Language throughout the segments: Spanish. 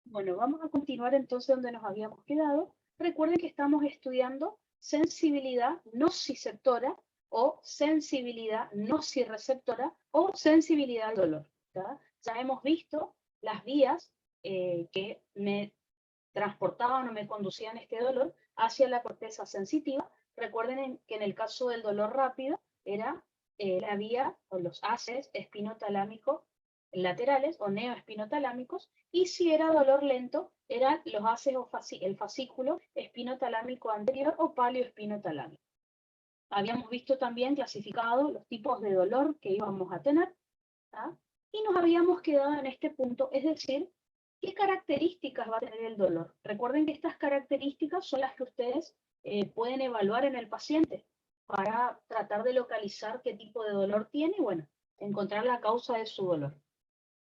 Bueno, vamos a continuar entonces donde nos habíamos quedado. Recuerden que estamos estudiando sensibilidad nociceptora o sensibilidad nocireceptora o sensibilidad al dolor. ¿Tá? Ya hemos visto las vías que me transportaban o me conducían este dolor hacia la corteza sensitiva. Recuerden que en el caso del dolor rápido era la vía o los haces espinotalámicos laterales o neoespinotalámicos, y si era dolor lento, eran los haces o el fascículo espinotalámico anterior o paleoespinotalámico. Habíamos visto también clasificado los tipos de dolor que íbamos a tener, ¿tá? Y nos habíamos quedado en este punto, es decir, ¿qué características va a tener el dolor? Recuerden que estas características son las que ustedes pueden evaluar en el paciente para tratar de localizar qué tipo de dolor tiene y, bueno, encontrar la causa de su dolor.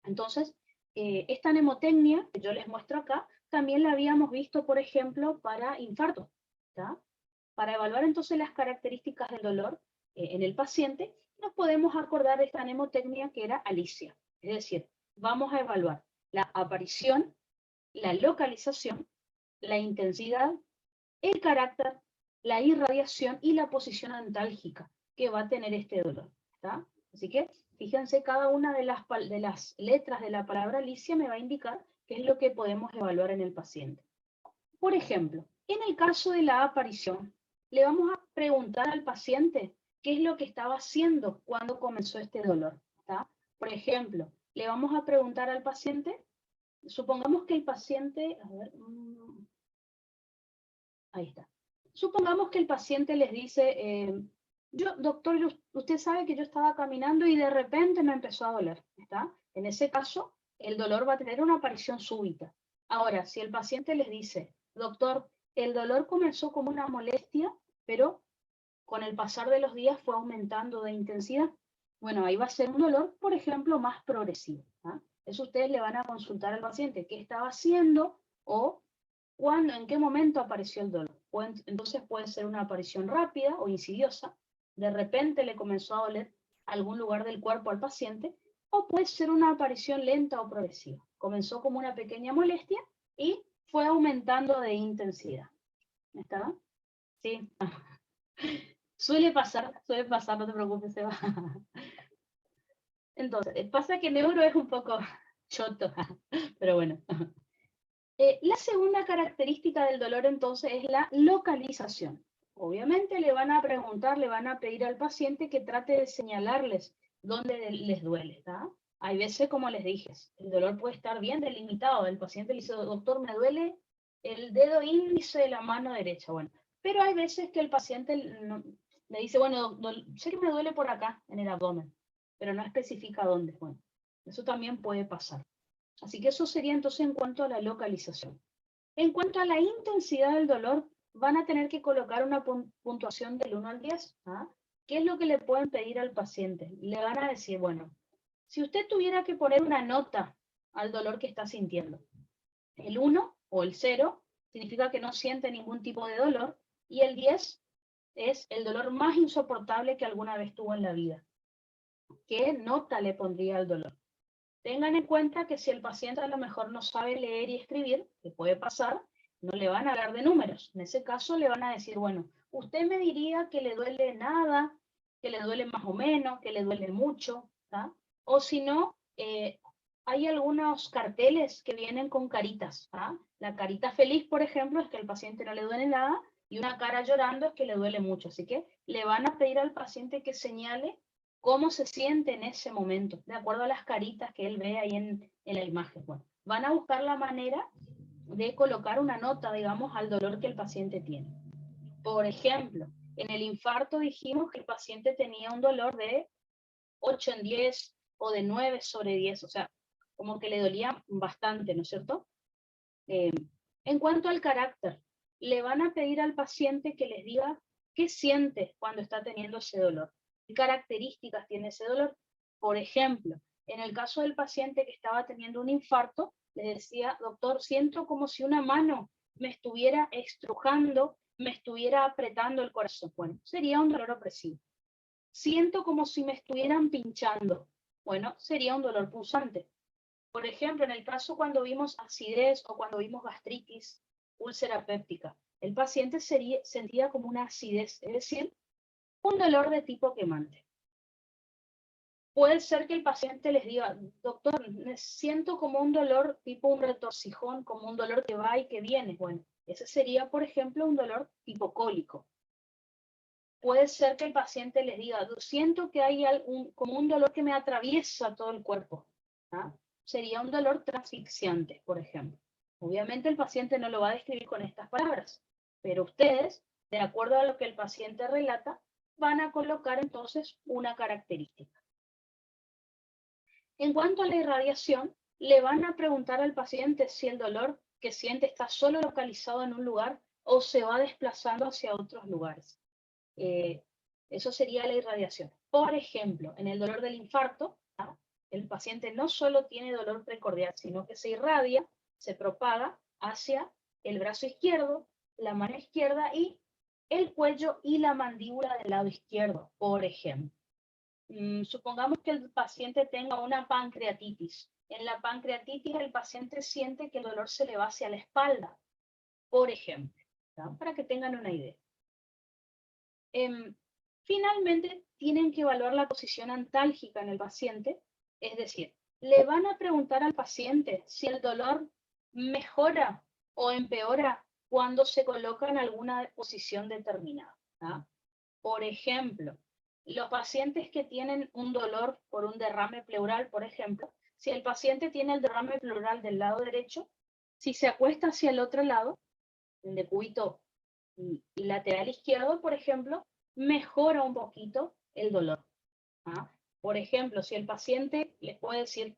Entonces, esta mnemotecnia que yo les muestro acá, también la habíamos visto, por ejemplo, para infarto, ¿tá? Para evaluar entonces las características del dolor en el paciente, nos podemos acordar de esta mnemotecnia que era Alicia. Es decir, vamos a evaluar la aparición, la localización, la intensidad, el carácter, la irradiación y la posición antálgica que va a tener este dolor. ¿Tá? Así que fíjense, cada una de las letras de la palabra Alicia me va a indicar qué es lo que podemos evaluar en el paciente. Por ejemplo, en el caso de la aparición, le vamos a preguntar al paciente qué es lo que estaba haciendo cuando comenzó este dolor. ¿Tá? Por ejemplo, le vamos a preguntar al paciente, supongamos que el paciente, a ver, ahí está. Supongamos que el paciente les dice, doctor, usted sabe que yo estaba caminando y de repente me empezó a doler. ¿Está? En ese caso, el dolor va a tener una aparición súbita. Ahora, si el paciente les dice, doctor, el dolor comenzó como una molestia, pero con el pasar de los días fue aumentando de intensidad. Bueno, ahí va a ser un dolor, por ejemplo, más progresivo. ¿Ah? Eso ustedes le van a consultar al paciente qué estaba haciendo o cuándo, en qué momento apareció el dolor. Entonces puede ser una aparición rápida o insidiosa, de repente le comenzó a doler algún lugar del cuerpo al paciente, o puede ser una aparición lenta o progresiva. Comenzó como una pequeña molestia y fue aumentando de intensidad. ¿Está? Sí. Suele pasar, no te preocupes, Seba. Entonces, pasa que neuro es un poco choto, pero bueno. La segunda característica del dolor entonces es la localización. Obviamente le van a preguntar, le van a pedir al paciente que trate de señalarles dónde les duele. ¿Tá? Hay veces, como les dije, el dolor puede estar bien delimitado. El paciente le dice, doctor, me duele el dedo índice de la mano derecha. Bueno, pero hay veces que el paciente le dice, bueno, sé que me duele por acá, en el abdomen, pero no especifica dónde. Bueno, eso también puede pasar. Así que eso sería entonces en cuanto a la localización. En cuanto a la intensidad del dolor, van a tener que colocar una puntuación del 1 al 10. ¿Ah? ¿Qué es lo que le pueden pedir al paciente? Le van a decir, bueno, si usted tuviera que poner una nota al dolor que está sintiendo, el 1 o el 0 significa que no siente ningún tipo de dolor, y el 10 es el dolor más insoportable que alguna vez tuvo en la vida. ¿Qué nota le pondría al dolor? Tengan en cuenta que si el paciente a lo mejor no sabe leer y escribir, que puede pasar, no le van a hablar de números. En ese caso le van a decir, bueno, usted me diría que le duele nada, que le duele más o menos, que le duele mucho, ¿tá? O si no, hay algunos carteles que vienen con caritas. ¿tá? La carita feliz, por ejemplo, es que al paciente no le duele nada, y una cara llorando es que le duele mucho. Así que le van a pedir al paciente que señale cómo se siente en ese momento, de acuerdo a las caritas que él ve ahí en la imagen. Bueno, van a buscar la manera de colocar una nota, digamos, al dolor que el paciente tiene. Por ejemplo, en el infarto dijimos que el paciente tenía un dolor de 8 en 10 o de 9 sobre 10, o sea, como que le dolía bastante, ¿no es cierto? En cuanto al carácter, le van a pedir al paciente que les diga qué siente cuando está teniendo ese dolor, qué características tiene ese dolor. Por ejemplo, en el caso del paciente que estaba teniendo un infarto, le decía, doctor, siento como si una mano me estuviera estrujando, me estuviera apretando el corazón. Bueno, sería un dolor opresivo. Siento como si me estuvieran pinchando. Bueno, sería un dolor pulsante. Por ejemplo, en el caso cuando vimos acidez o cuando vimos gastritis, úlcera péptica, el paciente sentía como una acidez, es decir, un dolor de tipo quemante. Puede ser que el paciente les diga, doctor, me siento como un dolor tipo un retorcijón, como un dolor que va y que viene. Bueno, ese sería, por ejemplo, un dolor tipo cólico. Puede ser que el paciente les diga, siento que hay como un dolor que me atraviesa todo el cuerpo. ¿Ah? Sería un dolor transfixiante, por ejemplo. Obviamente el paciente no lo va a describir con estas palabras, pero ustedes, de acuerdo a lo que el paciente relata, van a colocar entonces una característica. En cuanto a la irradiación, le van a preguntar al paciente si el dolor que siente está solo localizado en un lugar o se va desplazando hacia otros lugares. Eso sería la irradiación. Por ejemplo, en el dolor del infarto, ¿ah? El paciente no solo tiene dolor precordial, sino que se irradia, se propaga hacia el brazo izquierdo, la mano izquierda y el cuello y la mandíbula del lado izquierdo, por ejemplo. Supongamos que el paciente tenga una pancreatitis. En la pancreatitis el paciente siente que el dolor se le va hacia la espalda, por ejemplo, ¿tá? Para que tengan una idea. Finalmente, tienen que evaluar la posición antálgica en el paciente, es decir, le van a preguntar al paciente si el dolor mejora o empeora cuando se coloca en alguna posición determinada. ¿Tá? Por ejemplo, los pacientes que tienen un dolor por un derrame pleural, por ejemplo, si el paciente tiene el derrame pleural del lado derecho, si se acuesta hacia el otro lado, el decúbito lateral izquierdo, por ejemplo, mejora un poquito el dolor. ¿Ah? Por ejemplo, si el paciente, les puede decir,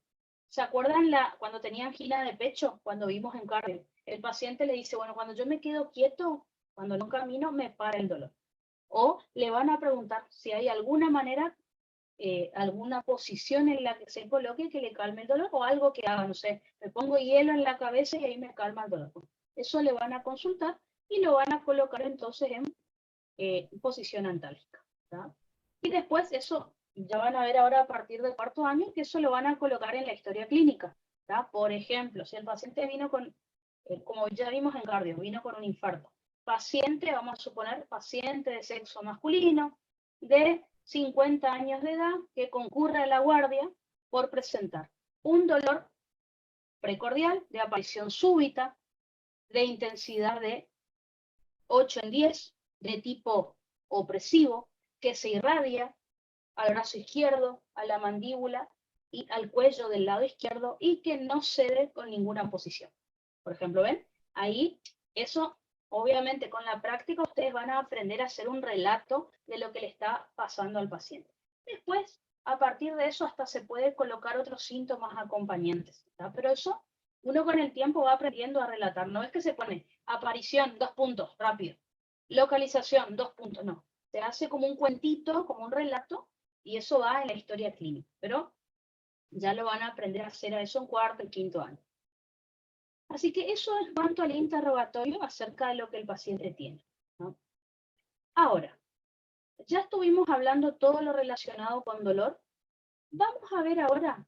¿se acuerdan cuando tenía angina de pecho, cuando vimos en cardio? El paciente le dice, bueno, cuando yo me quedo quieto, cuando no camino, me para el dolor. O le van a preguntar si hay alguna manera, alguna posición en la que se coloque que le calme el dolor o algo que haga, no sé, me pongo hielo en la cabeza y ahí me calma el dolor. Eso le van a consultar y lo van a colocar entonces en posición antálgica. ¿Tá? Y después eso, ya van a ver ahora a partir del cuarto año, que eso lo van a colocar en la historia clínica. ¿Tá? Por ejemplo, si el paciente vino con, como ya vimos en cardio, vino con un infarto. Paciente, vamos a suponer, paciente de sexo masculino, de 50 años de edad, que concurre a la guardia por presentar un dolor precordial de aparición súbita, de intensidad de 8 en 10, de tipo opresivo, que se irradia al brazo izquierdo, a la mandíbula y al cuello del lado izquierdo y que no cede con ninguna posición. Por ejemplo, ¿ven? Ahí, eso, obviamente, con la práctica ustedes van a aprender a hacer un relato de lo que le está pasando al paciente. Después, a partir de eso, hasta se puede colocar otros síntomas acompañantes, ¿tá? Pero eso, uno con el tiempo va aprendiendo a relatar. No es que se pone aparición, 2 puntos, rápido. Localización, 2 puntos, no. Se hace como un cuentito, como un relato, y eso va en la historia clínica. Pero ya lo van a aprender a hacer a eso en cuarto y quinto año. Así que eso es cuanto al interrogatorio acerca de lo que el paciente tiene, ¿no? Ahora, ya estuvimos hablando todo lo relacionado con dolor. Vamos a ver ahora.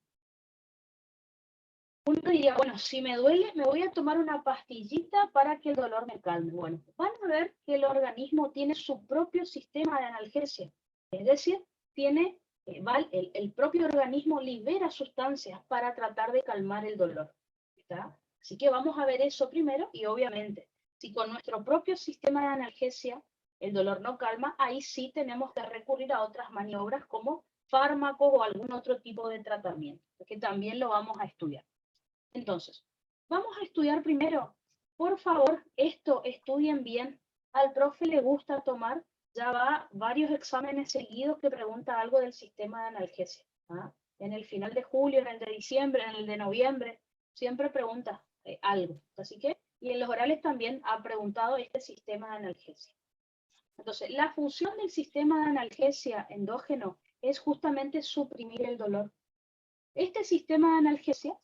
Uno diría, bueno, si me duele, me voy a tomar una pastillita para que el dolor me calme. Bueno, van a ver que el organismo tiene su propio sistema de analgesia. Es decir, tiene, el propio organismo libera sustancias para tratar de calmar el dolor. ¿Está? Así que vamos a ver eso primero y obviamente, si con nuestro propio sistema de analgesia el dolor no calma, ahí sí tenemos que recurrir a otras maniobras como fármacos o algún otro tipo de tratamiento, que también lo vamos a estudiar. Entonces, vamos a estudiar primero. Por favor, esto estudien bien. Al profe le gusta tomar, ya va varios exámenes seguidos que pregunta algo del sistema de analgesia. ¿Ah? En el final de julio, en el de diciembre, en el de noviembre, siempre pregunta algo. Así que, y en los orales también ha preguntado este sistema de analgesia. Entonces, la función del sistema de analgesia endógeno es justamente suprimir el dolor. Este sistema de analgesia,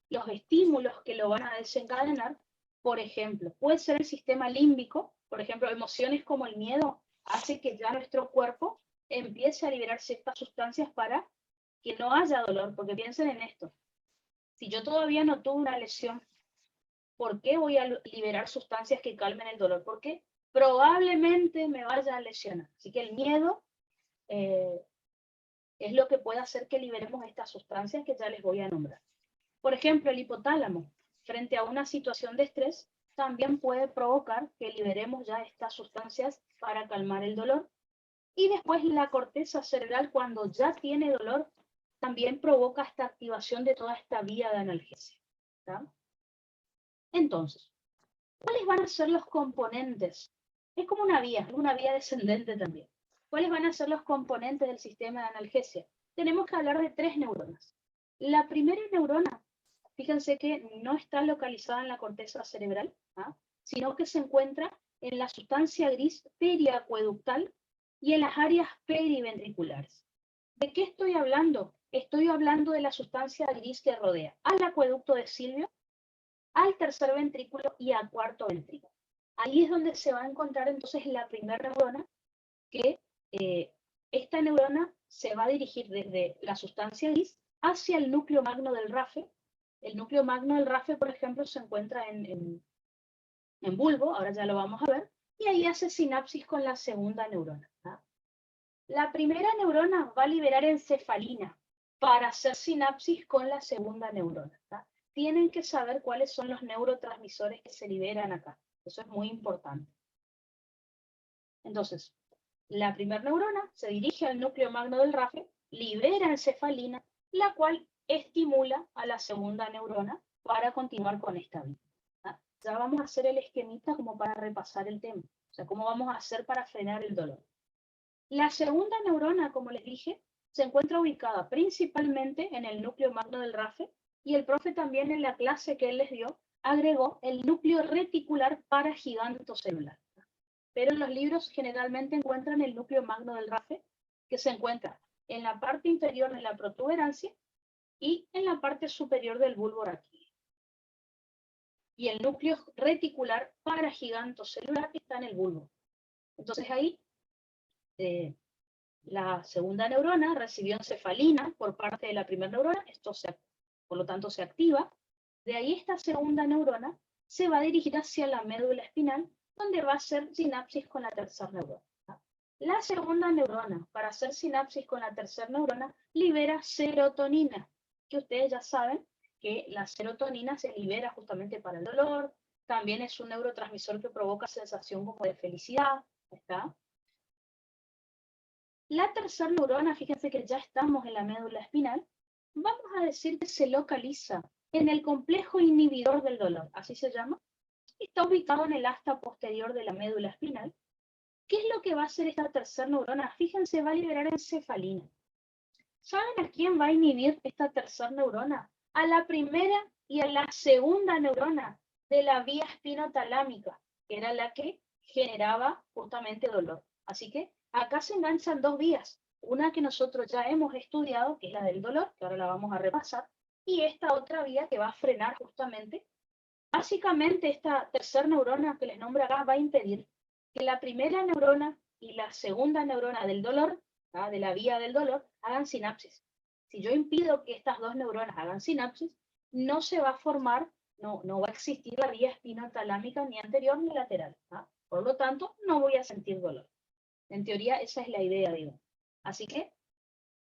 los estímulos que lo van a desencadenar, por ejemplo, puede ser el sistema límbico, por ejemplo, emociones como el miedo, hace que ya nuestro cuerpo empiece a liberar ciertas sustancias para que no haya dolor, porque piensen en esto. Si yo todavía no tuve una lesión, ¿por qué voy a liberar sustancias que calmen el dolor? Porque probablemente me vaya a lesionar. Así que el miedo es lo que puede hacer que liberemos estas sustancias que ya les voy a nombrar. Por ejemplo, el hipotálamo, frente a una situación de estrés, también puede provocar que liberemos ya estas sustancias para calmar el dolor. Y después la corteza cerebral, cuando ya tiene dolor, también provoca esta activación de toda esta vía de analgesia. ¿Tá? Entonces, ¿cuáles van a ser los componentes? Es como una vía descendente también. ¿Cuáles van a ser los componentes del sistema de analgesia? Tenemos que hablar de 3 neuronas. La primera neurona, fíjense que no está localizada en la corteza cerebral, ¿ah? Sino que se encuentra en la sustancia gris periacueductal y en las áreas periventriculares. ¿De qué estoy hablando? Estoy hablando de la sustancia gris que rodea al acueducto de Silvio, al tercer ventrículo y al cuarto ventrículo. Ahí es donde se va a encontrar entonces la primera neurona, que esta neurona se va a dirigir desde la sustancia gris hacia el núcleo magno del RAFE. El núcleo magno del RAFE, por ejemplo, se encuentra en bulbo, ahora ya lo vamos a ver, y ahí hace sinapsis con la segunda neurona. ¿tá? La primera neurona va a liberar encefalina para hacer sinapsis con la segunda neurona. ¿tá? Tienen que saber cuáles son los neurotransmisores que se liberan acá. Eso es muy importante. Entonces, la primera neurona se dirige al núcleo magno del RAFE, libera encefalina, la cual estimula a la segunda neurona para continuar con esta vía. ¿tá? Ya vamos a hacer el esquemita como para repasar el tema. O sea, cómo vamos a hacer para frenar el dolor. La segunda neurona, como les dije, se encuentra ubicada principalmente en el núcleo magno del RAFE, y el profe también en la clase que él les dio agregó el núcleo reticular paragigantoccelular. Pero en los libros generalmente encuentran el núcleo magno del RAFE, que se encuentra en la parte inferior de la protuberancia y en la parte superior del bulbo raquídeo. Y el núcleo reticular paragigantocelular está en el bulbo. Entonces ahí la segunda neurona recibió encefalina por parte de la primera neurona, por lo tanto se activa. De ahí esta segunda neurona se va a dirigir hacia la médula espinal, donde va a hacer sinapsis con la tercera neurona. La segunda neurona, para hacer sinapsis con la tercera neurona, libera serotonina, que ustedes ya saben que la serotonina se libera justamente para el dolor, también es un neurotransmisor que provoca sensación como de felicidad, ¿está? La tercera neurona, fíjense que ya estamos en la médula espinal, vamos a decir que se localiza en el complejo inhibidor del dolor, así se llama. Está ubicado en el asta posterior de la médula espinal. ¿Qué es lo que va a hacer esta tercera neurona? Fíjense, va a liberar encefalina. ¿Saben a quién va a inhibir esta tercera neurona? A la primera y a la segunda neurona de la vía espinotalámica, que era la que generaba justamente dolor. Así que acá se enganchan 2 vías. Una que nosotros ya hemos estudiado, que es la del dolor, que ahora la vamos a repasar, y esta otra vía que va a frenar justamente. Básicamente esta tercera neurona que les nombro acá va a impedir que la primera neurona y la segunda neurona del dolor, ¿tá? De la vía del dolor, hagan sinapsis. Si yo impido que estas 2 neuronas hagan sinapsis, no se va a formar, no va a existir la vía espinotalámica ni anterior ni lateral. ¿tá? Por lo tanto, no voy a sentir dolor. En teoría, esa es la idea, digo. Así que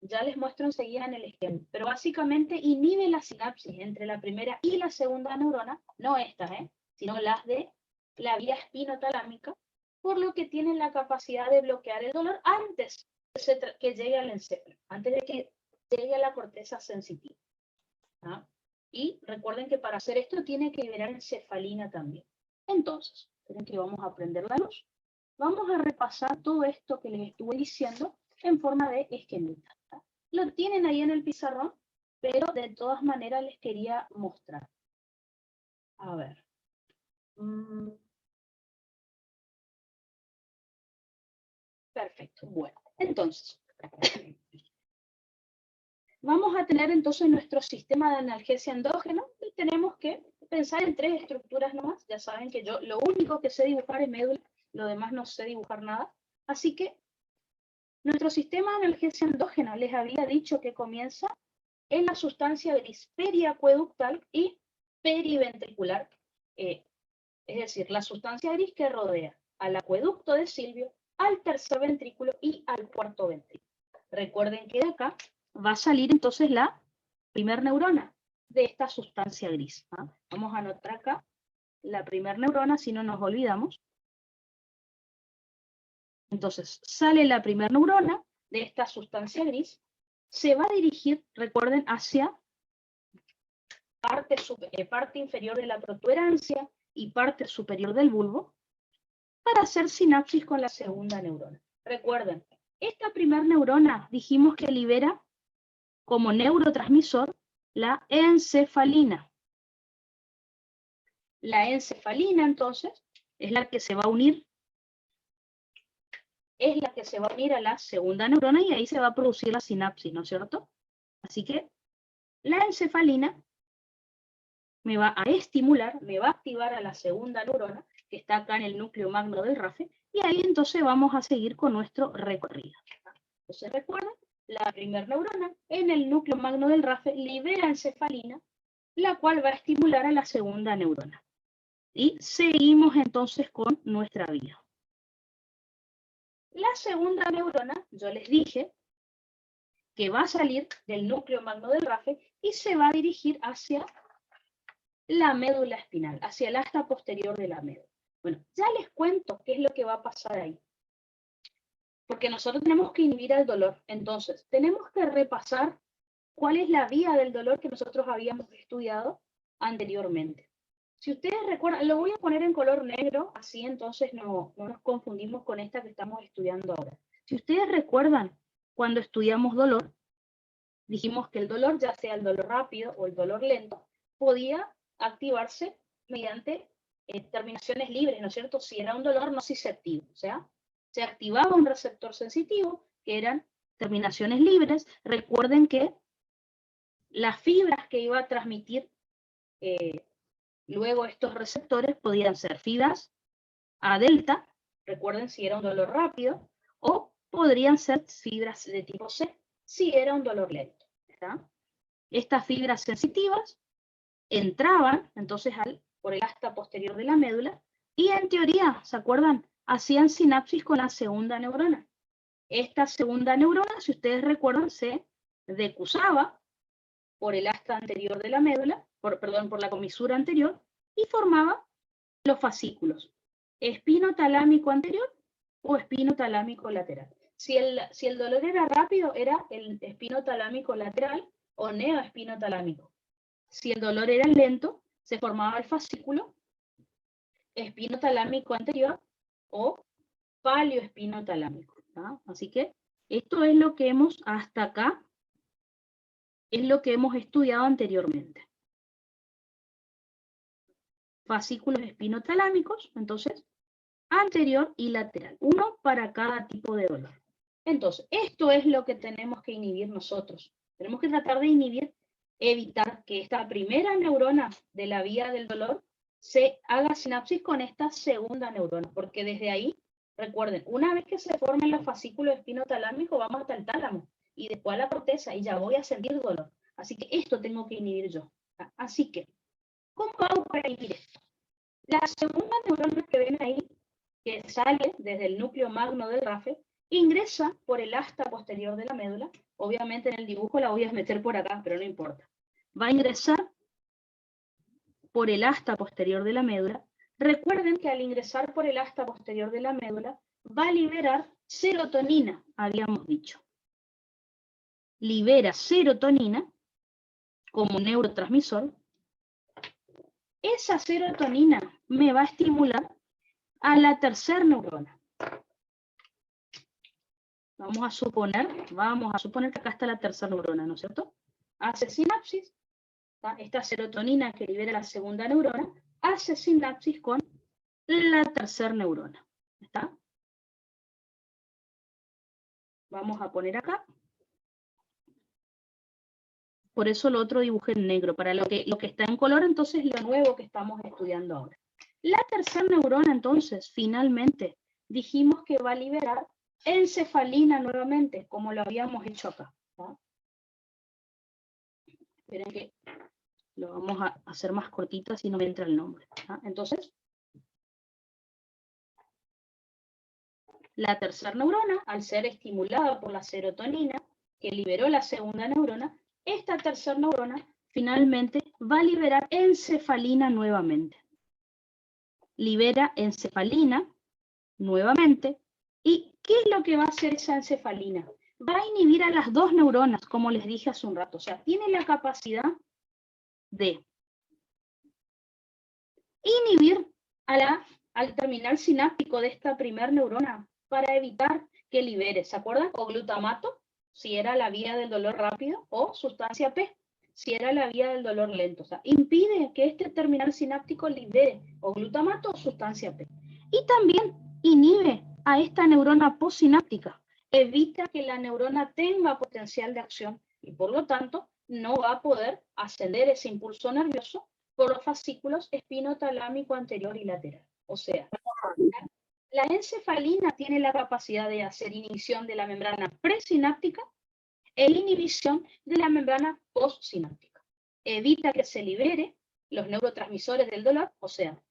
ya les muestro enseguida en el esquema. Pero básicamente inhibe la sinapsis entre la primera y la segunda neurona, no estas, sino las de la vía espinotalámica, por lo que tienen la capacidad de bloquear el dolor antes que llegue al encéfalo, antes de que llegue a la corteza sensitiva. ¿ah? Y recuerden que para hacer esto tiene que liberar encefalina también. Entonces, esperen que vamos a prender la luz. Vamos a repasar todo esto que les estuve diciendo en forma de esquemita. ¿tá? Lo tienen ahí en el pizarrón, pero de todas maneras les quería mostrar. A ver. Perfecto. Bueno, entonces, vamos a tener entonces nuestro sistema de analgesia endógeno y tenemos que pensar en 3 estructuras nomás. Ya saben que yo lo único que sé dibujar es médula, lo demás no sé dibujar nada. Así que nuestro sistema de analgesia endógena les había dicho que comienza en la sustancia gris periacueductal y periventricular, es decir, la sustancia gris que rodea al acueducto de Silvio, al tercer ventrículo y al cuarto ventrículo. Recuerden que de acá va a salir entonces la primer neurona de esta sustancia gris. Vamos a anotar acá la primer neurona, si no nos olvidamos. Entonces, sale la primer neurona de esta sustancia gris, se va a dirigir, recuerden, hacia parte inferior de la protuberancia y parte superior del bulbo, para hacer sinapsis con la segunda neurona. Recuerden, esta primer neurona dijimos que libera como neurotransmisor la encefalina. La encefalina, entonces, es la que se va a unir a la segunda neurona y ahí se va a producir la sinapsis, ¿no es cierto? Así que la encefalina me va a estimular, me va a activar a la segunda neurona, que está acá en el núcleo magno del RAFE, y ahí entonces vamos a seguir con nuestro recorrido. Entonces recuerden, la primera neurona en el núcleo magno del RAFE libera encefalina, la cual va a estimular a la segunda neurona. Y seguimos entonces con nuestra vía. La segunda neurona, yo les dije, que va a salir del núcleo magno del RAFE y se va a dirigir hacia la médula espinal, hacia el asta posterior de la médula. Bueno, ya les cuento qué es lo que va a pasar ahí. Porque nosotros tenemos que inhibir el dolor. Entonces, tenemos que repasar cuál es la vía del dolor que nosotros habíamos estudiado anteriormente. Si ustedes recuerdan, lo voy a poner en color negro, así entonces no nos confundimos con esta que estamos estudiando ahora. Si ustedes recuerdan, cuando estudiamos dolor, dijimos que el dolor, ya sea el dolor rápido o el dolor lento, podía activarse mediante terminaciones libres, ¿no es cierto? Si era un dolor nociceptivo, o sea, se activaba un receptor sensitivo, que eran terminaciones libres. Recuerden que las fibras que iba a transmitir luego estos receptores podían ser fibras A delta, recuerden si era un dolor rápido, o podrían ser fibras de tipo C, si era un dolor lento. ¿Está? Estas fibras sensitivas entraban entonces por el asta posterior de la médula y en teoría, ¿se acuerdan? Hacían sinapsis con la segunda neurona. Esta segunda neurona, si ustedes recuerdan, se decusaba por el asta anterior de la médula, por la comisura anterior, y formaba los fascículos, espinotalámico anterior o espinotalámico lateral. Si el dolor era rápido, era el espinotalámico lateral o neoespinotalámico. Si el dolor era lento, se formaba el fascículo espinotalámico anterior o paleoespinotalámico. ¿Ah? Así que esto es lo que hasta acá, es lo que hemos estudiado anteriormente. Fascículos espinotalámicos, entonces, anterior y lateral, uno para cada tipo de dolor. Entonces, esto es lo que tenemos que inhibir nosotros. Tenemos que tratar de inhibir, evitar que esta primera neurona de la vía del dolor se haga sinapsis con esta segunda neurona, porque desde ahí, recuerden, una vez que se formen los fascículos espinotalámicos, vamos hasta el tálamo, y después a la corteza, y ya voy a sentir dolor. Así que esto tengo que inhibir yo. Así que, ¿cómo hago para inhibir esto? La segunda neurona que ven ahí, que sale desde el núcleo magno del RAFE, ingresa por el asta posterior de la médula. Obviamente en el dibujo la voy a meter por acá, pero no importa. Va a ingresar por el asta posterior de la médula. Recuerden que al ingresar por el asta posterior de la médula, va a liberar serotonina, habíamos dicho. Libera serotonina como neurotransmisor. Esa serotonina me va a estimular a la tercera neurona. Vamos a suponer que acá está la tercera neurona, ¿no es cierto? Hace sinapsis. Esta serotonina que libera la segunda neurona hace sinapsis con la tercera neurona. ¿Está? Vamos a poner acá. Por eso lo otro dibujé en negro. Para lo que está en color, entonces lo nuevo que estamos estudiando ahora. La tercera neurona, entonces, finalmente, dijimos que va a liberar encefalina nuevamente, como lo habíamos hecho acá. ¿Tá? Esperen que lo vamos a hacer más cortito, así no me entra el nombre. Entonces, la tercera neurona, al ser estimulada por la serotonina, que liberó la segunda neurona, esta tercera neurona finalmente va a liberar encefalina nuevamente. Libera encefalina nuevamente. ¿Y qué es lo que va a hacer esa encefalina? Va a inhibir a las dos neuronas, como les dije hace un rato. O sea, tiene la capacidad de inhibir al terminal sináptico de esta primera neurona para evitar que libere, ¿se acuerdan? O glutamato, si era la vía del dolor rápido, o sustancia P, si era la vía del dolor lento. O sea, impide que este terminal sináptico libere o glutamato o sustancia P. Y también inhibe a esta neurona postsináptica, evita que la neurona tenga potencial de acción y por lo tanto no va a poder ascender ese impulso nervioso por los fascículos espinotalámico anterior y lateral. O sea, la encefalina tiene la capacidad de hacer inhibición de la membrana presináptica e inhibición de la membrana postsináptica. Evita que se libere los neurotransmisores del dolor, o sea,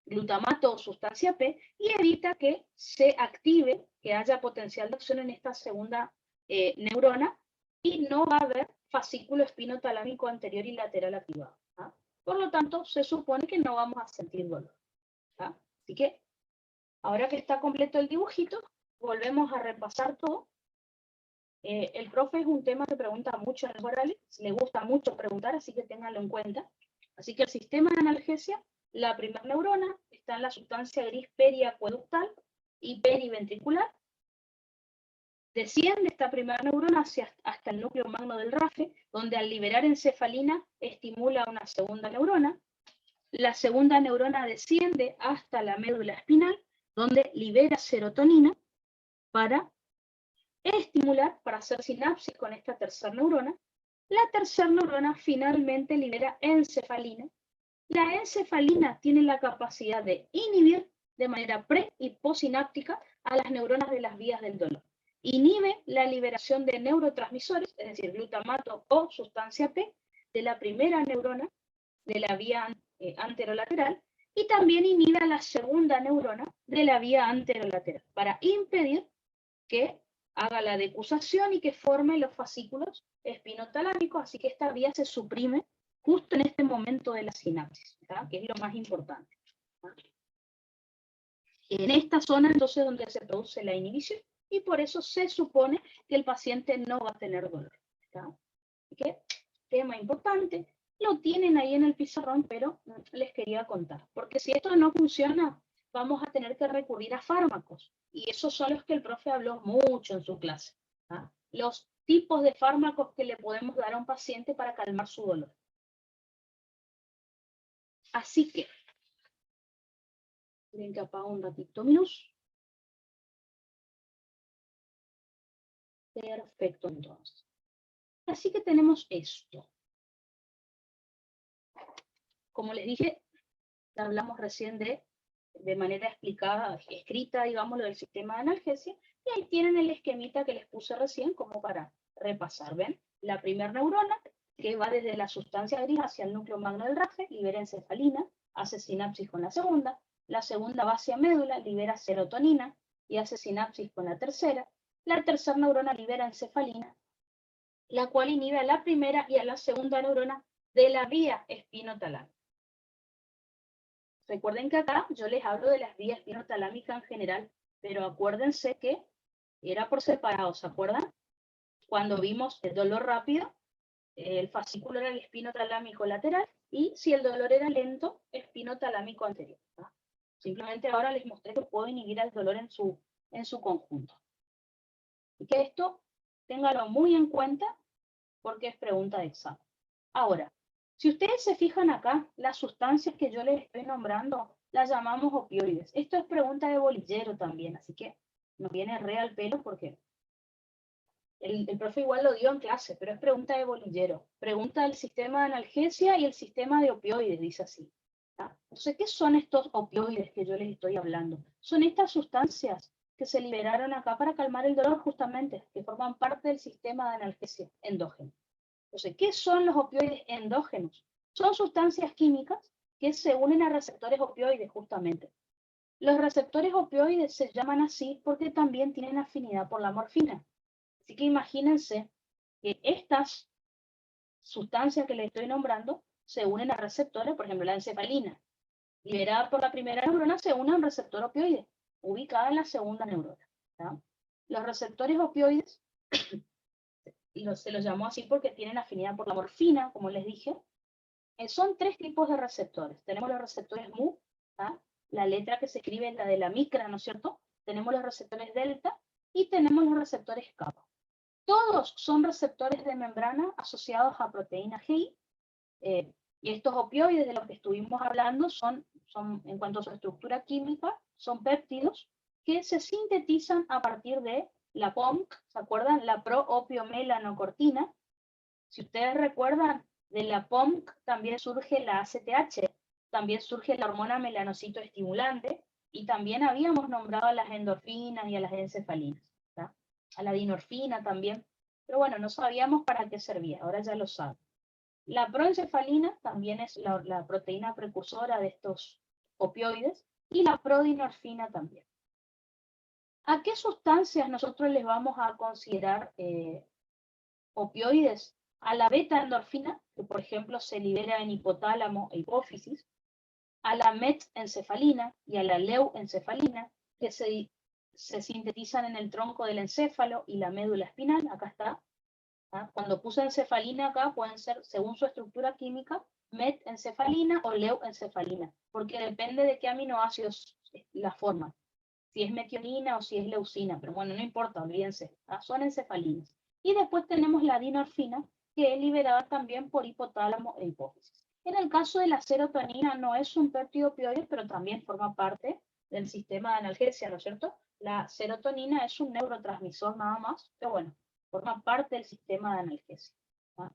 glutamato o sustancia P, y evita que se active, que haya potencial de acción en esta segunda neurona, y no va a haber fascículo espinotalámico anterior y lateral activado. Por lo tanto, se supone que no vamos a sentir dolor. Así que, ahora que está completo el dibujito, volvemos a repasar todo. El profe es un tema que pregunta mucho en los orales, le gusta mucho preguntar, así que ténganlo en cuenta. Así que el sistema de analgesia, la primera neurona está en la sustancia gris periacueductal y periventricular. Desciende esta primera neurona hasta el núcleo magno del rafe, donde al liberar encefalina estimula una segunda neurona. La segunda neurona desciende hasta la médula espinal, donde libera serotonina para estimular, para hacer sinapsis con esta tercera neurona. La tercera neurona finalmente libera encefalina. La encefalina tiene la capacidad de inhibir de manera pre- y postsináptica a las neuronas de las vías del dolor. Inhibe la liberación de neurotransmisores, es decir, glutamato o sustancia P, de la primera neurona de la vía anterolateral, y también inhibe a la segunda neurona de la vía anterolateral, para impedir que haga la decusación y que forme los fascículos espinotalámicos, así que esta vía se suprime justo en este momento de la sinapsis, que es lo más importante. En esta zona entonces donde se produce la inhibición, y por eso se supone que el paciente no va a tener dolor. Así que, tema importante, lo tienen ahí en el pizarrón, pero les quería contar, porque si esto no funciona, vamos a tener que recurrir a fármacos, y esos son los que el profe habló mucho en su clase. Los tipos de fármacos que le podemos dar a un paciente para calmar su dolor. Así que, miren que apago un ratito menos. Perfecto, entonces. Así que tenemos esto. Como les dije, hablamos recién de manera explicada, escrita, digamos, lo del sistema de analgesia, y ahí tienen el esquemita que les puse recién como para repasar. ¿Ven? La primera neurona, que va desde la sustancia gris hacia el núcleo magno del rafe, libera encefalina, hace sinapsis con la segunda va hacia médula, libera serotonina y hace sinapsis con la tercera neurona libera encefalina, la cual inhibe a la primera y a la segunda neurona de la vía espinotalámica. Recuerden que acá yo les hablo de las vías espinotalámicas en general, pero acuérdense que era por separado, ¿se acuerdan? Cuando vimos el dolor rápido, el fascículo era el espinotalámico lateral, y si el dolor era lento, espinotalámico anterior. Simplemente ahora les mostré que puedo inhibir el dolor en su conjunto. Y que esto, téngalo muy en cuenta, porque es pregunta de examen. Ahora, si ustedes se fijan acá, las sustancias que yo les estoy nombrando, las llamamos opioides. Esto es pregunta de bolillero también, así que nos viene re al pelo porque el profe igual lo dio en clase, pero es pregunta de bolillero. Pregunta del sistema de analgesia y el sistema de opioides, dice así. Entonces, ¿qué son estos opioides que yo les estoy hablando? Son estas sustancias que se liberaron acá para calmar el dolor justamente, que forman parte del sistema de analgesia endógeno. Entonces, ¿qué son los opioides endógenos? Son sustancias químicas que se unen a receptores opioides justamente. Los receptores opioides se llaman así porque también tienen afinidad por la morfina. Así que imagínense que estas sustancias que les estoy nombrando se unen a receptores, por ejemplo, la encefalina, liberada por la primera neurona, se une a un receptor opioide, ubicada en la segunda neurona. ¿Tá? Los receptores opioides, se los llamó así porque tienen afinidad por la morfina, como les dije. Son tres tipos de receptores. Tenemos los receptores mu, ¿tá? La letra que se escribe es la de la micra, ¿no es cierto? Tenemos los receptores delta y tenemos los receptores kappa. Todos son receptores de membrana asociados a proteína GI, y estos opioides de los que estuvimos hablando son, en cuanto a su estructura química, son péptidos que se sintetizan a partir de la POMC, ¿se acuerdan? La proopiomelanocortina. Si ustedes recuerdan, de la POMC también surge la ACTH, también surge la hormona melanocito estimulante, y también habíamos nombrado a las endorfinas y a las encefalinas, ¿tá? A la dinorfina también, pero bueno, no sabíamos para qué servía, ahora ya lo saben. La proencefalina también es la proteína precursora de estos opioides, y la prodinorfina también. ¿A qué sustancias nosotros les vamos a considerar opioides? A la beta-endorfina, que por ejemplo se libera en hipotálamo e hipófisis, a la metencefalina y a la leuencefalina, que se sintetizan en el tronco del encéfalo y la médula espinal, acá está. ¿Ah? Cuando puse encefalina acá, pueden ser, según su estructura química, metencefalina o leuencefalina, porque depende de qué aminoácidos la forman, si es metionina o si es leucina, pero bueno, no importa, olvídense, ¿ah? Son encefalinas. Y después tenemos la dinorfina, que es liberada también por hipotálamo e hipófisis. En el caso de la serotonina, no es un péptido opioide, pero también forma parte del sistema de analgesia, ¿no es cierto? La serotonina es un neurotransmisor nada más, pero bueno, forma parte del sistema de analgesia. ¿Ah?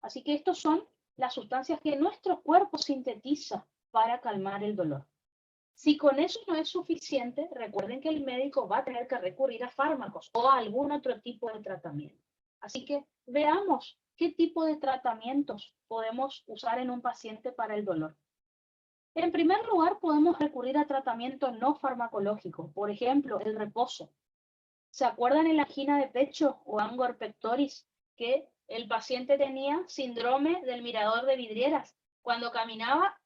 Así que estos son las sustancias que nuestro cuerpo sintetiza para calmar el dolor. Si con eso no es suficiente, recuerden que el médico va a tener que recurrir a fármacos o a algún otro tipo de tratamiento. Así que veamos qué tipo de tratamientos podemos usar en un paciente para el dolor. En primer lugar, podemos recurrir a tratamiento no farmacológico, por ejemplo, el reposo. ¿Se acuerdan en la angina de pecho o angor pectoris que el paciente tenía síndrome del mirador de vidrieras? Cuando caminaba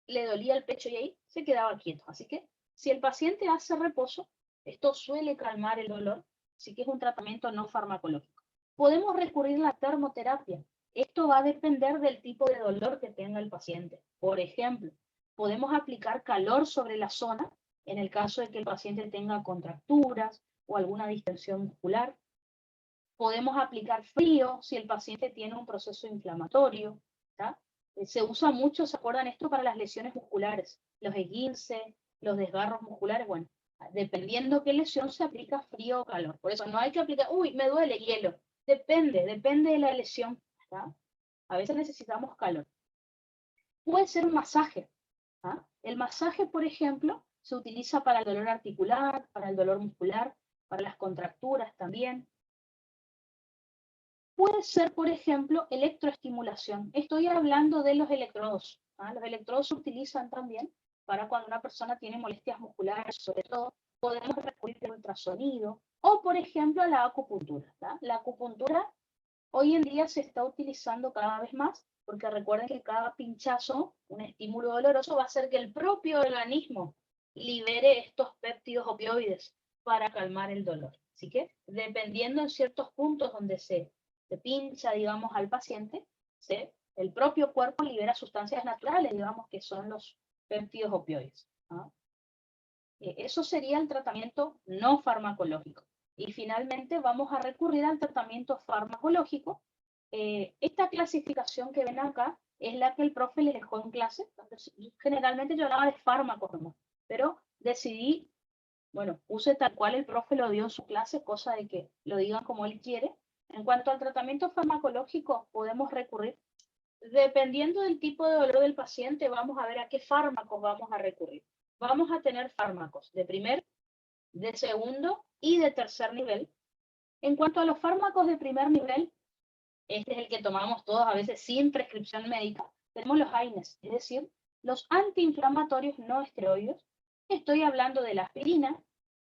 le dolía el pecho y ahí se quedaba quieto. Así que si el paciente hace reposo, esto suele calmar el dolor, así que es un tratamiento no farmacológico. Podemos recurrir a la termoterapia. Esto va a depender del tipo de dolor que tenga el paciente. Por ejemplo, podemos aplicar calor sobre la zona en el caso de que el paciente tenga contracturas o alguna distensión muscular. Podemos aplicar frío si el paciente tiene un proceso inflamatorio. ¿Tá? Se usa mucho, ¿se acuerdan esto? Para las lesiones musculares, los esguinces, los desgarros musculares. Bueno, dependiendo qué lesión se aplica frío o calor. Por eso no hay que aplicar, uy, me duele hielo. Depende de la lesión. ¿Tá? A veces necesitamos calor. Puede ser un masaje. ¿Ah? El masaje, por ejemplo, se utiliza para el dolor articular, para el dolor muscular, para las contracturas también. Puede ser, por ejemplo, electroestimulación. Estoy hablando de los electrodos. ¿Ah? Los electrodos se utilizan también para cuando una persona tiene molestias musculares, sobre todo. Podemos recurrir al ultrasonido o, por ejemplo, a la acupuntura. ¿Tá? La acupuntura hoy en día se está utilizando cada vez más, porque recuerden que cada pinchazo, un estímulo doloroso, va a hacer que el propio organismo libere estos péptidos opioides para calmar el dolor. Así que, dependiendo en ciertos puntos donde se pincha, digamos, al paciente, el propio cuerpo libera sustancias naturales, digamos, que son los péptidos opioides. ¿Ah? Eso sería el tratamiento no farmacológico. Y finalmente vamos a recurrir al tratamiento farmacológico. Esta clasificación que ven acá es la que el profe les dejó en clase. Entonces, generalmente yo hablaba de fármacos nomás, pero decidí, bueno, puse tal cual el profe lo dio en su clase, cosa de que lo digan como él quiere. En cuanto al tratamiento farmacológico, podemos recurrir, dependiendo del tipo de dolor del paciente, vamos a ver a qué fármacos vamos a recurrir. Vamos a tener fármacos de primer, de segundo y de tercer nivel. En cuanto a los fármacos de primer nivel, este es el que tomamos todos a veces sin prescripción médica, tenemos los AINES, es decir, los antiinflamatorios no esteroides. Estoy hablando de la aspirina,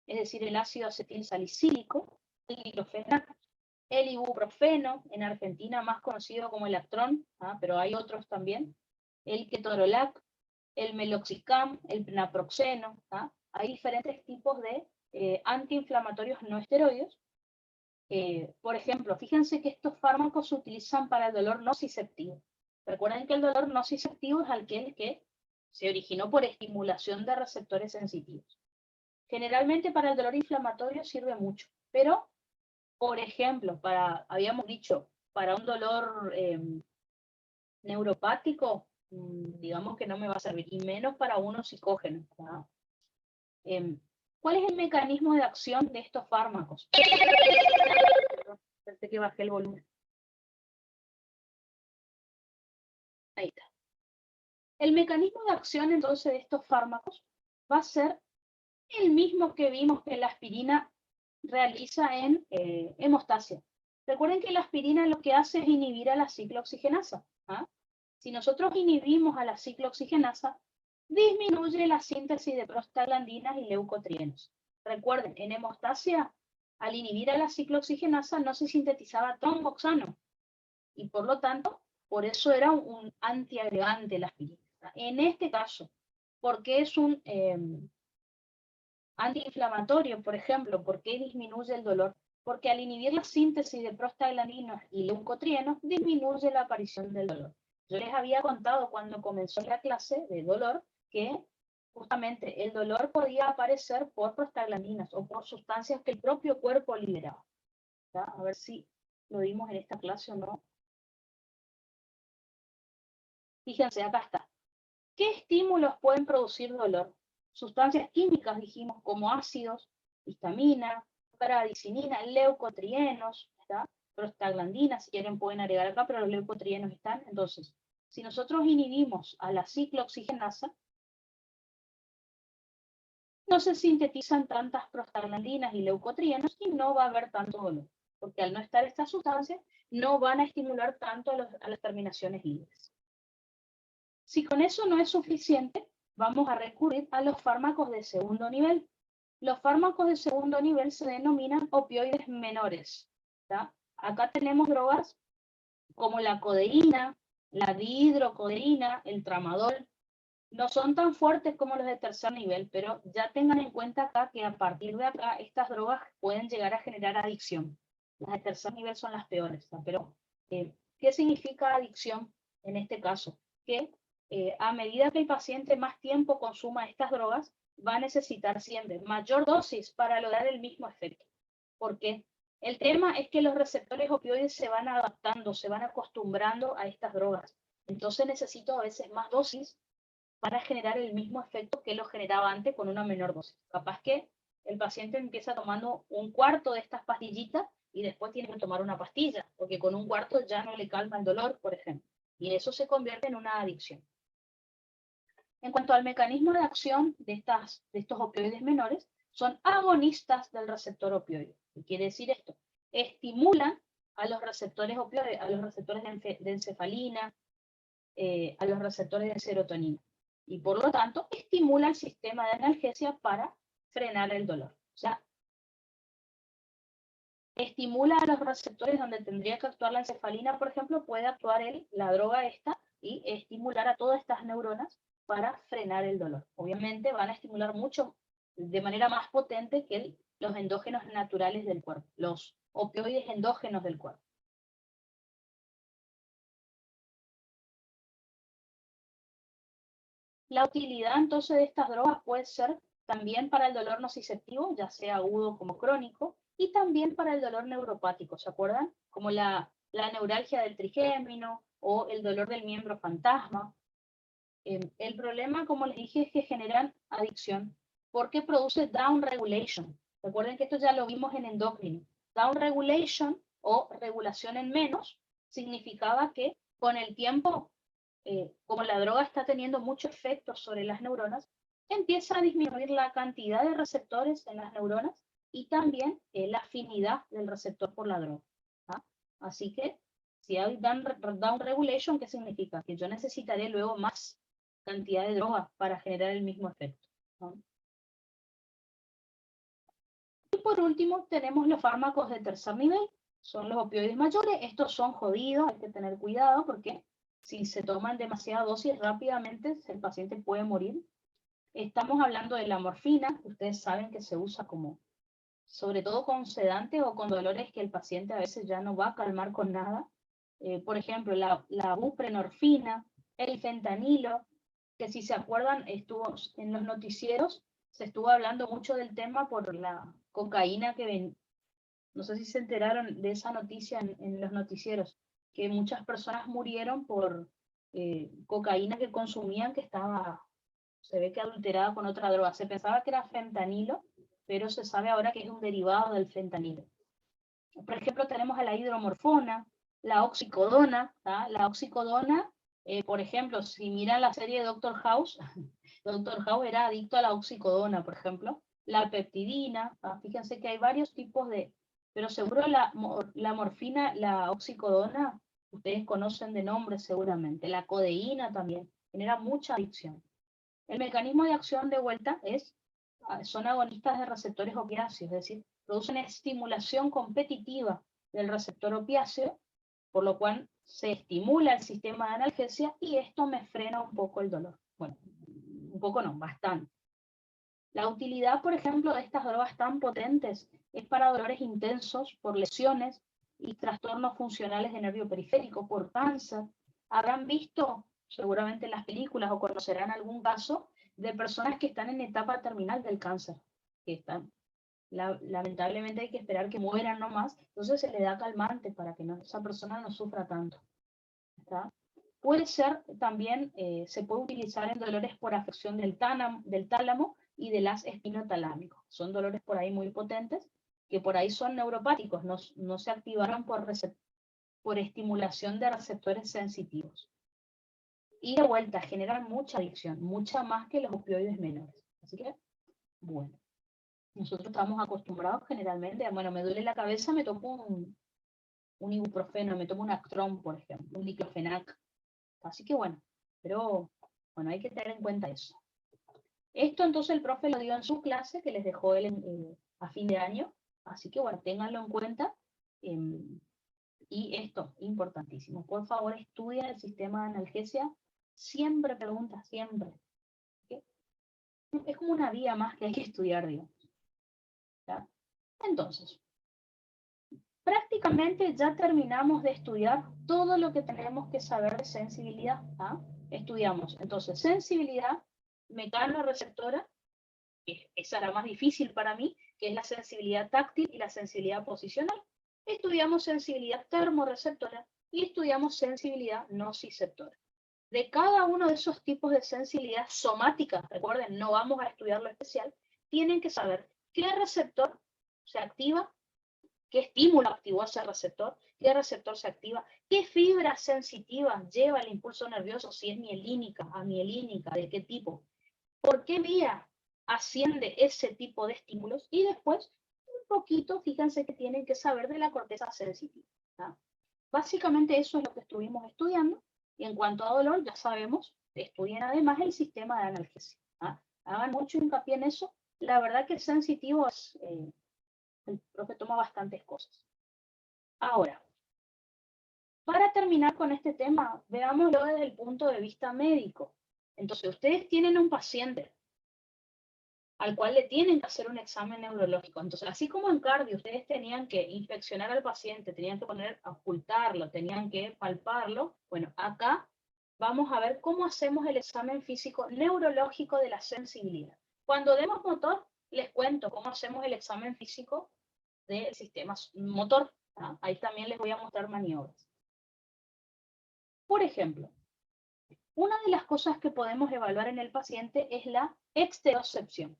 es decir, el ácido acetilsalicílico, el diclofenaco, el ibuprofeno, en Argentina más conocido como el Actron, pero hay otros también, el ketorolac, el meloxicam, el naproxeno. Hay diferentes tipos de antiinflamatorios no esteroides. Por ejemplo, fíjense que estos fármacos se utilizan para el dolor nociceptivo. Recuerden que el dolor nociceptivo es aquel que se originó por estimulación de receptores sensitivos. Generalmente para el dolor inflamatorio sirve mucho, pero, por ejemplo, habíamos dicho, para un dolor neuropático, digamos que no me va a servir, y menos para uno psicógeno. ¿Cuál es el mecanismo de acción de estos fármacos? Pensé que bajé el volumen. Ahí está. El mecanismo de acción entonces de estos fármacos va a ser el mismo que vimos que la aspirina realiza en hemostasia. Recuerden que la aspirina lo que hace es inhibir a la ciclooxigenasa. Si nosotros inhibimos a la ciclooxigenasa, disminuye la síntesis de prostaglandinas y leucotrienos. Recuerden, en hemostasia, al inhibir a la ciclooxigenasa no se sintetizaba tromboxano, y por lo tanto, por eso era un antiagregante la aspirina. En este caso, ¿por qué es un antiinflamatorio, por ejemplo? ¿Por qué disminuye el dolor? Porque al inhibir la síntesis de prostaglandinas y leucotrienos, disminuye la aparición del dolor. Yo les había contado cuando comenzó la clase de dolor que justamente el dolor podía aparecer por prostaglandinas o por sustancias que el propio cuerpo liberaba. A ver si lo vimos en esta clase o no. Fíjense, acá está. ¿Qué estímulos pueden producir dolor? Sustancias químicas, dijimos, como ácidos, histamina, bradicinina, leucotrienos, prostaglandinas, si quieren pueden agregar acá, pero los leucotrienos están. Entonces, si nosotros inhibimos a la ciclooxigenasa, no se sintetizan tantas prostaglandinas y leucotrienos y no va a haber tanto dolor, porque al no estar estas sustancias, no van a estimular tanto a las terminaciones libres. Si con eso no es suficiente, vamos a recurrir a los fármacos de segundo nivel. Los fármacos de segundo nivel se denominan opioides menores. Acá tenemos drogas como la codeína, la dihidrocodeína, el tramadol. No son tan fuertes como los de tercer nivel, pero ya tengan en cuenta acá que a partir de acá estas drogas pueden llegar a generar adicción. Las de tercer nivel son las peores, pero ¿qué significa adicción en este caso? Que a medida que el paciente más tiempo consuma estas drogas, va a necesitar siempre mayor dosis para lograr el mismo efecto. ¿Por qué? El tema es que los receptores opioides se van adaptando, se van acostumbrando a estas drogas. Entonces necesito a veces más dosis para generar el mismo efecto que lo generaba antes con una menor dosis. Capaz que el paciente empieza tomando un cuarto de estas pastillitas y después tiene que tomar una pastilla, porque con un cuarto ya no le calma el dolor, por ejemplo. Y eso se convierte en una adicción. En cuanto al mecanismo de acción de estos opioides menores, son agonistas del receptor opioide. ¿Qué quiere decir esto? Estimulan a los receptores opioides, a los receptores de encefalina, a los receptores de serotonina. Y por lo tanto, estimula el sistema de analgesia para frenar el dolor. O sea, estimula a los receptores donde tendría que actuar la encefalina, por ejemplo, puede actuar la droga esta y estimular a todas estas neuronas para frenar el dolor. Obviamente van a estimular mucho, de manera más potente que los endógenos naturales del cuerpo, los opioides endógenos del cuerpo. La utilidad entonces de estas drogas puede ser también para el dolor nociceptivo, ya sea agudo como crónico, y también para el dolor neuropático, ¿se acuerdan? Como la neuralgia del trigémino o el dolor del miembro fantasma. El problema, como les dije, es que generan adicción porque produce down regulation. Recuerden que esto ya lo vimos en endocrino. Down regulation o regulación en menos significaba que con el tiempo, como la droga está teniendo mucho efecto sobre las neuronas, empieza a disminuir la cantidad de receptores en las neuronas y también la afinidad del receptor por la droga. Así que Si hay down regulation, ¿qué significa? Que yo necesitaré luego más cantidad de droga para generar el mismo efecto, ¿no? Y por último, tenemos los fármacos de tercer nivel, son los opioides mayores. Estos son jodidos, hay que tener cuidado porque si se toman demasiada dosis rápidamente, el paciente puede morir. Estamos hablando de la morfina, ustedes saben que se usa como, sobre todo con sedantes o con dolores que el paciente a veces ya no va a calmar con nada. Por ejemplo, la buprenorfina, el fentanilo, que si se acuerdan, estuvo en los noticieros, se estuvo hablando mucho del tema por la cocaína que ven. No sé si se enteraron de esa noticia en los noticieros, que muchas personas murieron por cocaína que consumían que estaba, se ve que adulterada con otra droga. Se pensaba que era fentanilo, pero se sabe ahora que es un derivado del fentanilo. Por ejemplo, tenemos a la hidromorfona, la oxicodona. ¿tá? La oxicodona, por ejemplo, si miran la serie de Doctor House, Doctor House era adicto a la oxicodona, por ejemplo. La peptidina, fíjense que hay varios tipos de, pero seguro la morfina, la oxicodona, ustedes conocen de nombre seguramente. La codeína también, genera mucha adicción. El mecanismo de acción de vuelta son agonistas de receptores opiáceos, es decir, producen estimulación competitiva del receptor opiáceo, por lo cual se estimula el sistema de analgesia y esto me frena un poco el dolor. Bueno, un poco no, bastante. La utilidad, por ejemplo, de estas drogas tan potentes es para dolores intensos por lesiones y trastornos funcionales de nervio periférico, por cáncer. Habrán visto seguramente en las películas o conocerán algún caso de personas que están en etapa terminal del cáncer, que están, lamentablemente hay que esperar que mueran nomás, entonces se le da calmante para que esa persona no sufra tanto. ¿Está? Puede ser también, se puede utilizar en dolores por afección del tálamo y del haz espinotalámico. Son dolores por ahí muy potentes, que por ahí son neuropáticos, no se activaron por estimulación de receptores sensitivos. Y de vuelta, generan mucha adicción, mucha más que los opioides menores. Así que, bueno, nosotros estamos acostumbrados generalmente, bueno, me duele la cabeza, me tomo un ibuprofeno, me tomo un Actron, por ejemplo, un diclofenac. Así que bueno, pero bueno, hay que tener en cuenta eso. Esto entonces el profe lo dio en su clase que les dejó él a fin de año, así que bueno, ténganlo en cuenta. Y esto, importantísimo, por favor estudien el sistema de analgesia, siempre pregunta, siempre. ¿Okay? Es como una vía más que hay que estudiar, digamos. ¿Ya? Entonces, prácticamente ya terminamos de estudiar todo lo que tenemos que saber de sensibilidad. ¿Ah? Estudiamos entonces sensibilidad mecanoreceptora, que esa era más difícil para mí, que es la sensibilidad táctil y la sensibilidad posicional. Estudiamos sensibilidad termorreceptora y estudiamos sensibilidad nociceptora. De cada uno de esos tipos de sensibilidad somática, recuerden, no vamos a estudiar lo especial, tienen que saber qué receptor se activa, qué estímulo activó ese receptor, qué receptor se activa, qué fibra sensitiva lleva el impulso nervioso, si es mielínica, amielínica, de qué tipo, por qué vía asciende ese tipo de estímulos, y después un poquito, fíjense que tienen que saber de la corteza sensitiva. ¿tá? Básicamente eso es lo que estuvimos estudiando, y en cuanto a dolor, ya sabemos, estudien además el sistema de analgesia. ¿tá? Hagan mucho hincapié en eso. La verdad que el sensitivo es... el profe toma bastantes cosas. Ahora, para terminar con este tema, veámoslo desde el punto de vista médico. Entonces, ustedes tienen un paciente al cual le tienen que hacer un examen neurológico. Entonces, así como en cardio, ustedes tenían que inspeccionar al paciente, tenían que ocultarlo, tenían que palparlo, bueno, acá vamos a ver cómo hacemos el examen físico neurológico de la sensibilidad. Cuando demos motor, les cuento cómo hacemos el examen físico del sistema motor. ¿tá? Ahí también les voy a mostrar maniobras. Por ejemplo, una de las cosas que podemos evaluar en el paciente es la exterocepción.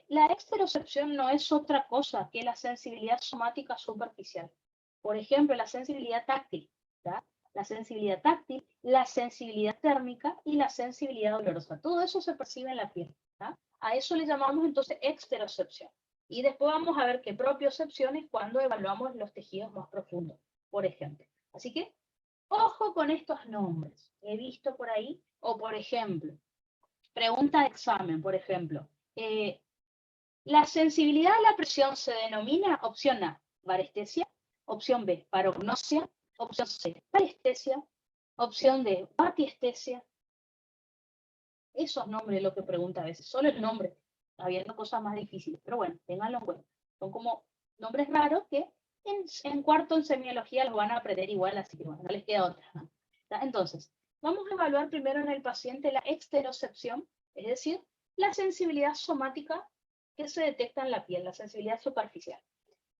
La exterocepción no es otra cosa que la sensibilidad somática superficial. Por ejemplo, la sensibilidad táctil. ¿tá? La sensibilidad táctil, la sensibilidad térmica y la sensibilidad dolorosa. Todo eso se percibe en la piel. ¿tá? A eso le llamamos entonces exterocepción. Y después vamos a ver qué propiocepción es cuando evaluamos los tejidos más profundos, por ejemplo. Así que, ojo con estos nombres. He visto por ahí, o por ejemplo, pregunta de examen, por ejemplo. La sensibilidad a la presión se denomina opción A, varestesia, opción B, parognosia, opción C, parestesia, opción D, batiestesia. Esos nombres es lo que pregunta a veces, solo el nombre, habiendo cosas más difíciles, pero bueno, ténganlo en cuenta. Son como nombres raros que en cuarto en semiología los van a aprender igual, así que bueno, no les queda otra. Entonces, vamos a evaluar primero en el paciente la exterocepción, es decir, la sensibilidad somática que se detecta en la piel, la sensibilidad superficial.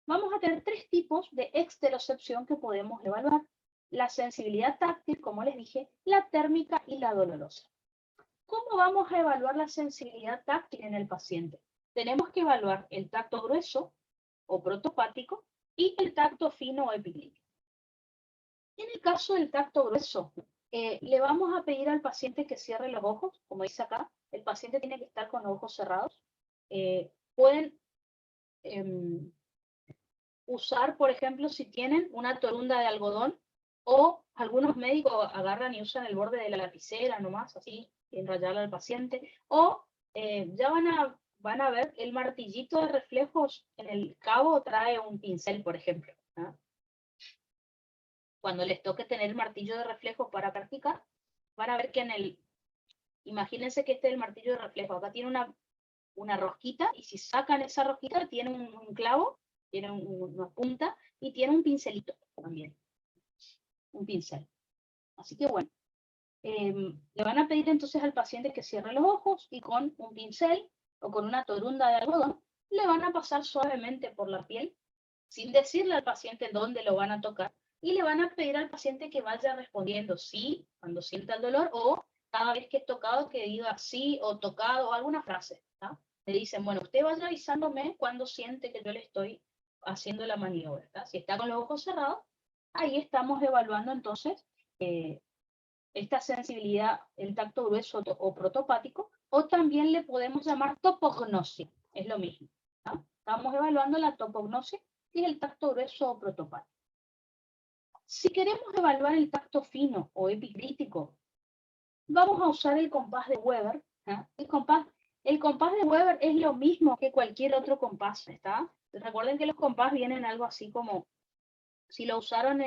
Vamos a tener tres tipos de exterocepción que podemos evaluar. La sensibilidad táctil, como les dije, la térmica y la dolorosa. ¿Cómo vamos a evaluar la sensibilidad táctil en el paciente? Tenemos que evaluar el tacto grueso o protopático y el tacto fino o epiglético. En el caso del tacto grueso, le vamos a pedir al paciente que cierre los ojos, como dice acá, el paciente tiene que estar con los ojos cerrados. Pueden usar, por ejemplo, si tienen una torunda de algodón, o algunos médicos agarran y usan el borde de la lapicera nomás, así, enrollarle al paciente, o ya van a ver el martillito de reflejos en el cabo trae un pincel, por ejemplo. ¿Ah? Cuando les toque tener el martillo de reflejo para practicar, van a ver que imagínense que este es el martillo de reflejo, acá tiene una rosquita, y si sacan esa rosquita tiene un clavo, tiene una punta, y tiene un pincelito también, un pincel. Así que bueno, le van a pedir entonces al paciente que cierre los ojos, y con un pincel o con una torunda de algodón le van a pasar suavemente por la piel, sin decirle al paciente dónde lo van a tocar, y le van a pedir al paciente que vaya respondiendo sí cuando sienta el dolor, o cada vez que es tocado que diga sí o tocado, o alguna frase. ¿Ah? Le dicen, bueno, usted vaya avisándome cuando siente que yo le estoy haciendo la maniobra. ¿Tá? Si está con los ojos cerrados, ahí estamos evaluando entonces esta sensibilidad, el tacto grueso o protopático, o también le podemos llamar topognosia, es lo mismo. ¿Ah? Estamos evaluando la topognosia y el tacto grueso o protopático. Si queremos evaluar el tacto fino o epicrítico, vamos a usar el compás de Weber. ¿Ah? El compás de Weber es lo mismo que cualquier otro compás, ¿está? Recuerden que los compás vienen algo así como, si lo usaron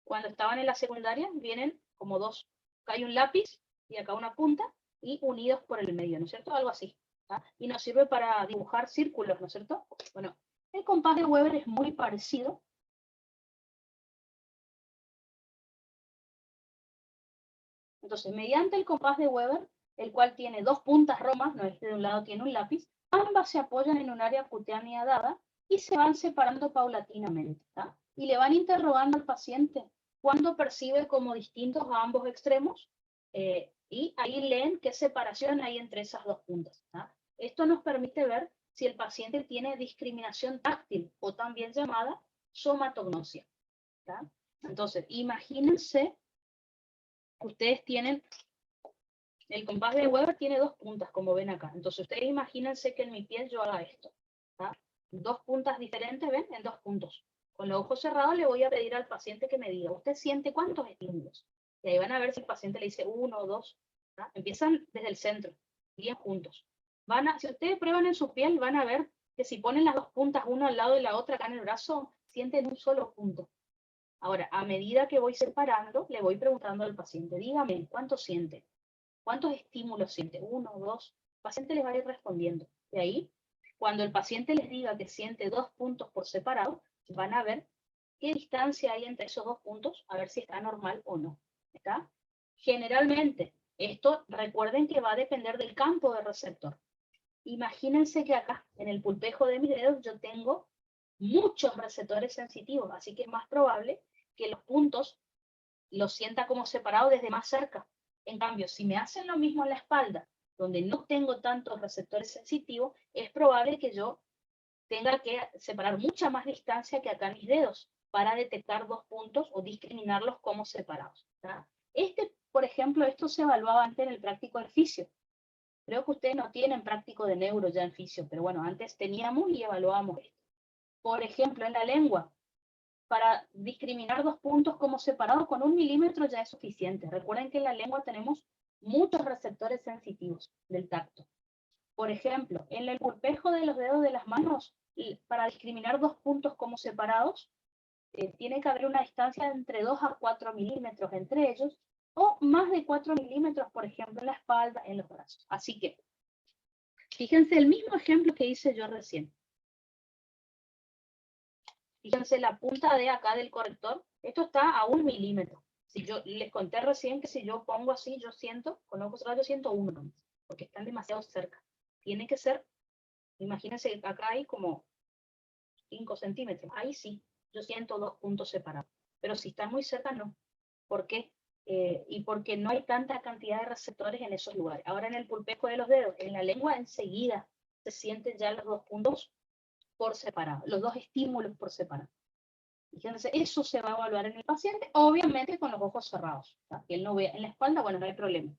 cuando estaban en la secundaria, vienen como dos. Acá hay un lápiz y acá una punta, y unidos por el medio, ¿no es cierto? Algo así. ¿Ah? Y nos sirve para dibujar círculos, ¿no es cierto? Bueno, el compás de Weber es muy parecido. Entonces, mediante el compás de Weber, el cual tiene dos puntas romas, no es que de un lado tiene un lápiz, ambas se apoyan en un área cutánea dada y se van separando paulatinamente. ¿Tá? Y le van interrogando al paciente cuando percibe como distintos a ambos extremos, y ahí leen qué separación hay entre esas dos puntas. ¿Tá? Esto nos permite ver si el paciente tiene discriminación táctil, o también llamada somatognosia. ¿Tá? Entonces, imagínense, ustedes tienen, el compás de Weber tiene dos puntas, como ven acá. Entonces ustedes imagínense que en mi piel yo haga esto. ¿Tá? Dos puntas diferentes, ¿ven? En dos puntos. Con los ojos cerrados le voy a pedir al paciente que me diga, ¿usted siente cuántos estímulos? Y ahí van a ver si el paciente le dice uno o dos. ¿Tá? Empiezan desde el centro, bien juntos. Si ustedes prueban en su piel, van a ver que si ponen las dos puntas una al lado de la otra acá en el brazo, sienten un solo punto. Ahora, a medida que voy separando, le voy preguntando al paciente, dígame, ¿cuánto siente? ¿Cuántos estímulos siente? Uno, dos. El paciente les va a ir respondiendo. De ahí, cuando el paciente les diga que siente 2 puntos por separado, van a ver qué distancia hay entre esos 2 puntos, a ver si está normal o no. ¿Está? Generalmente, esto recuerden que va a depender del campo de receptor. Imagínense que acá, en el pulpejo de mis dedos, yo tengo muchos receptores sensitivos, así que es más probable que los puntos los sienta como separados desde más cerca. En cambio, si me hacen lo mismo en la espalda, donde no tengo tantos receptores sensitivos, es probable que yo tenga que separar mucha más distancia que acá en mis dedos para detectar dos puntos o discriminarlos como separados. ¿Tá? Por ejemplo, esto se evaluaba antes en el práctico del fisio. Creo que ustedes no tienen práctico de neuro ya en fisio, pero bueno, antes teníamos y evaluábamos esto. Por ejemplo, en la lengua, para discriminar 2 puntos como separados, con 1 milímetro ya es suficiente. Recuerden que en la lengua tenemos muchos receptores sensitivos del tacto. Por ejemplo, en el pulpejo de los dedos de las manos, para discriminar 2 puntos como separados, tiene que haber una distancia de entre 2 a 4 milímetros entre ellos, o más de 4 milímetros, por ejemplo, en la espalda, en los brazos. Así que, fíjense el mismo ejemplo que hice yo recién. Fíjense la punta de acá del corrector, esto está a 1 milímetro. Si yo les conté recién que si yo pongo así, yo siento, con ojos cerrados yo siento 1, porque están demasiado cerca. Tiene que ser, imagínense, acá hay como 5 centímetros. Ahí sí, yo siento 2 puntos separados. Pero si están muy cerca, no. ¿Por qué? Y porque no hay tanta cantidad de receptores en esos lugares. Ahora en el pulpejo de los dedos, en la lengua enseguida se sienten ya los 2 puntos por separado, los 2 estímulos por separado. Fíjense, eso se va a evaluar en el paciente, obviamente con los ojos cerrados. Que él no vea en la espalda, bueno, no hay problema.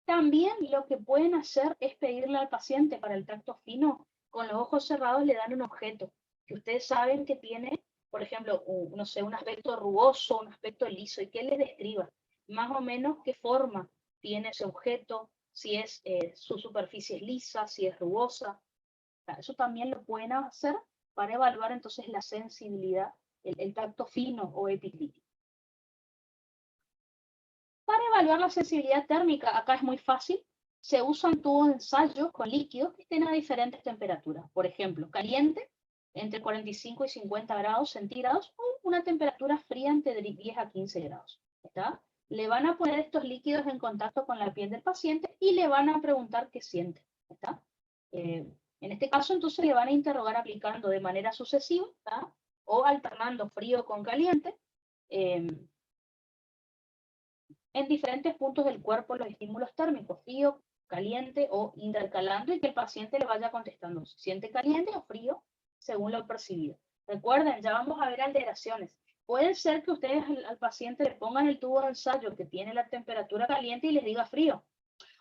También lo que pueden hacer es pedirle al paciente para el tacto fino, con los ojos cerrados le dan un objeto que ustedes saben que tiene, por ejemplo, no sé, un aspecto rugoso, un aspecto liso, y que él les describa más o menos qué forma tiene ese objeto, si es su superficie es lisa, si es rugosa. Eso también lo pueden hacer para evaluar entonces la sensibilidad, el tacto fino o epiclítico. Para evaluar la sensibilidad térmica, acá es muy fácil. Se usan tubos de ensayo con líquidos que estén a diferentes temperaturas. Por ejemplo, caliente, entre 45 y 50 grados centígrados, o una temperatura fría entre 10 a 15 grados. ¿Está? Le van a poner estos líquidos en contacto con la piel del paciente y le van a preguntar qué siente. ¿Está? En este caso, entonces, le van a interrogar aplicando de manera sucesiva, ¿está? O alternando frío con caliente, en diferentes puntos del cuerpo los estímulos térmicos, frío, caliente o intercalando, y que el paciente le vaya contestando si siente caliente o frío según lo percibido. Recuerden, ya vamos a ver alteraciones. Puede ser que ustedes al paciente le pongan el tubo de ensayo que tiene la temperatura caliente y les diga frío,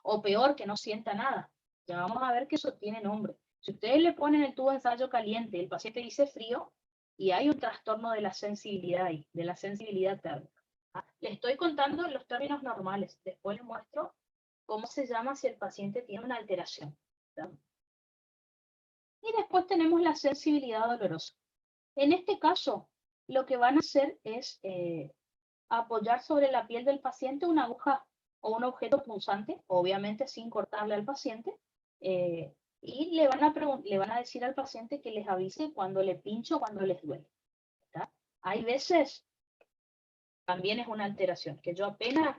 o peor, que no sienta nada. Ya vamos a ver que eso tiene nombre. Si ustedes le ponen el tubo de ensayo caliente y el paciente dice frío, y hay un trastorno de la sensibilidad ahí, de la sensibilidad térmica. Les estoy contando los términos normales. Después les muestro cómo se llama si el paciente tiene una alteración. ¿Verdad? Y después tenemos la sensibilidad dolorosa. En este caso, lo que van a hacer es apoyar sobre la piel del paciente una aguja o un objeto punzante, obviamente sin cortarle al paciente, y le van a decir al paciente que les avise cuando le pincho o cuando les duele. ¿Verdad? Hay veces también es una alteración, que yo apenas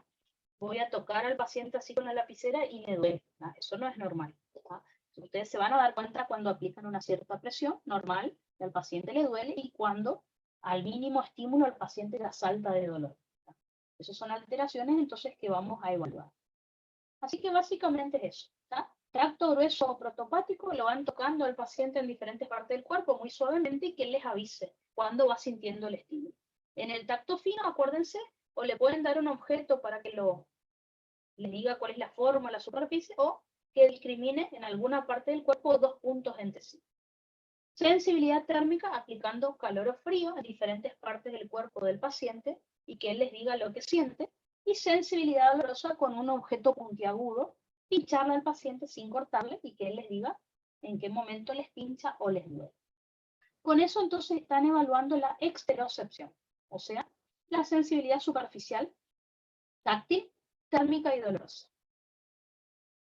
voy a tocar al paciente así con la lapicera y me duele. ¿No? Eso no es normal. ¿No? Ustedes se van a dar cuenta cuando aplican una cierta presión normal, que al paciente le duele, y cuando al mínimo estímulo al paciente la salta de dolor. ¿No? Esas son alteraciones entonces que vamos a evaluar. Así que básicamente es eso. ¿No? Tracto grueso o protopático, lo van tocando al paciente en diferentes partes del cuerpo muy suavemente y que les avise cuando va sintiendo el estímulo. En el tacto fino, acuérdense, o le pueden dar un objeto para que les diga cuál es la forma, la superficie, o que discrimine en alguna parte del cuerpo 2 puntos entre sí. Sensibilidad térmica, aplicando calor o frío en diferentes partes del cuerpo del paciente y que él les diga lo que siente. Y sensibilidad dolorosa con un objeto puntiagudo, pincharle al paciente sin cortarle y que él les diga en qué momento les pincha o les duele. Con eso entonces están evaluando la exterocepción, o sea, la sensibilidad superficial, táctil, térmica y dolorosa.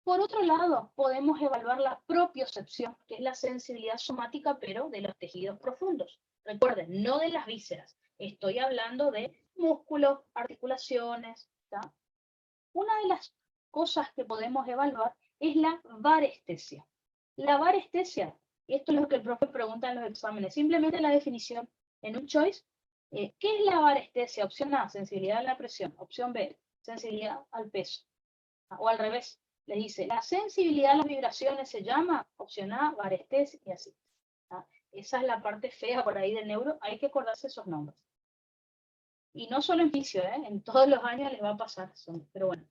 Por otro lado, podemos evaluar la propiocepción, que es la sensibilidad somática, pero de los tejidos profundos. Recuerden, no de las vísceras. Estoy hablando de músculos, articulaciones. ¿Tá? Una de las cosas que podemos evaluar es la varestesia. La varestesia, esto es lo que el profe pregunta en los exámenes, simplemente la definición en un choice. ¿Qué es la varestesia? Opción A, sensibilidad a la presión. Opción B, sensibilidad al peso. O al revés, le dice, la sensibilidad a las vibraciones se llama, opción A, varestesia y así. ¿Tá? Esa es la parte fea por ahí del neuro, hay que acordarse esos nombres. Y no solo en fisio, en todos los años les va a pasar, pero bueno.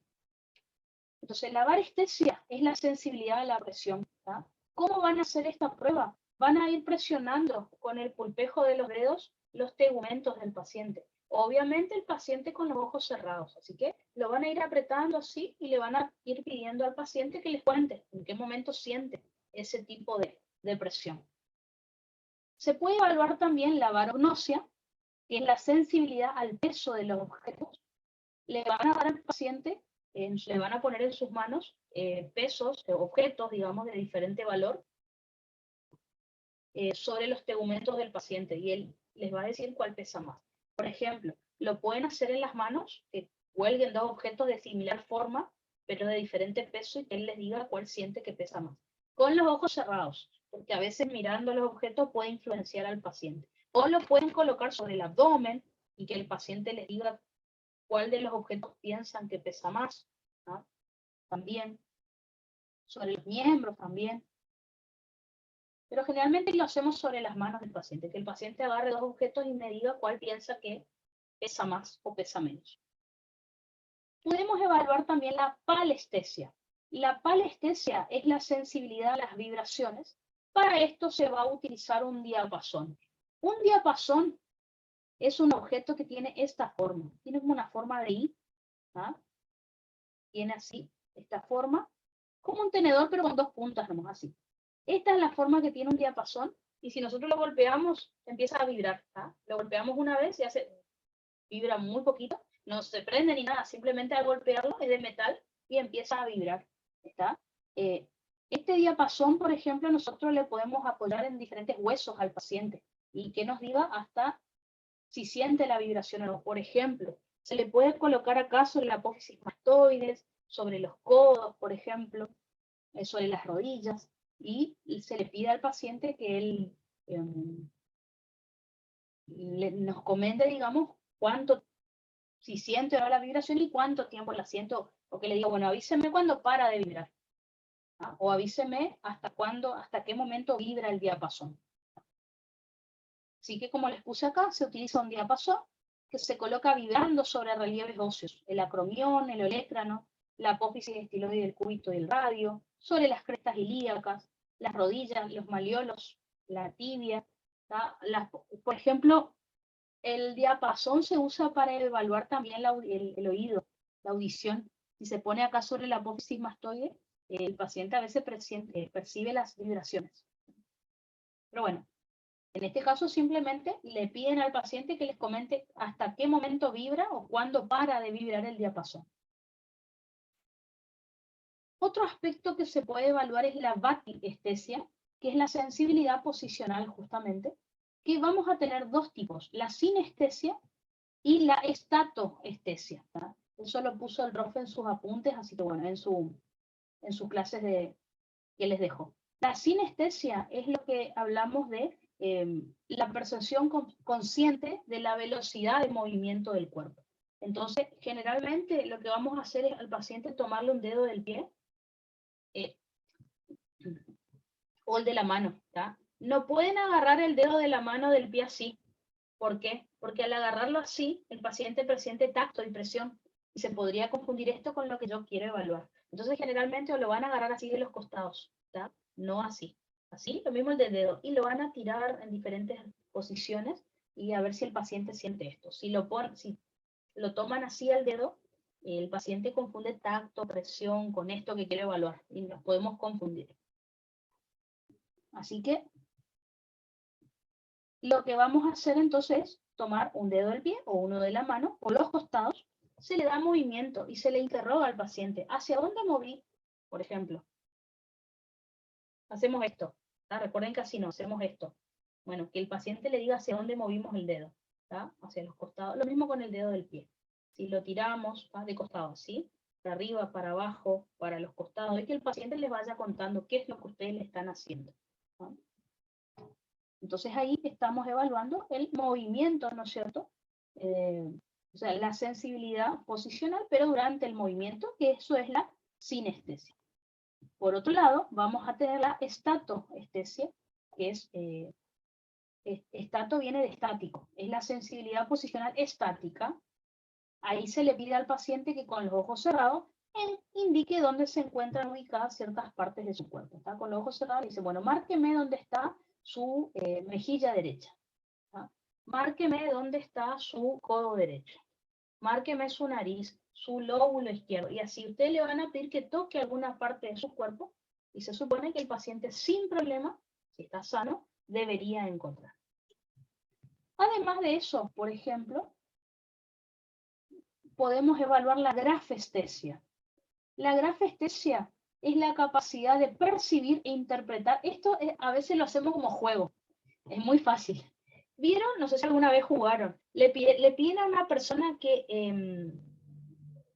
Entonces, la varestesia es la sensibilidad a la presión. ¿Tá? ¿Cómo van a hacer esta prueba? Van a ir presionando con el pulpejo de los dedos los tegumentos del paciente. Obviamente el paciente con los ojos cerrados, así que lo van a ir apretando así y le van a ir pidiendo al paciente que les cuente en qué momento siente ese tipo de presión. Se puede evaluar también la barognosia, que es la sensibilidad al peso de los objetos. Le van a dar al paciente, le van a poner en sus manos pesos, objetos, digamos, de diferente valor sobre los tegumentos del paciente y él les va a decir cuál pesa más. Por ejemplo, lo pueden hacer en las manos, que cuelguen dos objetos de similar forma, pero de diferente peso y que él les diga cuál siente que pesa más. Con los ojos cerrados, porque a veces mirando los objetos puede influenciar al paciente. O lo pueden colocar sobre el abdomen y que el paciente les diga cuál de los objetos piensan que pesa más, ¿no? También, sobre los miembros también. Pero generalmente lo hacemos sobre las manos del paciente, que el paciente agarre dos objetos y me diga cuál piensa que pesa más o pesa menos. Podemos evaluar también la palestesia. La palestesia es la sensibilidad a las vibraciones. Para esto se va a utilizar un diapasón. Un diapasón es un objeto que tiene esta forma. Tiene como una forma de I. ¿Ah? Tiene así, esta forma. Como un tenedor, pero con dos puntas nomás así. Esta es la forma que tiene un diapasón. Y si nosotros lo golpeamos, empieza a vibrar. ¿Ah? Lo golpeamos una vez y vibra muy poquito. No se prende ni nada. Simplemente al golpearlo es de metal y empieza a vibrar. ¿Está? Este diapasón, por ejemplo, nosotros le podemos apoyar en diferentes huesos al paciente y que nos diga hasta si siente la vibración o no. Por ejemplo, se le puede colocar acá sobre la apófisis mastoides, sobre los codos, por ejemplo, sobre las rodillas, y se le pide al paciente que él nos comente, digamos, si siente o no la vibración y cuánto tiempo la siento, o que le digo, bueno, avíseme cuando para de vibrar, ¿ah? O avíseme hasta qué momento vibra el diapasón. Así que como les puse acá, se utiliza un diapasón que se coloca vibrando sobre relieves óseos, el acromión, el olecrano, la apófisis estiloide del cúbito y el radio, sobre las crestas ilíacas, las rodillas, los malleolos, la tibia. Por ejemplo, el diapasón se usa para evaluar también el oído, la audición. Si se pone acá sobre la apófisis mastoide, el paciente a veces percibe las vibraciones. Pero bueno, en este caso simplemente le piden al paciente que les comente hasta qué momento vibra o cuándo para de vibrar el diapasón. Otro aspecto que se puede evaluar es la batiestesia, que es la sensibilidad posicional justamente, que vamos a tener dos tipos, la sinestesia y la estatoestesia. ¿Tá? Eso lo puso el profe en sus apuntes, así que bueno, en sus clases que les dejo. La sinestesia es lo que hablamos de la percepción consciente de la velocidad de movimiento del cuerpo. Entonces, generalmente lo que vamos a hacer es al paciente tomarle un dedo del pie o el de la mano. ¿Tá? No pueden agarrar el dedo de la mano del pie así. ¿Por qué? Porque al agarrarlo así, el paciente presiente tacto y presión. Y se podría confundir esto con lo que yo quiero evaluar. Entonces, generalmente lo van a agarrar así de los costados. ¿Tá? No así. Así, lo mismo el del dedo. Y lo van a tirar en diferentes posiciones y a ver si el paciente siente esto. Si lo toman así al dedo, el paciente confunde tacto, presión con esto que quiere evaluar. Y nos podemos confundir. Así que lo que vamos a hacer entonces es tomar un dedo del pie o uno de la mano o los costados, se le da movimiento y se le interroga al paciente. ¿Hacia dónde moví? Por ejemplo. Hacemos esto. ¿Tá? Recuerden que así no, hacemos esto. Bueno, que el paciente le diga hacia dónde movimos el dedo. ¿Tá? Hacia los costados. Lo mismo con el dedo del pie. Si lo tiramos de costado así, para arriba, para abajo, para los costados, y que el paciente les vaya contando qué es lo que ustedes le están haciendo. ¿Tá? Entonces ahí estamos evaluando el movimiento, ¿no es cierto? O sea, la sensibilidad posicional, pero durante el movimiento, que eso es la sinestesia. Por otro lado, vamos a tener la estatoestesia, que es, estato viene de estático, es la sensibilidad posicional estática. Ahí se le pide al paciente que con los ojos cerrados indique dónde se encuentran ubicadas ciertas partes de su cuerpo. ¿Tá? Con los ojos cerrados dice, bueno, márqueme dónde está su mejilla derecha. ¿Tá? Márqueme dónde está su codo derecho. Márqueme su nariz, su lóbulo izquierdo. Y así ustedes le van a pedir que toque alguna parte de su cuerpo y se supone que el paciente sin problema, si está sano, debería encontrar. Además de eso, por ejemplo, podemos evaluar la grafestesia. La grafestesia es la capacidad de percibir e interpretar. Esto a veces lo hacemos como juego. Es muy fácil. ¿Vieron? No sé si alguna vez jugaron. Le piden a una persona que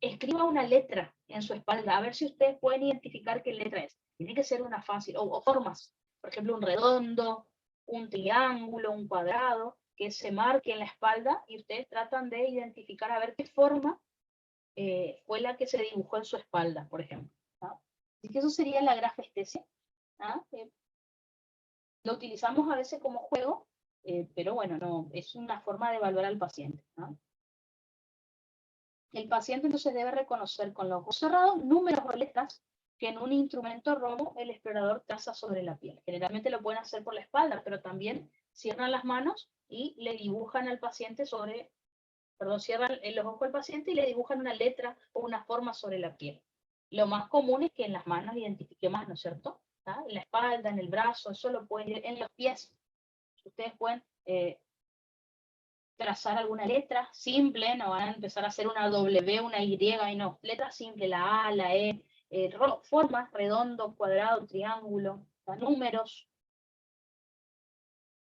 escriba una letra en su espalda, a ver si ustedes pueden identificar qué letra es. Tiene que ser una fácil, o formas. Por ejemplo, un redondo, un triángulo, un cuadrado, que se marque en la espalda y ustedes tratan de identificar a ver qué forma fue la que se dibujó en su espalda, por ejemplo. ¿No? Así que eso sería la grafestesia. ¿No? Lo utilizamos a veces como juego, pero bueno, no, es una forma de evaluar al paciente. ¿No? El paciente entonces debe reconocer con los ojos cerrados números o letras que en un instrumento romo el explorador traza sobre la piel. Generalmente lo pueden hacer por la espalda, pero también cierran las manos y le dibujan al paciente cierran los ojos al paciente y le dibujan una letra o una forma sobre la piel. Lo más común es que en las manos identifique más, ¿no es cierto? ¿Ah? En la espalda, en el brazo, eso lo pueden ir en los pies. Ustedes pueden trazar alguna letra simple, no van a empezar a hacer una W, una Y, y no, letra simple, la A, la E, formas, redondo, cuadrado, triángulo, números.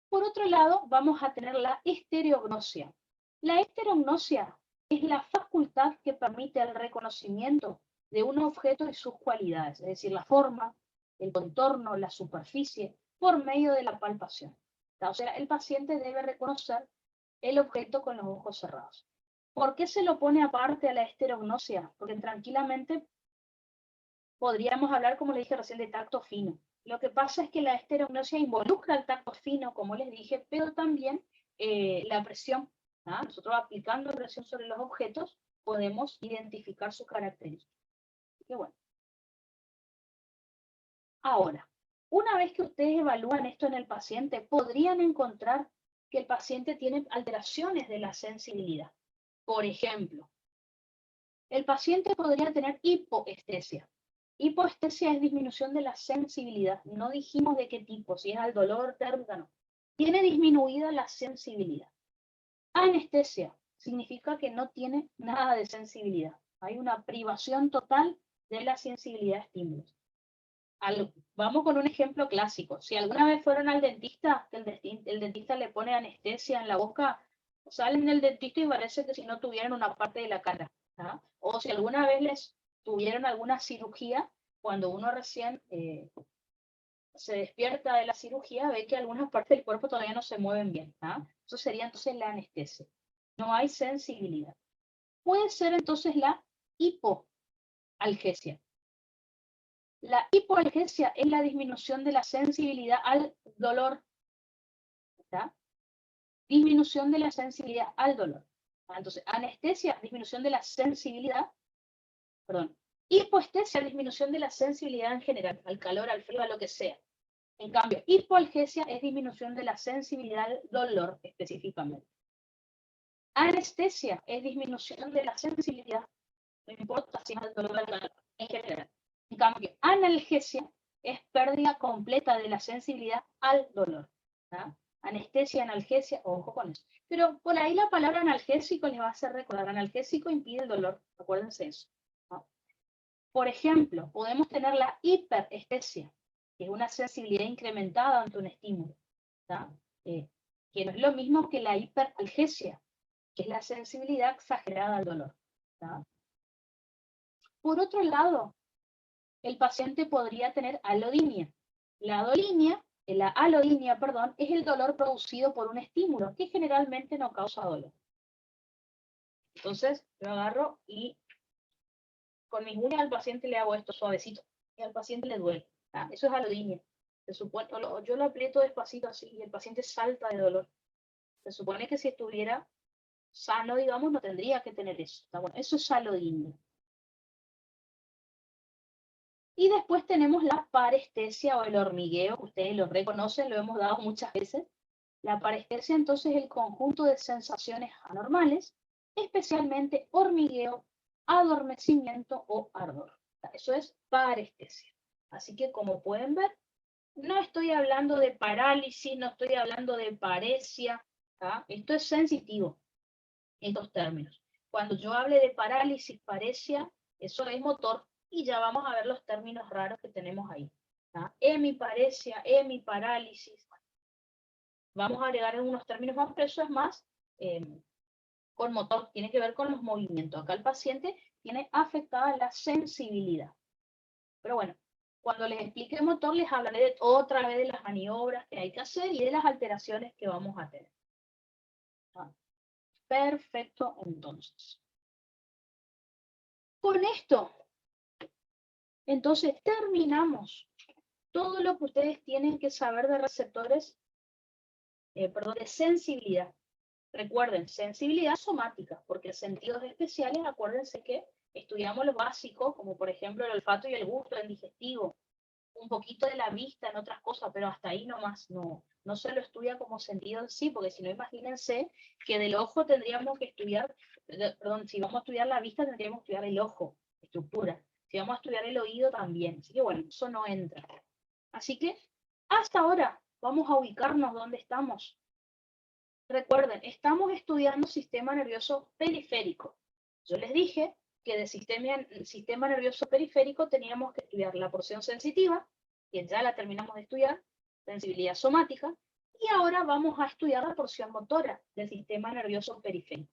Por otro lado, vamos a tener la estereognosia. La estereognosia es la facultad que permite el reconocimiento de un objeto y sus cualidades, es decir, la forma, el contorno, la superficie, por medio de la palpación. O sea, el paciente debe reconocer el objeto con los ojos cerrados. ¿Por qué se lo pone aparte a la estereognosia? Porque tranquilamente podríamos hablar, como le dije recién, de tacto fino. Lo que pasa es que la estereognosia involucra el tacto fino, como les dije, pero también la presión. ¿Ah? Nosotros aplicando presión sobre los objetos podemos identificar sus características. Así que bueno. Ahora, una vez que ustedes evalúan esto en el paciente, podrían encontrar que el paciente tiene alteraciones de la sensibilidad. Por ejemplo, el paciente podría tener hipoestesia. Hipoestesia es disminución de la sensibilidad. No dijimos de qué tipo, si es al dolor térmica, no. Tiene disminuida la sensibilidad. Anestesia significa que no tiene nada de sensibilidad. Hay una privación total de la sensibilidad a estímulos. Vamos con un ejemplo clásico. Si alguna vez fueron al dentista, el dentista le pone anestesia en la boca, salen del dentista y parece que si no tuvieran una parte de la cara. ¿Ah? O si alguna vez les tuvieron alguna cirugía, cuando uno recién se despierta de la cirugía, ve que algunas partes del cuerpo todavía no se mueven bien. ¿Ah? Eso sería entonces la anestesia. No hay sensibilidad. Puede ser entonces la hipoalgesia. La hipoalgesia es la disminución de la sensibilidad al dolor. ¿Está? Disminución de la sensibilidad al dolor. Entonces, anestesia, disminución de la sensibilidad, perdón, hipoestesia, disminución de la sensibilidad en general, al calor, al frío, a lo que sea. En cambio, hipoalgesia es disminución de la sensibilidad al dolor específicamente. Anestesia es disminución de la sensibilidad, no importa si es al dolor o al calor, en general. En cambio, analgesia es pérdida completa de la sensibilidad al dolor. ¿Ah? Anestesia, analgesia, ojo con eso. Pero por ahí la palabra analgésico les va a hacer recordar. Analgésico impide el dolor, acuérdense eso. ¿No? Por ejemplo, podemos tener la hiperestesia, que es una sensibilidad incrementada ante un estímulo. Que no es lo mismo que la hiperalgesia, que es la sensibilidad exagerada al dolor. ¿Tá? Por otro lado, el paciente podría tener alodinia. La alodinia, perdón, es el dolor producido por un estímulo que generalmente no causa dolor. Entonces, yo agarro y con mis uñas al paciente le hago esto suavecito y al paciente le duele. ¿Ah? Eso es alodinia. Yo lo aprieto despacito así y el paciente salta de dolor. Se supone que si estuviera sano, digamos, no tendría que tener eso. Bueno, eso es alodinia. Y después tenemos la parestesia o el hormigueo, ustedes lo reconocen, lo hemos dado muchas veces. La parestesia entonces es el conjunto de sensaciones anormales, especialmente hormigueo, adormecimiento o ardor. Eso es parestesia. Así que como pueden ver, no estoy hablando de parálisis, no estoy hablando de paresia. Esto es sensitivo, estos términos. Cuando yo hable de parálisis, paresia, eso es motor, y ya vamos a ver los términos raros que tenemos ahí. Hemiparesia, hemiparálisis. Vamos a agregar algunos términos más, pero eso es más con motor, tiene que ver con los movimientos. Acá el paciente tiene afectada la sensibilidad. Pero bueno, cuando les explique el motor, les hablaré otra vez de las maniobras que hay que hacer y de las alteraciones que vamos a tener. Perfecto, entonces. Con esto, entonces terminamos todo lo que ustedes tienen que saber de receptores, de sensibilidad. Recuerden, sensibilidad somática, porque sentidos especiales, acuérdense que estudiamos los básicos, como por ejemplo el olfato y el gusto en digestivo, un poquito de la vista en otras cosas, pero hasta ahí nomás, no se lo estudia como sentido en sí, porque si no, imagínense que del ojo tendríamos que estudiar, perdón, si vamos a estudiar la vista tendríamos que estudiar el ojo, estructura, si vamos a estudiar el oído también, así que bueno, eso no entra. Así que, hasta ahora, vamos a ubicarnos donde estamos. Recuerden, estamos estudiando sistema nervioso periférico. Yo les dije que de sistema nervioso periférico teníamos que estudiar la porción sensitiva, que ya la terminamos de estudiar, sensibilidad somática, y ahora vamos a estudiar la porción motora del sistema nervioso periférico.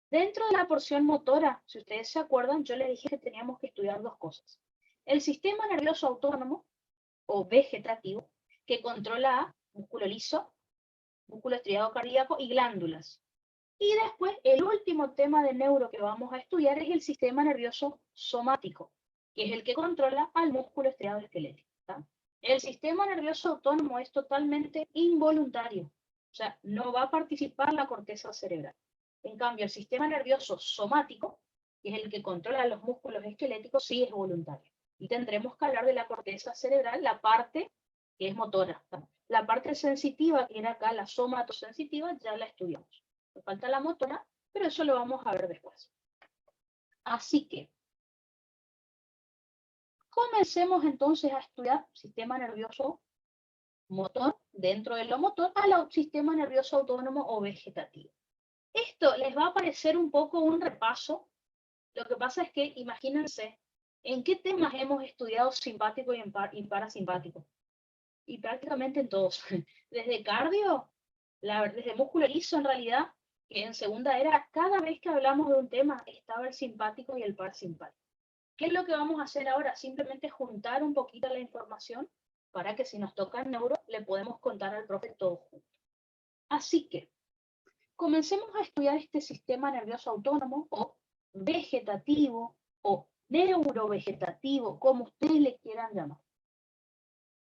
Dentro de la porción motora, si ustedes se acuerdan, yo les dije que teníamos que estudiar dos cosas. El sistema nervioso autónomo, o vegetativo, que controla músculo liso, músculo estriado cardíaco y glándulas. Y después, el último tema de neuro que vamos a estudiar es el sistema nervioso somático, que es el que controla al músculo estriado esquelético. El sistema nervioso autónomo es totalmente involuntario, o sea, no va a participar la corteza cerebral. En cambio, el sistema nervioso somático, que es el que controla los músculos esqueléticos, sí es voluntario. Y tendremos que hablar de la corteza cerebral, la parte que es motora. La parte sensitiva, que era acá la somatosensitiva, ya la estudiamos. Nos falta la motora, pero eso lo vamos a ver después. Así que, comencemos entonces a estudiar sistema nervioso motor, dentro de lo motor, al sistema nervioso autónomo o vegetativo. Esto les va a parecer un poco un repaso. Lo que pasa es que, imagínense, ¿en qué temas hemos estudiado simpático y parasimpático? Y prácticamente en todos. Desde cardio, desde músculo liso en realidad, que en segunda era, cada vez que hablamos de un tema, estaba el simpático y el parasimpático. ¿Qué es lo que vamos a hacer ahora? Simplemente juntar un poquito la información para que si nos toca el neuro, le podemos contar al profe todo junto. Así que, comencemos a estudiar este sistema nervioso autónomo, o vegetativo, o neurovegetativo, como ustedes le quieran llamar.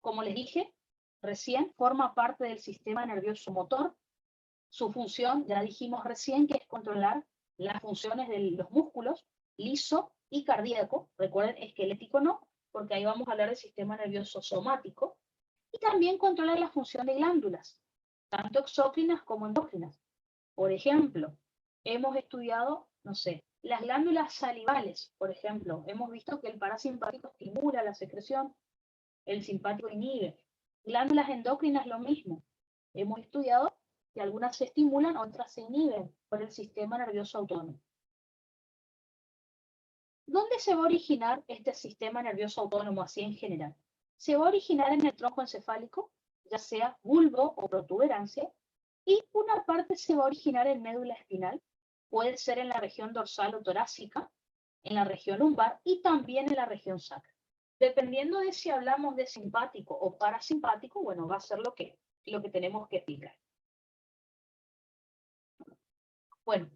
Como les dije, recién forma parte del sistema nervioso motor. Su función, ya dijimos recién, que es controlar las funciones de los músculos, liso y cardíaco. Recuerden, esquelético no, porque ahí vamos a hablar del sistema nervioso somático. Y también controlar la función de glándulas, tanto exócrinas como endócrinas. Por ejemplo, hemos estudiado, no sé, las glándulas salivales, por ejemplo. Hemos visto que el parasimpático estimula la secreción, el simpático inhibe. Glándulas endocrinas lo mismo. Hemos estudiado que algunas se estimulan, otras se inhiben por el sistema nervioso autónomo. ¿Dónde se va a originar este sistema nervioso autónomo así en general? Se va a originar en el tronco encefálico, ya sea bulbo o protuberancia, y una parte se va a originar en médula espinal, puede ser en la región dorsal o torácica, en la región lumbar y también en la región sacra. Dependiendo de si hablamos de simpático o parasimpático, bueno, va a ser lo que tenemos que explicar. Bueno,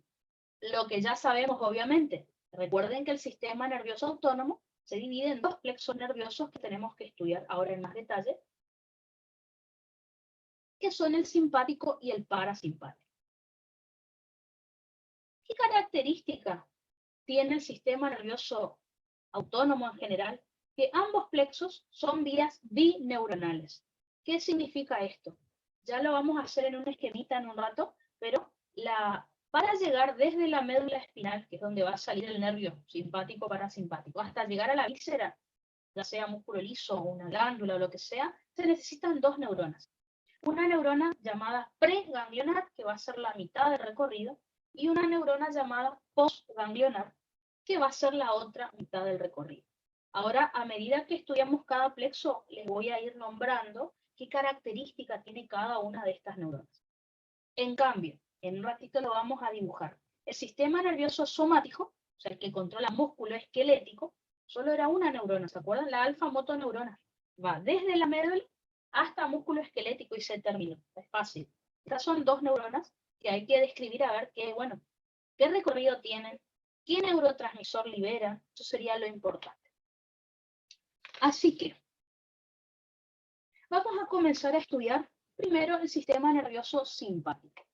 lo que ya sabemos obviamente, recuerden que el sistema nervioso autónomo se divide en dos plexos nerviosos que tenemos que estudiar ahora en más detalle, que son el simpático y el parasimpático. ¿Qué característica tiene el sistema nervioso autónomo en general? Que ambos plexos son vías bineuronales. ¿Qué significa esto? Ya lo vamos a hacer en un esquemita en un rato, pero para llegar desde la médula espinal, que es donde va a salir el nervio simpático parasimpático, hasta llegar a la víscera, ya sea músculo liso o una glándula o lo que sea, se necesitan dos neuronas. Una neurona llamada preganglionar, que va a ser la mitad del recorrido, y una neurona llamada postganglionar, que va a ser la otra mitad del recorrido. Ahora, a medida que estudiamos cada plexo, les voy a ir nombrando qué característica tiene cada una de estas neuronas. En cambio, en un ratito lo vamos a dibujar. El sistema nervioso somático, o sea, el que controla músculo esquelético, solo era una neurona, ¿se acuerdan? La alfa motoneurona. Va desde la médula hasta músculo esquelético y se terminó. Es fácil. Estas son dos neuronas que hay que describir a ver qué recorrido tienen, qué neurotransmisor liberan. Eso sería lo importante. Así que vamos a comenzar a estudiar primero el sistema nervioso simpático.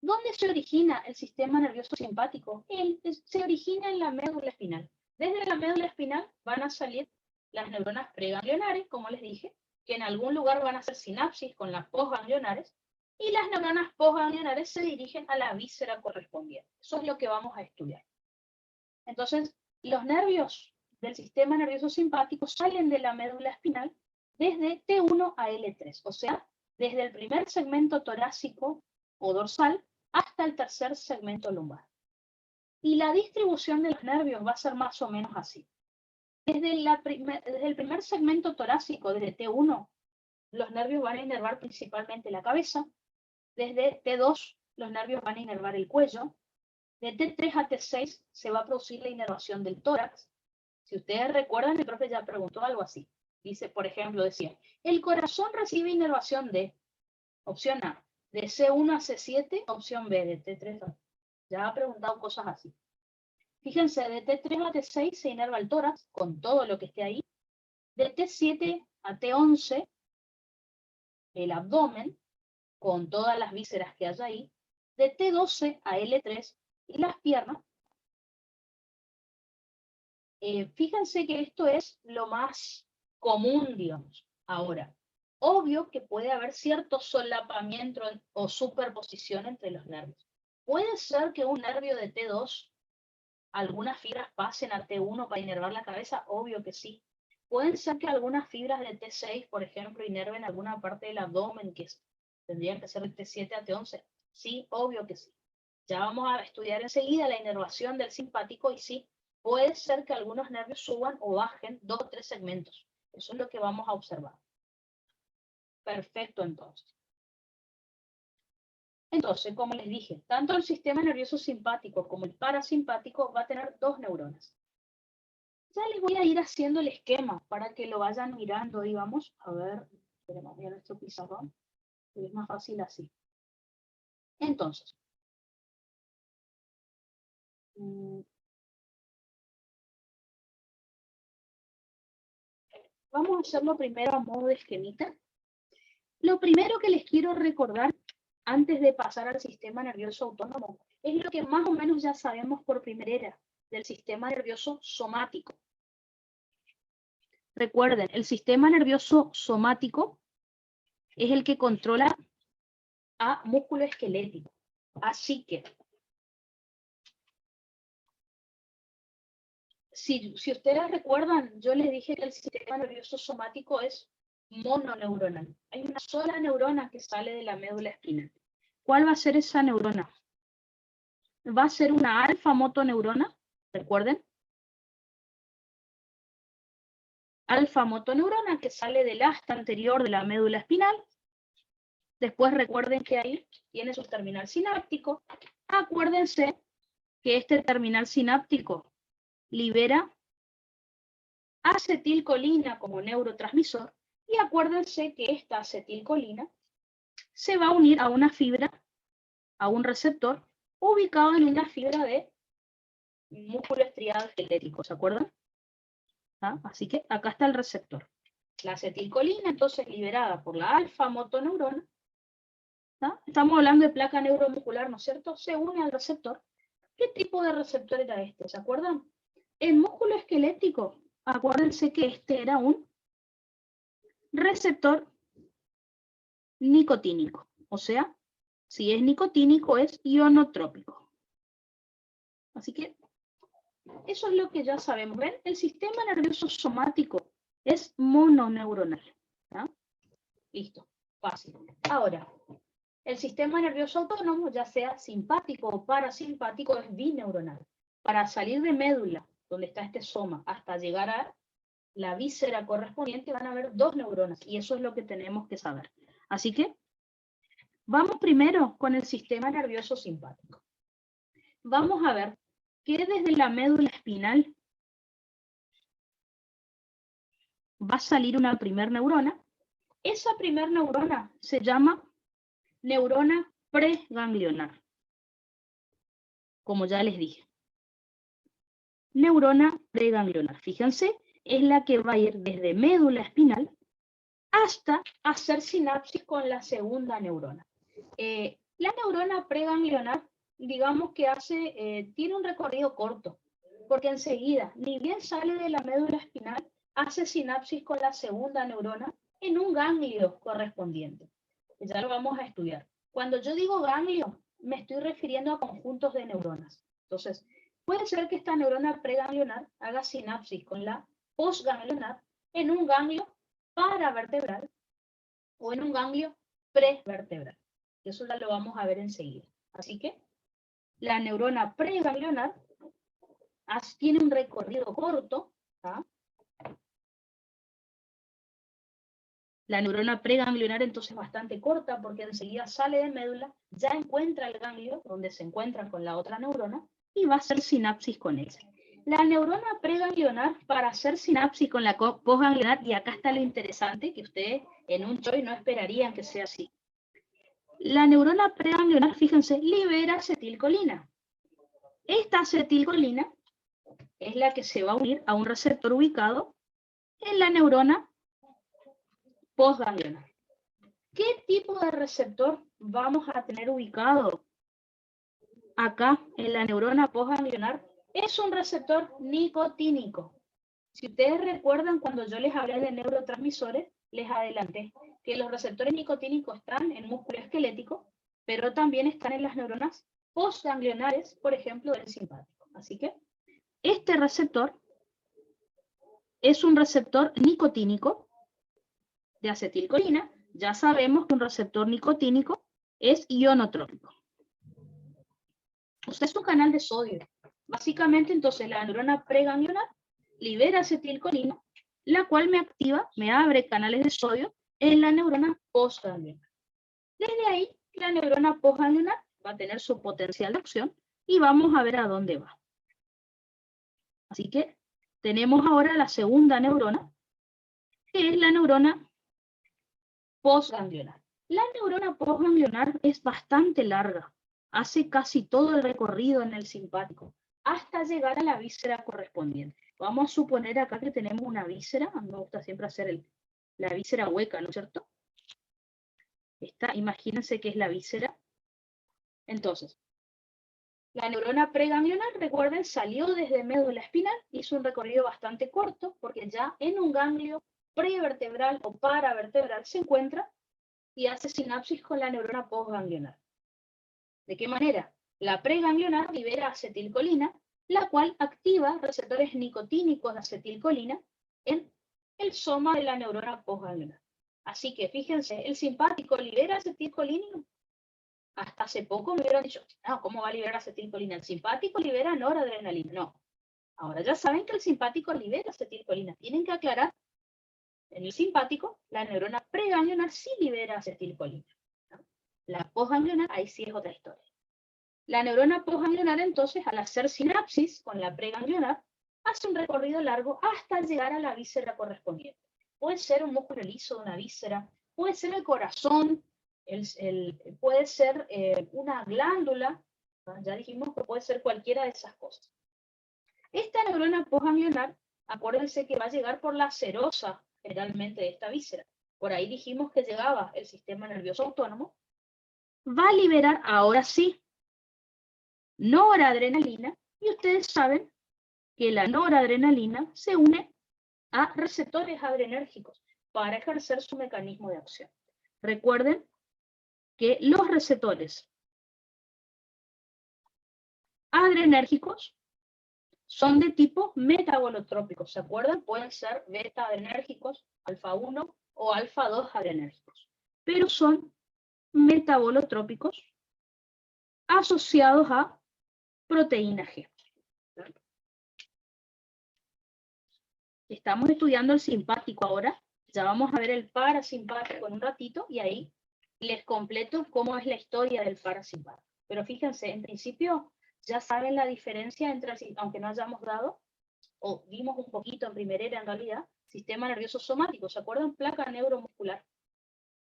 ¿Dónde se origina el sistema nervioso simpático? Se origina en la médula espinal. Desde la médula espinal van a salir las neuronas preganglionares, como les dije, que en algún lugar van a hacer sinapsis con las postganglionares, y las neuronas postganglionares se dirigen a la víscera correspondiente. Eso es lo que vamos a estudiar. Entonces, los nervios del sistema nervioso simpático salen de la médula espinal desde T1 a L3, o sea, desde el primer segmento torácico o dorsal hasta el tercer segmento lumbar. Y la distribución de los nervios va a ser más o menos así. Desde el primer segmento torácico, desde T1, los nervios van a inervar principalmente la cabeza. Desde T2, los nervios van a inervar el cuello. De T3 a T6 se va a producir la inervación del tórax. Si ustedes recuerdan, el profe ya preguntó algo así. Dice, por ejemplo, decía, el corazón recibe inervación de, opción A, de C1 a C7, opción B, de T3 a... Ya ha preguntado cosas así. Fíjense, de T3 a T6 se inerva el tórax, con todo lo que esté ahí. De T7 a T11, el abdomen, con todas las vísceras que haya ahí. De T12 a L3, y las piernas. Fíjense que esto es lo más común, digamos. Ahora, obvio que puede haber cierto solapamiento o superposición entre los nervios. Puede ser que un nervio de T2, algunas fibras pasen a T1 para inervar la cabeza, obvio que sí. Pueden ser que algunas fibras de T6, por ejemplo, inerven alguna parte del abdomen, que tendrían que ser de T7 a T11. Sí, obvio que sí. Ya vamos a estudiar enseguida la inervación del simpático y sí, puede ser que algunos nervios suban o bajen 2 o 3 segmentos. Eso es lo que vamos a observar. Perfecto, entonces. Entonces, como les dije, tanto el sistema nervioso simpático como el parasimpático va a tener dos neuronas. Ya les voy a ir haciendo el esquema para que lo vayan mirando, digamos. A ver, tenemos ya nuestro pizarrón, que es más fácil así. Entonces, vamos a hacerlo primero a modo de esquemita. Lo primero que les quiero recordar antes de pasar al sistema nervioso autónomo es lo que más o menos ya sabemos por primera del sistema nervioso somático. Recuerden, el sistema nervioso somático es el que controla a músculo esquelético. Así que, si ustedes recuerdan, yo les dije que el sistema nervioso somático es mononeuronal. Hay una sola neurona que sale de la médula espinal. ¿Cuál va a ser esa neurona? Va a ser una alfa motoneurona, recuerden. Alfa motoneurona que sale del asta anterior de la médula espinal. Después recuerden que ahí tiene su terminal sináptico. Acuérdense que este terminal sináptico libera acetilcolina como neurotransmisor. Y acuérdense que esta acetilcolina se va a unir a una fibra, a un receptor, ubicado en una fibra de músculo estriado esquelético, ¿se acuerdan? ¿Ah? Así que acá está el receptor. La acetilcolina, entonces, liberada por la alfa motoneurona, ¿ah? Estamos hablando de placa neuromuscular, ¿no es cierto? Se une al receptor. ¿Qué tipo de receptor era este? ¿Se acuerdan? El músculo esquelético, acuérdense que este era un receptor nicotínico. O sea, si es nicotínico es ionotrópico. Así que eso es lo que ya sabemos. ¿Ven? El sistema nervioso somático es mononeuronal. ¿Ah? Listo, fácil. Ahora, el sistema nervioso autónomo, ya sea simpático o parasimpático, es bineuronal. Para salir de médula, donde está este soma, hasta llegar a la víscera correspondiente, van a haber 2 neuronas, y eso es lo que tenemos que saber. Así que, vamos primero con el sistema nervioso simpático. Vamos a ver que desde la médula espinal va a salir una primer neurona. Esa primer neurona se llama neurona preganglionar, como ya les dije. Neurona preganglionar, fíjense, es la que va a ir desde médula espinal hasta hacer sinapsis con la segunda neurona. La neurona preganglionar, digamos que tiene un recorrido corto, porque enseguida, ni bien sale de la médula espinal, hace sinapsis con la segunda neurona en un ganglio correspondiente. Ya lo vamos a estudiar. Cuando yo digo ganglio, me estoy refiriendo a conjuntos de neuronas. Entonces, puede ser que esta neurona preganglionar haga sinapsis con la postganglionar en un ganglio paravertebral o en un ganglio prevertebral. Eso ya lo vamos a ver enseguida. Así que la neurona preganglionar tiene un recorrido corto. ¿Ah? La neurona preganglionar entonces es bastante corta porque enseguida sale de médula, ya encuentra el ganglio donde se encuentra con la otra neurona y va a hacer sinapsis con ella. La neurona preganglionar, para hacer sinapsis con la postganglionar, y acá está lo interesante, que ustedes en un CHOI no esperarían que sea así. La neurona preganglionar, fíjense, libera acetilcolina. Esta acetilcolina es la que se va a unir a un receptor ubicado en la neurona postganglionar. ¿Qué tipo de receptor vamos a tener ubicado acá en la neurona postganglionar? Es un receptor nicotínico. Si ustedes recuerdan cuando yo les hablé de neurotransmisores, les adelanté que los receptores nicotínicos están en músculo esquelético, pero también están en las neuronas postganglionares, por ejemplo, del simpático. Así que este receptor es un receptor nicotínico de acetilcolina. Ya sabemos que un receptor nicotínico es ionotrópico. O sea, es un canal de sodio. Básicamente, entonces, la neurona preganglionar libera acetilcolina, la cual me abre canales de sodio en la neurona postganglionar. Desde ahí, la neurona postganglionar va a tener su potencial de acción y vamos a ver a dónde va. Así que tenemos ahora la segunda neurona, que es la neurona postganglionar. La neurona postganglionar es bastante larga, hace casi todo el recorrido en el simpático, hasta llegar a la víscera correspondiente. Vamos a suponer acá que tenemos una víscera, a mí me gusta siempre hacer la víscera hueca, ¿no es cierto? Esta, imagínense que es la víscera. Entonces, la neurona preganglionar, recuerden, salió desde médula espinal, hizo un recorrido bastante corto, porque ya en un ganglio prevertebral o paravertebral se encuentra y hace sinapsis con la neurona postganglionar. ¿De qué manera? La preganglionar libera acetilcolina, la cual activa receptores nicotínicos de acetilcolina en el soma de la neurona postganglionar. Así que fíjense, el simpático libera acetilcolina. Hasta hace poco me hubieran dicho, no, ¿cómo va a liberar acetilcolina? El simpático libera noradrenalina. No. Ahora ya saben que el simpático libera acetilcolina. Tienen que aclarar, en el simpático, la neurona preganglionar sí libera acetilcolina. La postganglionar, ahí sí es otra historia. La neurona postganglionar, entonces, al hacer sinapsis con la preganglionar, hace un recorrido largo hasta llegar a la víscera correspondiente. Puede ser un músculo liso de una víscera, puede ser el corazón, puede ser una glándula, ya dijimos que puede ser cualquiera de esas cosas. Esta neurona postganglionar, acuérdense que va a llegar por la serosa, generalmente, de esta víscera. Por ahí dijimos que llegaba el sistema nervioso autónomo. Va a liberar, ahora sí, noradrenalina, y ustedes saben que la noradrenalina se une a receptores adrenérgicos para ejercer su mecanismo de acción. recuerden que los receptores adrenérgicos son de tipo metabolotrópico, ¿se acuerdan? Pueden ser beta adrenérgicos, alfa 1 o alfa 2 adrenérgicos, pero son metabolotrópicos asociados a proteína G. Estamos estudiando el simpático ahora, ya vamos a ver el parasimpático en un ratito, y ahí les completo cómo es la historia del parasimpático. Pero fíjense, en principio ya saben la diferencia entre, aunque no hayamos dado, o vimos un poquito en primera en realidad, sistema nervioso somático, ¿se acuerdan? Placa neuromuscular.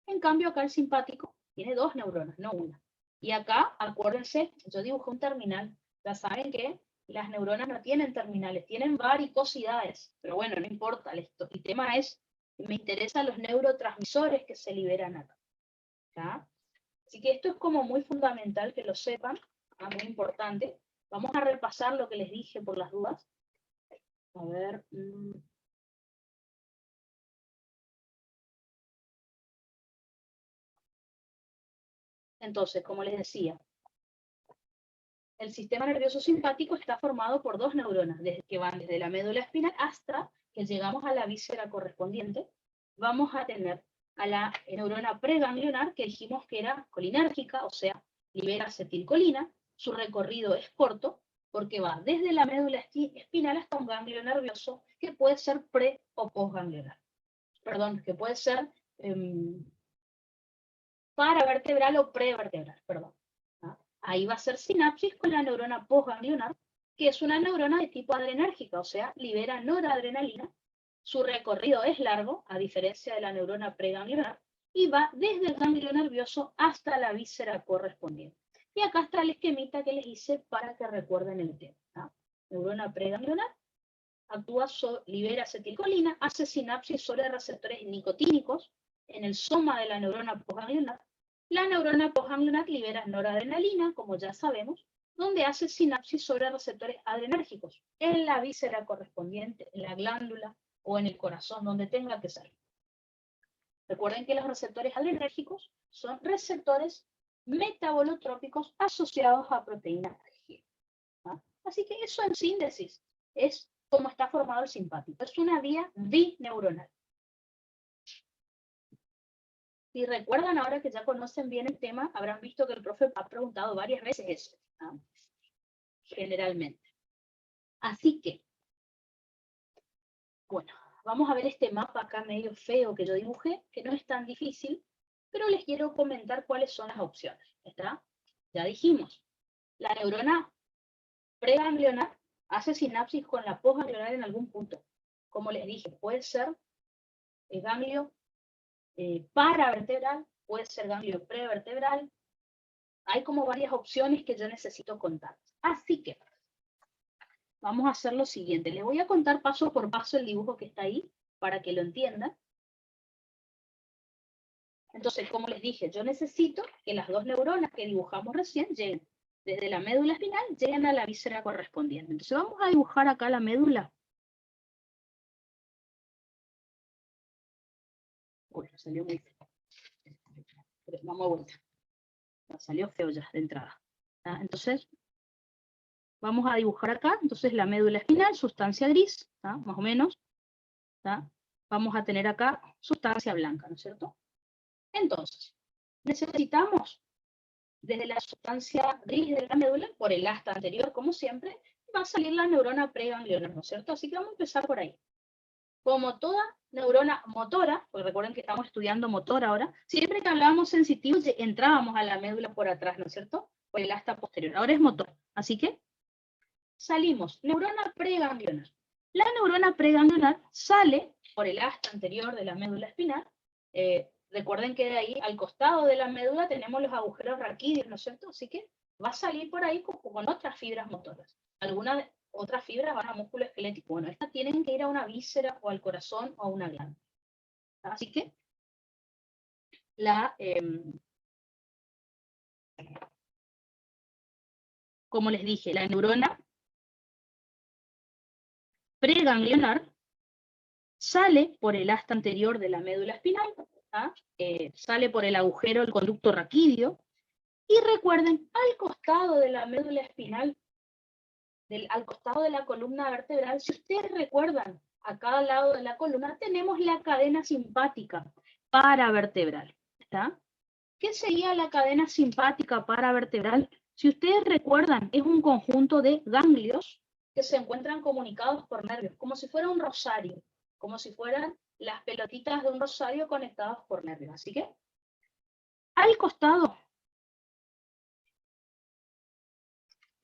En cambio acá el simpático tiene 2 neuronas, no una. Y acá, acuérdense, yo dibujé un terminal, ya saben que las neuronas no tienen terminales, tienen varicosidades, pero bueno, no importa, el tema es, me interesan los neurotransmisores que se liberan acá. ¿Ya? Así que esto es como muy fundamental que lo sepan, muy importante. Vamos a repasar lo que les dije por las dudas. A ver. Entonces, como les decía, el sistema nervioso simpático está formado por 2 neuronas, que van desde la médula espinal hasta que llegamos a la víscera correspondiente. Vamos a tener a la neurona preganglionar, que dijimos que era colinérgica, o sea, libera acetilcolina. Su recorrido es corto, porque va desde la médula espinal hasta un ganglio nervioso, que puede ser pre o postganglionar. Perdón, que puede ser paravertebral o prevertebral, perdón. Ahí va a ser sinapsis con la neurona postganglionar, que es una neurona de tipo adrenérgica, o sea, libera noradrenalina. Su recorrido es largo, a diferencia de la neurona preganglionar, y va desde el ganglio nervioso hasta la víscera correspondiente. Y acá está el esquemita que les hice para que recuerden el tema. Neurona preganglionar actúa, libera acetilcolina, hace sinapsis sobre receptores nicotínicos en el soma de la neurona postganglionar. La neurona postganglionar libera noradrenalina, como ya sabemos, donde hace sinapsis sobre receptores adrenérgicos, en la víscera correspondiente, en la glándula o en el corazón, donde tenga que ser. Recuerden que los receptores adrenérgicos son receptores metabolotrópicos asociados a proteínas G. Así que eso en síntesis es cómo está formado el simpático. Es una vía bineuronal. Si recuerdan ahora que ya conocen bien el tema, habrán visto que el profe ha preguntado varias veces eso, ¿no? Generalmente. Así que, bueno, vamos a ver este mapa acá medio feo que yo dibujé, que no es tan difícil, pero les quiero comentar cuáles son las opciones. ¿Está? Ya dijimos, la neurona preganglionar hace sinapsis con la postganglionar en algún punto. Como les dije, puede ser el ganglio paravertebral, puede ser ganglio prevertebral. Hay como varias opciones que yo necesito contar. Así que vamos a hacer lo siguiente. Les voy a contar paso por paso el dibujo que está ahí para que lo entiendan. Entonces, como les dije, yo necesito que las 2 neuronas que dibujamos recién lleguen desde la médula espinal, lleguen a la víscera correspondiente. Entonces vamos a dibujar acá la médula. Uy, salió muy feo. Vamos a vuelta. Salió feo ya de entrada. Entonces, vamos a dibujar acá, entonces la médula espinal, sustancia gris, más o menos. Vamos a tener acá sustancia blanca, ¿no es cierto? Entonces, necesitamos desde la sustancia gris de la médula, por el asta anterior, como siempre, va a salir la neurona preganglionar, ¿no es cierto? Así que vamos a empezar por ahí. Como toda neurona motora, porque recuerden que estamos estudiando motor ahora, siempre que hablábamos sensitivo entrábamos a la médula por atrás, ¿no es cierto? Por el asta posterior. Ahora es motor. Así que salimos, neurona preganglionar. La neurona preganglionar sale por el asta anterior de la médula espinal. Recuerden que de ahí, al costado de la médula, tenemos los agujeros raquídeos, ¿no es cierto? Así que va a salir por ahí con otras fibras motoras. Algunas otras fibras van a músculo esquelético. Bueno, estas tienen que ir a una víscera o al corazón o a una glándula. Así que como les dije, la neurona preganglionar sale por el asta anterior de la médula espinal, sale por el agujero el conducto raquídeo. Y recuerden, al costado de la médula espinal, al costado de la columna vertebral, si ustedes recuerdan, a cada lado de la columna tenemos la cadena simpática paravertebral. ¿Está? ¿Qué sería la cadena simpática paravertebral? Si ustedes recuerdan, es un conjunto de ganglios que se encuentran comunicados por nervios, como si fuera un rosario, como si fueran las pelotitas de un rosario conectados por nervios. Así que, al costado,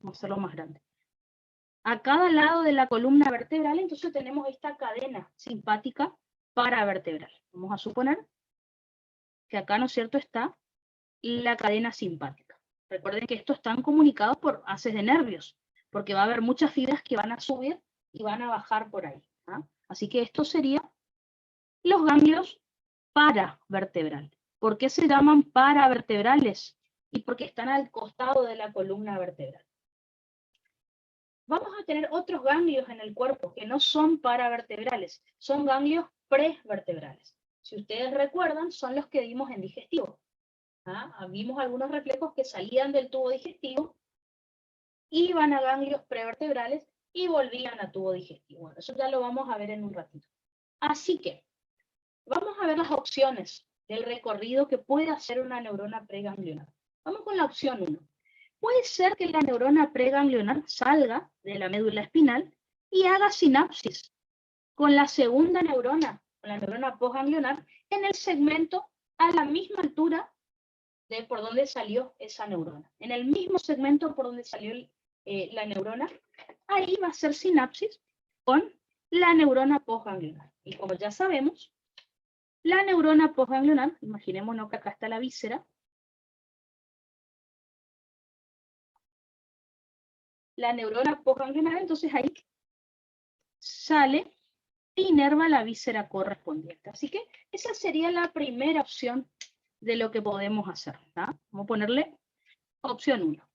vamos a hacerlo más grande. A cada lado de la columna vertebral, entonces tenemos esta cadena simpática paravertebral. Vamos a suponer que acá, ¿no es cierto?, está la cadena simpática. Recuerden que estos están comunicados por haces de nervios, porque va a haber muchas fibras que van a subir y van a bajar por ahí. Así que esto sería los ganglios paravertebral. ¿Por qué se llaman paravertebrales? Y porque están al costado de la columna vertebral. Vamos a tener otros ganglios en el cuerpo que no son paravertebrales, son ganglios prevertebrales. Si ustedes recuerdan, son los que vimos en digestivo. Vimos algunos reflejos que salían del tubo digestivo, iban a ganglios prevertebrales y volvían a tubo digestivo. Bueno, eso ya lo vamos a ver en un ratito. Así que, vamos a ver las opciones del recorrido que puede hacer una neurona preganglionar. Vamos con la opción 1. Puede ser que la neurona preganglionar salga de la médula espinal y haga sinapsis con la segunda neurona, con la neurona postganglionar, en el segmento a la misma altura de por donde salió esa neurona. En el mismo segmento por donde salió la neurona, ahí va a ser sinapsis con la neurona postganglionar. Y como ya sabemos, la neurona postganglionar, imaginémonos que acá está la víscera, la neurona postganglionar, entonces ahí sale e inerva la víscera correspondiente. Así que esa sería la primera opción de lo que podemos hacer. Vamos a ponerle opción 1.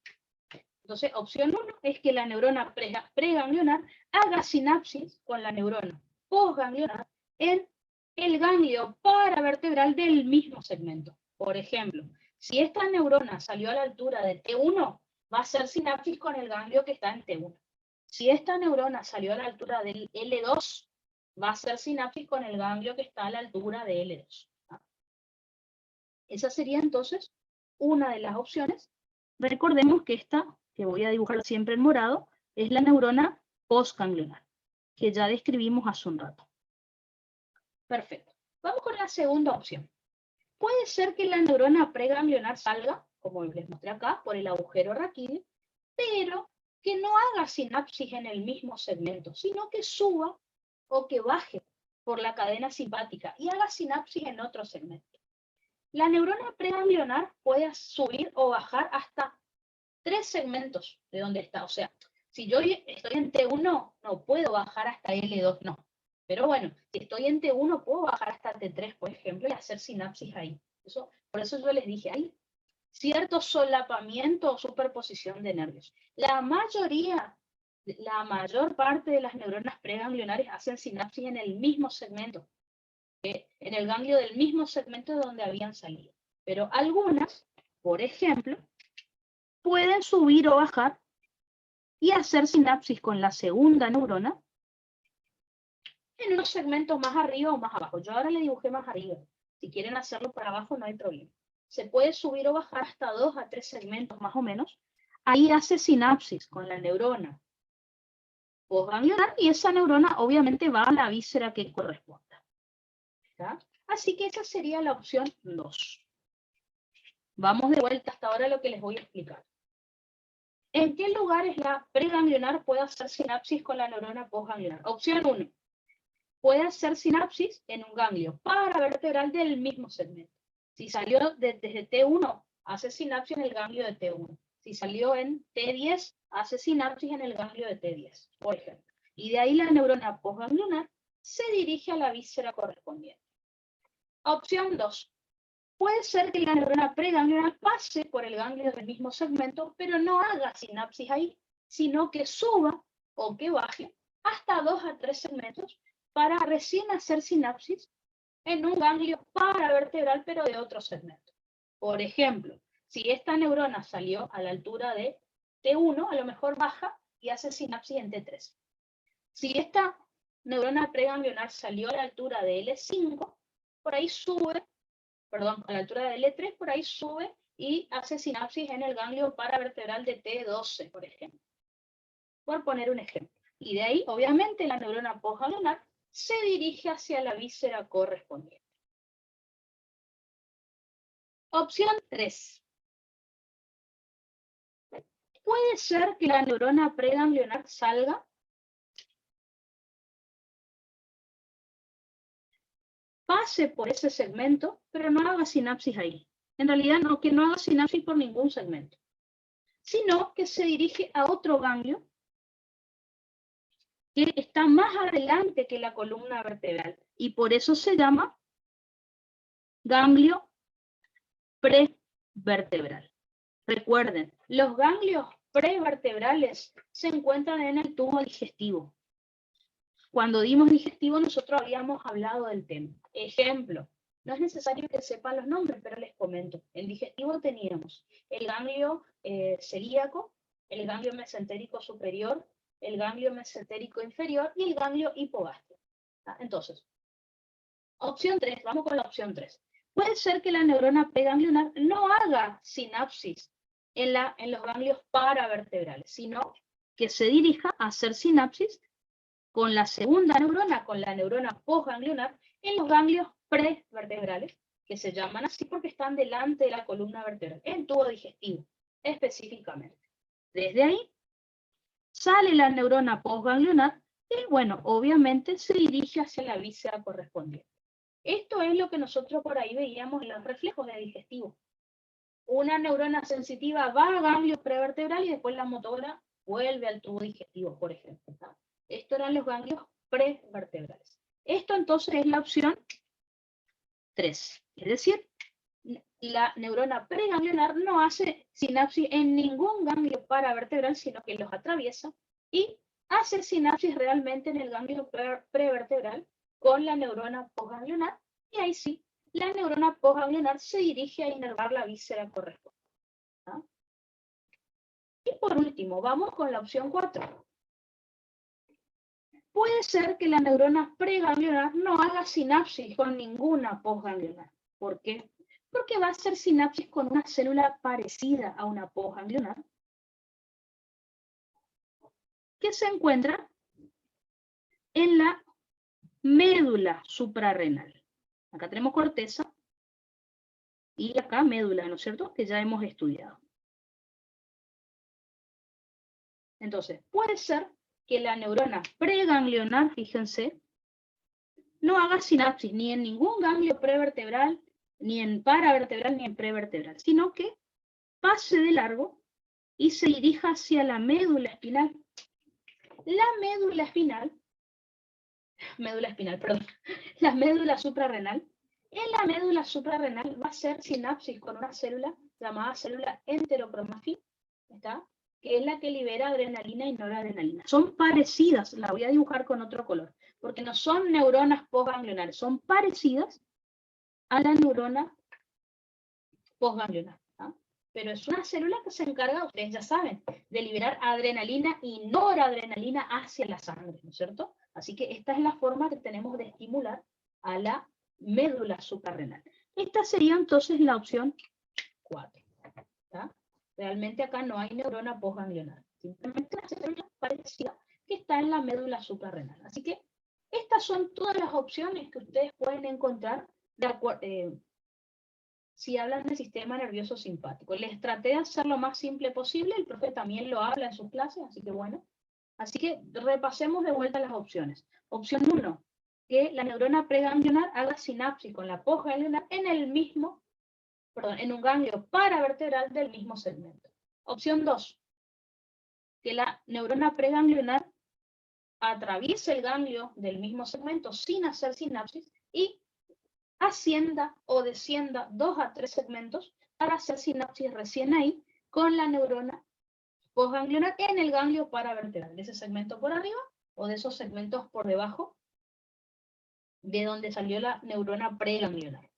Entonces, opción 1 es que la neurona preganglionar haga sinapsis con la neurona postganglionar en el ganglio paravertebral del mismo segmento. Por ejemplo, si esta neurona salió a la altura de T1, va a hacer sinapsis con el ganglio que está en T1. Si esta neurona salió a la altura del L2, va a hacer sinapsis con el ganglio que está a la altura de L2. Esa sería entonces una de las opciones. Recordemos que esta, que voy a dibujar siempre en morado, es la neurona postganglionar, que ya describimos hace un rato. Perfecto. Vamos con la segunda opción. Puede ser que la neurona preganglionar salga, como les mostré acá, por el agujero raquídeo, pero que no haga sinapsis en el mismo segmento, sino que suba o que baje por la cadena simpática y haga sinapsis en otro segmento. La neurona preganglionar puede subir o bajar hasta 3 segmentos de donde está. O sea, si yo estoy en T1, no puedo bajar hasta L2, no. Pero bueno, si estoy en T1, puedo bajar hasta T3, por ejemplo, y hacer sinapsis ahí. Por eso yo les dije, hay cierto solapamiento o superposición de nervios. La mayor parte de las neuronas preganglionares hacen sinapsis en el mismo segmento, en el ganglio del mismo segmento de donde habían salido. Pero algunas, por ejemplo, pueden subir o bajar y hacer sinapsis con la segunda neurona en unos segmentos más arriba o más abajo. Yo ahora le dibujé más arriba. Si quieren hacerlo para abajo, no hay problema. Se puede subir o bajar hasta 2 a 3 segmentos más o menos. Ahí hace sinapsis con la neurona postganglionar y esa neurona obviamente va a la víscera que corresponda. ¿Está? Así que esa sería la opción 2. Vamos de vuelta hasta ahora a lo que les voy a explicar. ¿En qué lugares la preganglionar puede hacer sinapsis con la neurona postganglionar? Opción 1. Puede hacer sinapsis en un ganglio paravertebral del mismo segmento. Si salió desde T1, hace sinapsis en el ganglio de T1. Si salió en T10, hace sinapsis en el ganglio de T10, por ejemplo. Y de ahí la neurona postganglionar se dirige a la víscera correspondiente. Opción 2. Puede ser que la neurona preganglionar pase por el ganglio del mismo segmento, pero no haga sinapsis ahí, sino que suba o que baje hasta 2 a 3 segmentos para recién hacer sinapsis en un ganglio paravertebral, pero de otro segmento. Por ejemplo, si esta neurona salió a la altura de T1, a lo mejor baja y hace sinapsis en T3. Si esta neurona preganglionar salió a la altura de L5, por ahí sube, perdón, a la altura de L3, por ahí sube y hace sinapsis en el ganglio paravertebral de T12, por ejemplo. Por poner un ejemplo. Y de ahí, obviamente, la neurona postganglionar se dirige hacia la víscera correspondiente. Opción 3. Puede ser que la neurona preganglionar salga pase por ese segmento, pero no haga sinapsis ahí. En realidad, no, que no haga sinapsis por ningún segmento, sino que se dirige a otro ganglio que está más adelante que la columna vertebral, y por eso se llama ganglio prevertebral. Recuerden, los ganglios prevertebrales se encuentran en el tubo digestivo. Cuando dimos digestivo, nosotros habíamos hablado del tema. Ejemplo, no es necesario que sepan los nombres, pero les comento. En digestivo teníamos el ganglio celíaco, el ganglio mesentérico superior, el ganglio mesentérico inferior y el ganglio hipogástrico. Entonces, opción 3, vamos con la opción 3. Puede ser que la neurona preganglionar no haga sinapsis en los ganglios paravertebrales, sino que se dirija a hacer sinapsis con la segunda neurona, con la neurona postganglionar, en los ganglios prevertebrales, que se llaman así porque están delante de la columna vertebral, en tubo digestivo, específicamente. Desde ahí sale la neurona postganglionar y, bueno, obviamente se dirige hacia la víscera correspondiente. Esto es lo que nosotros por ahí veíamos en los reflejos de digestivo. Una neurona sensitiva va al ganglio prevertebral y después la motora vuelve al tubo digestivo, por ejemplo. Estos eran los ganglios prevertebrales. Esto entonces es la opción 3. Es decir, la neurona preganglionar no hace sinapsis en ningún ganglio paravertebral, sino que los atraviesa y hace sinapsis realmente en el ganglio prevertebral con la neurona postganglionar, y ahí sí, la neurona postganglionar se dirige a inervar la víscera correspondiente. Y por último, vamos con la opción 4. Puede ser que la neurona preganglionar no haga sinapsis con ninguna postganglionar. ¿Por qué? Porque va a hacer sinapsis con una célula parecida a una postganglionar que se encuentra en la médula suprarrenal. Acá tenemos corteza y acá médula, ¿no es cierto? Que ya hemos estudiado. Entonces, puede ser que la neurona preganglionar, fíjense, no haga sinapsis ni en ningún ganglio prevertebral, ni en paravertebral, ni en prevertebral, sino que pase de largo y se dirija hacia la médula espinal. La médula espinal, perdón, la médula suprarrenal. En la médula suprarrenal va a hacer sinapsis con una célula llamada célula enterocromafil, ¿está? Que es la que libera adrenalina y noradrenalina. Son parecidas, la voy a dibujar con otro color, porque no son neuronas postganglionares, son parecidas a la neurona postganglionar. Pero es una célula que se encarga, ustedes ya saben, de liberar adrenalina y noradrenalina hacia la sangre, ¿no es cierto? Así que esta es la forma que tenemos de estimular a la médula suprarrenal. Esta sería entonces la opción 4. ¿Tá? Realmente acá no hay neurona postganglionar, simplemente una célula parecida que está en la médula suprarrenal. Así que estas son todas las opciones que ustedes pueden encontrar de acuerdo. Si hablan del sistema nervioso simpático. Les traté de hacer lo más simple posible, el profe también lo habla en sus clases, así que bueno. Así que repasemos de vuelta las opciones. Opción 1, que la neurona preganglionar haga sinapsis con la postganglionar en un ganglio paravertebral del mismo segmento. Opción 2, que la neurona preganglionar atraviese el ganglio del mismo segmento sin hacer sinapsis y ascienda o descienda 2 a 3 segmentos para hacer sinapsis recién ahí con la neurona postganglionar en el ganglio paravertebral, de ese segmento por arriba o de esos segmentos por debajo de donde salió la neurona preganglionar.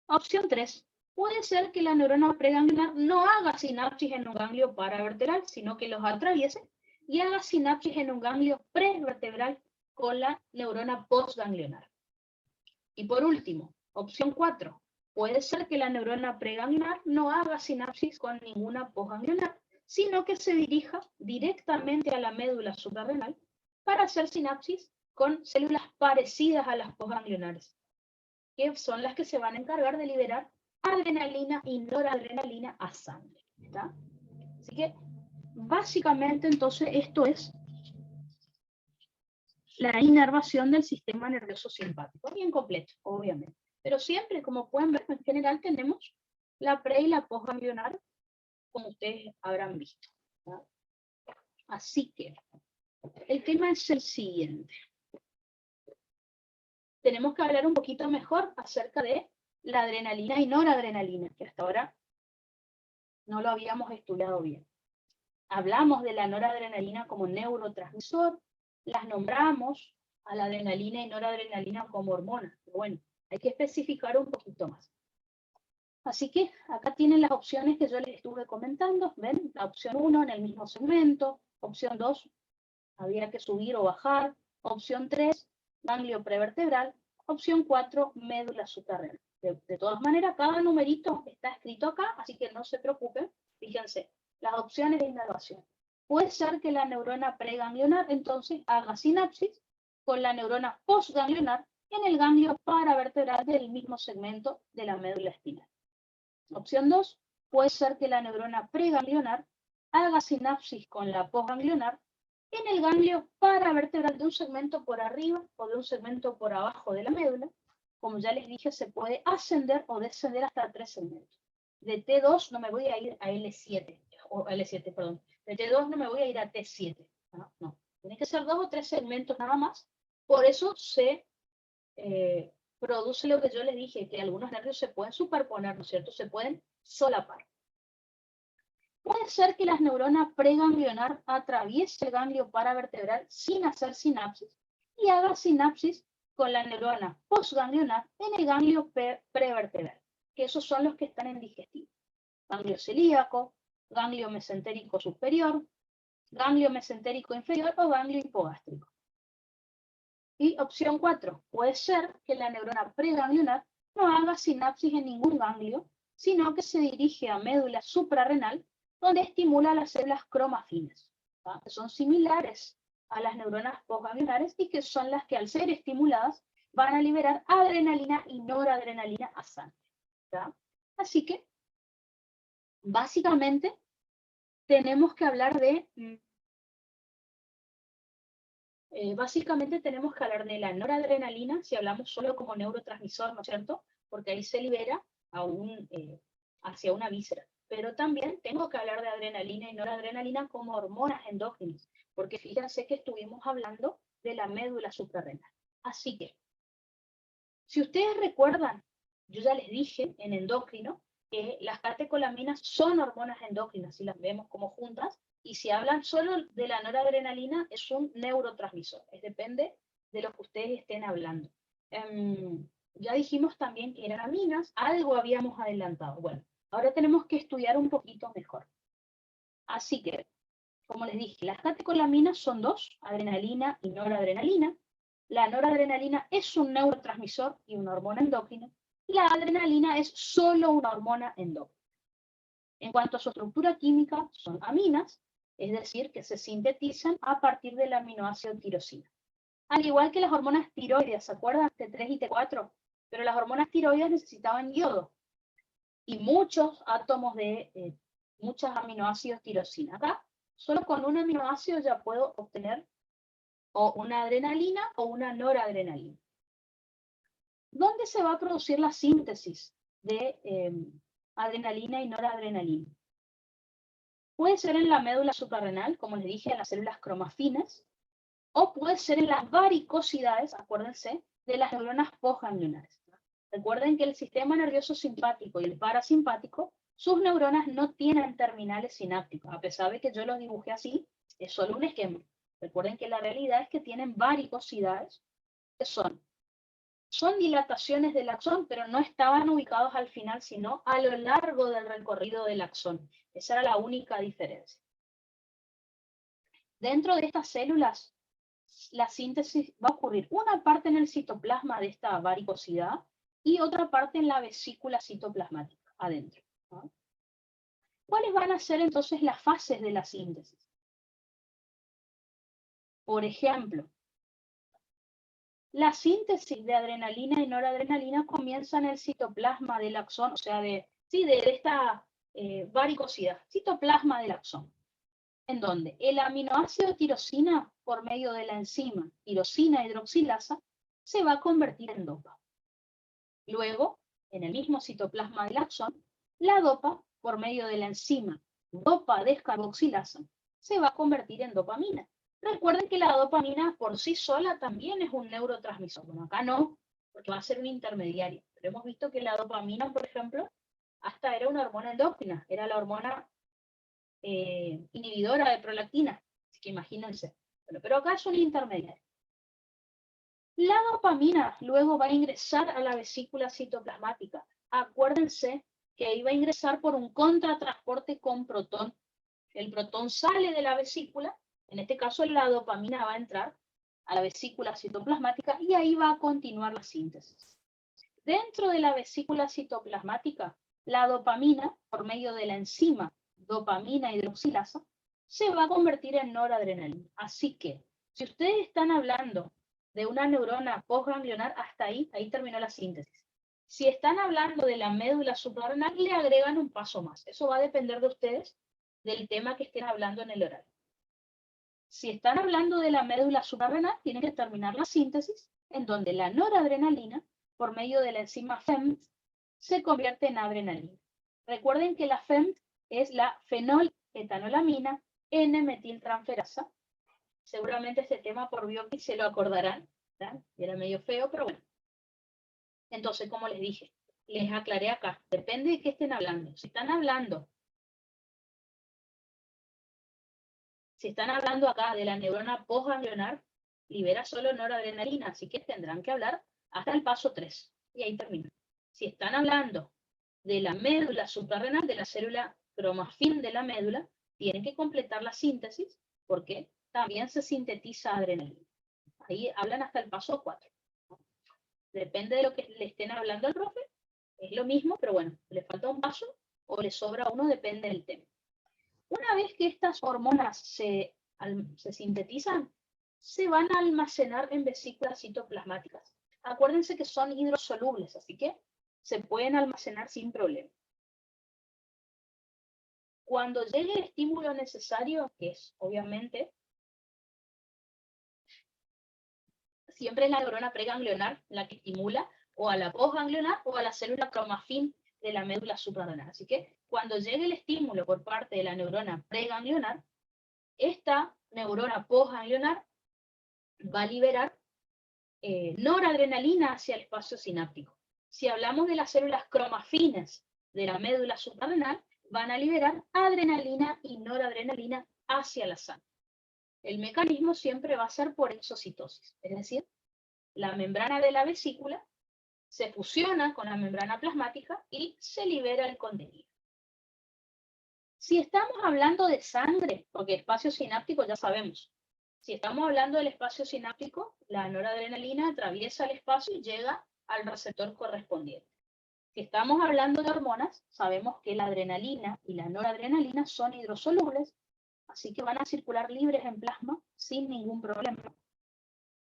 Opción 3. Puede ser que la neurona preganglionar no haga sinapsis en un ganglio paravertebral, sino que los atraviese y haga sinapsis en un ganglio prevertebral con la neurona postganglionar. Y por último, opción 4. Puede ser que la neurona preganglionar no haga sinapsis con ninguna postganglionar, sino que se dirija directamente a la médula suprarrenal para hacer sinapsis con células parecidas a las postganglionares, que son las que se van a encargar de liberar adrenalina y noradrenalina a sangre. ¿Está? Así que, básicamente, entonces, esto es la inervación del sistema nervioso simpático, bien completo, obviamente. Pero siempre, como pueden ver, en general tenemos la pre y la postganglionar, como ustedes habrán visto. ¿Tá? Así que, el tema es el siguiente. Tenemos que hablar un poquito mejor acerca de la adrenalina y noradrenalina, que hasta ahora no lo habíamos estudiado bien. Hablamos de la noradrenalina como neurotransmisor, las nombramos a la adrenalina y noradrenalina como hormonas. Pero bueno, hay que especificar un poquito más. Así que acá tienen las opciones que yo les estuve comentando. ¿Ven? La opción 1 en el mismo segmento. Opción 2, había que subir o bajar. Opción 3, ganglio prevertebral. Opción 4, médula suprarrenal. De todas maneras, cada numerito está escrito acá, así que no se preocupen. Fíjense, las opciones de inervación. Puede ser que la neurona preganglionar entonces haga sinapsis con la neurona postganglionar en el ganglio paravertebral del mismo segmento de la médula espinal. Opción 2, puede ser que la neurona preganglionar haga sinapsis con la postganglionar en el ganglio paravertebral de un segmento por arriba o de un segmento por abajo de la médula. Como ya les dije, se puede ascender o descender hasta 3 segmentos. De T2 no me voy a ir a L7, o L7, perdón. De T2 no me voy a ir a T7. No. Tiene que ser 2 o 3 segmentos nada más. Por eso se produce lo que yo les dije, que algunos nervios se pueden superponer, ¿no es cierto? Se pueden solapar. Puede ser que la neurona preganglionar atraviese el ganglio paravertebral sin hacer sinapsis y haga sinapsis con la neurona postganglionar en el ganglio prevertebral, que esos son los que están en digestivo. Ganglio celíaco, ganglio mesentérico superior, ganglio mesentérico inferior o ganglio hipogástrico. Y opción 4, puede ser que la neurona preganglionar no haga sinapsis en ningún ganglio, sino que se dirige a médula suprarrenal, donde estimula las células cromafinas, ¿tá? Que son similares a las neuronas postganglionares y que son las que al ser estimuladas van a liberar adrenalina y noradrenalina a sangre, ¿tá? Así que, básicamente, tenemos que hablar de... básicamente tenemos que hablar de la noradrenalina, si hablamos solo como neurotransmisor, ¿no es cierto? Porque ahí se libera hacia una víscera. Pero también tengo que hablar de adrenalina y noradrenalina como hormonas endógenas, porque fíjense que estuvimos hablando de la médula suprarrenal. Así que, si ustedes recuerdan, yo ya les dije en endocrino que las catecolaminas son hormonas endógenas, si las vemos como juntas, y si hablan solo de la noradrenalina, es un neurotransmisor. Depende de lo que ustedes estén hablando. Ya dijimos también que eran aminas, algo habíamos adelantado. Bueno, ahora tenemos que estudiar un poquito mejor. Así que, como les dije, las catecolaminas son dos, adrenalina y noradrenalina. La noradrenalina es un neurotransmisor y una hormona endócrina. La adrenalina es solo una hormona endócrina. En cuanto a su estructura química, son aminas, es decir, que se sintetizan a partir del aminoácido tirosina. Al igual que las hormonas tiroides, ¿se acuerdan? T3 y T4. Pero las hormonas tiroides necesitaban yodo y muchos átomos de muchos aminoácidos tirosina. Acá, solo con un aminoácido ya puedo obtener o una adrenalina o una noradrenalina. ¿Dónde se va a producir la síntesis de adrenalina y noradrenalina? Puede ser en la médula suprarrenal, como les dije, en las células cromafinas, o puede ser en las varicosidades, acuérdense, de las neuronas postganglionares. Recuerden que el sistema nervioso simpático y el parasimpático, sus neuronas no tienen terminales sinápticos, a pesar de que yo los dibujé así, es solo un esquema. Recuerden que la realidad es que tienen varicosidades, que son son dilataciones del axón, pero no estaban ubicados al final, sino a lo largo del recorrido del axón. Esa era la única diferencia. Dentro de estas células, la síntesis va a ocurrir una parte en el citoplasma de esta varicosidad y otra parte en la vesícula citoplasmática, adentro, ¿no? ¿Cuáles van a ser entonces las fases de la síntesis? Por ejemplo, la síntesis de adrenalina y noradrenalina comienza en el citoplasma del axón, o sea, de esta varicosidad, citoplasma del axón, en donde el aminoácido tirosina, por medio de la enzima tirosina hidroxilasa, se va a convertir en dopa. Luego, en el mismo citoplasma del axón, la dopa, por medio de la enzima dopa descarboxilasa, se va a convertir en dopamina. Recuerden que la dopamina por sí sola también es un neurotransmisor. Bueno, acá no, porque va a ser un intermediario. Pero hemos visto que la dopamina, por ejemplo, hasta era una hormona endócrina, era la hormona inhibidora de prolactina. Así que imagínense. Bueno, pero acá es un intermediario. La dopamina luego va a ingresar a la vesícula citoplasmática. Acuérdense que iba a ingresar por un contratransporte con protón. El protón sale de la vesícula, en este caso la dopamina va a entrar a la vesícula citoplasmática y ahí va a continuar la síntesis. Dentro de la vesícula citoplasmática, la dopamina, por medio de la enzima dopamina hidroxilasa, se va a convertir en noradrenalina. Así que, si ustedes están hablando de una neurona postganglionar, hasta ahí terminó la síntesis. Si están hablando de la médula suprarrenal, le agregan un paso más. Eso va a depender de ustedes, del tema que estén hablando en el oral. Si están hablando de la médula suprarrenal, tienen que terminar la síntesis, en donde la noradrenalina, por medio de la enzima FEMT, se convierte en adrenalina. Recuerden que la FEMT es la fenol-etanolamina N-metiltransferasa. Seguramente este tema por bioquímica se lo acordarán, ¿verdad? Era medio feo, pero bueno. Entonces, como les dije, les aclaré acá, depende de qué estén hablando. Si están hablando acá de la neurona postganglionar, libera solo noradrenalina, así que tendrán que hablar hasta el paso 3. Y ahí termina. Si están hablando de la médula suprarrenal, de la célula cromafin de la médula, tienen que completar la síntesis porque también se sintetiza adrenalina. Ahí hablan hasta el paso 4. Depende de lo que le estén hablando al profe, es lo mismo, pero bueno, le falta un paso o le sobra uno, depende del tema. Una vez que estas hormonas se sintetizan, se van a almacenar en vesículas citoplasmáticas. Acuérdense que son hidrosolubles, así que se pueden almacenar sin problema. Cuando llegue el estímulo necesario, que es obviamente siempre es la neurona preganglionar la que estimula, o a la postganglionar o a la célula cromafin de la médula suprarrenal. Así que cuando llegue el estímulo por parte de la neurona preganglionar, esta neurona postganglionar va a liberar noradrenalina hacia el espacio sináptico. Si hablamos de las células cromafines de la médula suprarrenal, van a liberar adrenalina y noradrenalina hacia la sangre. El mecanismo siempre va a ser por exocitosis, es decir, la membrana de la vesícula se fusiona con la membrana plasmática y se libera el contenido. Si estamos hablando de sangre, porque espacio sináptico ya sabemos, si estamos hablando del espacio sináptico, la noradrenalina atraviesa el espacio y llega al receptor correspondiente. Si estamos hablando de hormonas, sabemos que la adrenalina y la noradrenalina son hidrosolubles, así que van a circular libres en plasma sin ningún problema.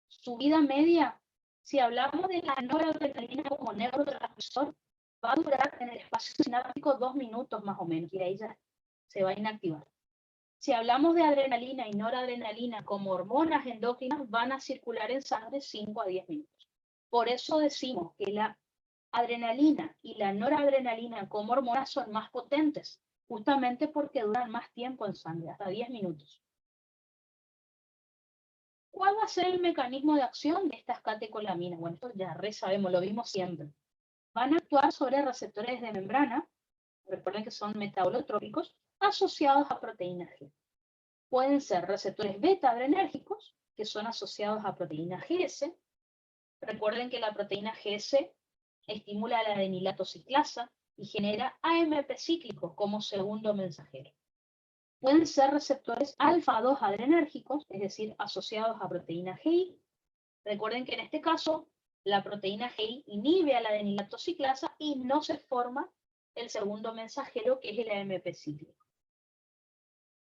Su vida media, si hablamos de la noradrenalina como neurotransmisor, va a durar en el espacio sináptico 2 minutos más o menos, y ahí ya se va a inactivar. Si hablamos de adrenalina y noradrenalina como hormonas endócrinas, van a circular en sangre 5 a 10 minutos. Por eso decimos que la adrenalina y la noradrenalina como hormonas son más potentes, justamente porque duran más tiempo en sangre, hasta 10 minutos. ¿Cuál va a ser el mecanismo de acción de estas catecolaminas? Bueno, esto ya sabemos, lo vimos siempre. Van a actuar sobre receptores de membrana, recuerden que son metabolotrópicos, asociados a proteínas G. Pueden ser receptores beta adrenérgicos, que son asociados a proteínas GS. Recuerden Recuerden que la proteína GS estimula la adenilato ciclasa y genera AMP cíclicos como segundo mensajero. Pueden ser receptores alfa-2 adrenérgicos, es decir, asociados a proteína GI. Recuerden que en este caso, la proteína GI inhibe a la adenilato ciclasa y no se forma el segundo mensajero, que es el AMP cíclico.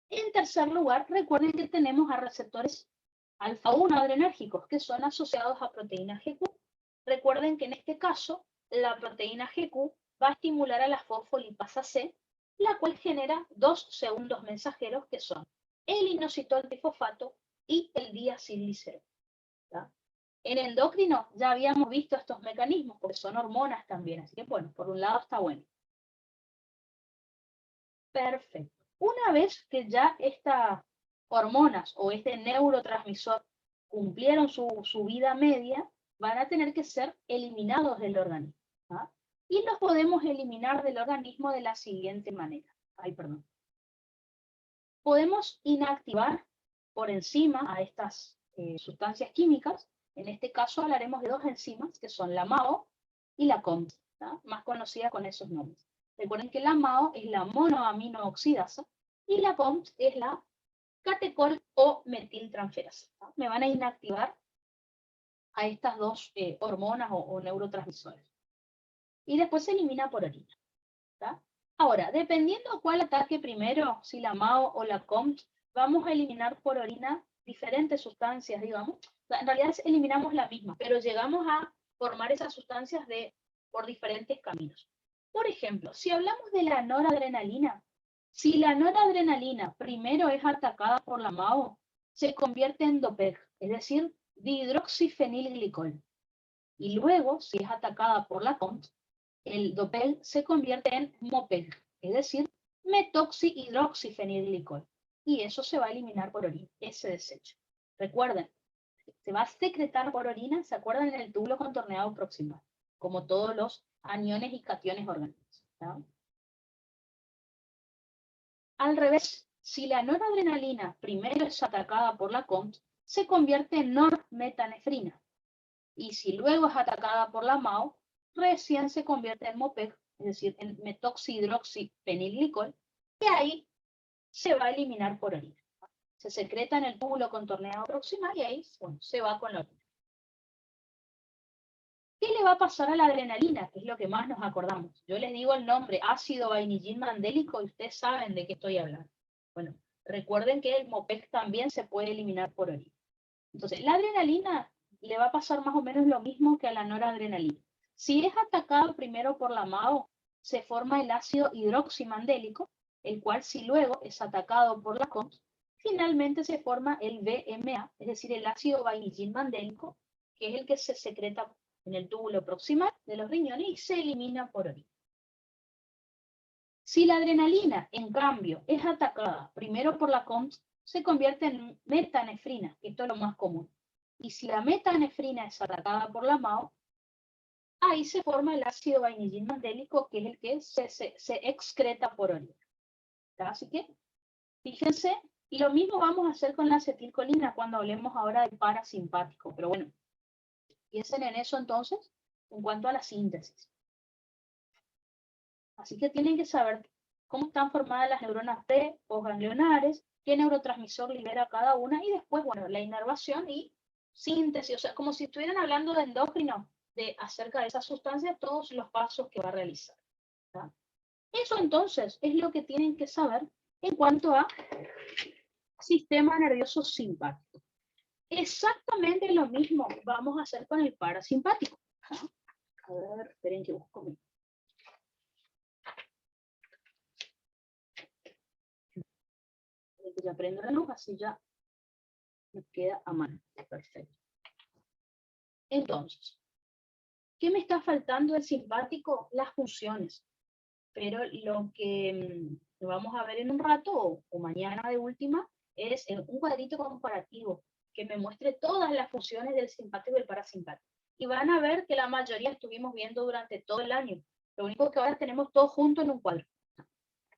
En tercer lugar, recuerden que tenemos a receptores alfa-1 adrenérgicos, que son asociados a proteína GQ. Recuerden que en este caso, la proteína GQ va a estimular a la fosfolipasa C, la cual genera dos segundos mensajeros, que son el inositol trifosfato y el diacilglicerol. En endocrino ya habíamos visto estos mecanismos, porque son hormonas también, así que bueno, por un lado está bueno. Perfecto. Una vez que ya estas hormonas o este neurotransmisor cumplieron su vida media, van a tener que ser eliminados del organismo. ¿Ah? Y los podemos eliminar del organismo de la siguiente manera. Podemos inactivar por encima a estas sustancias químicas. En este caso hablaremos de dos enzimas, que son la MAO y la COMT, más conocida con esos nombres. Recuerden que la MAO es la monoaminooxidasa y la COMT es la catecol o metiltransferasa. Me van a inactivar a estas dos hormonas o neurotransmisores. Y después se elimina por orina. ¿Tá? Ahora, dependiendo cuál ataque primero, si la MAO o la COMT, vamos a eliminar por orina diferentes sustancias, digamos. En realidad eliminamos la misma, pero llegamos a formar esas sustancias por diferentes caminos. Por ejemplo, si hablamos de la noradrenalina, si la noradrenalina primero es atacada por la MAO, se convierte en DOPEG, es decir, dihidroxifenilglicol. Y luego, si es atacada por la COMT, el DOPEG se convierte en MOPEG, es decir, metoxihidroxifenilglicol. Y eso se va a eliminar por orina, ese desecho. Recuerden, se va a secretar por orina, ¿se acuerdan? En el túbulo contorneado proximal, como todos los aniones y cationes orgánicos. ¿No? Al revés, si la noradrenalina primero es atacada por la COMT, se convierte en normetanefrina. Y si luego es atacada por la MAO, recién se convierte en MOPEG, es decir, en metoxihidroxifenilglicol, y ahí se va a eliminar por orina. Se secreta en el túbulo contorneado proximal y ahí, bueno, se va con la orina. ¿Qué le va a pasar a la adrenalina? Que es lo que más nos acordamos. Yo les digo el nombre, ácido vainillín mandélico, y ustedes saben de qué estoy hablando. Bueno, recuerden que el MOPEG también se puede eliminar por orina. Entonces, la adrenalina le va a pasar más o menos lo mismo que a la noradrenalina. Si es atacado primero por la MAO, se forma el ácido hidroximandélico, el cual si luego es atacado por la COMT, finalmente se forma el VMA, es decir, el ácido vainillín mandélico, que es el que se secreta en el túbulo proximal de los riñones y se elimina por orina. Si la adrenalina, en cambio, es atacada primero por la COMT, se convierte en metanefrina, que esto es lo más común. Y si la metanefrina es atacada por la MAO, ahí se forma el ácido vainillín mandélico, que es el que se excreta por orina. Así que, fíjense, y lo mismo vamos a hacer con la acetilcolina cuando hablemos ahora del parasimpático. Pero bueno, piensen en eso entonces, en cuanto a la síntesis. Así que tienen que saber cómo están formadas las neuronas pre o ganglionares, qué neurotransmisor libera cada una, y después, bueno, la inervación y síntesis, o sea, como si estuvieran hablando de endocrino, acerca de esas sustancias, todos los pasos que va a realizar. ¿Tá? Eso entonces es lo que tienen que saber en cuanto a sistema nervioso simpático. Exactamente lo mismo vamos a hacer con el parasimpático. A ver, esperen que busco mi. Ya prendo la luz, así ya me queda a mano. Perfecto. Entonces, ¿qué me está faltando del simpático? Las funciones. Pero lo que vamos a ver en un rato o mañana de última es un cuadrito comparativo que me muestre todas las funciones del simpático y del parasimpático. Y van a ver que la mayoría estuvimos viendo durante todo el año. Lo único que ahora tenemos todo junto en un cuadro.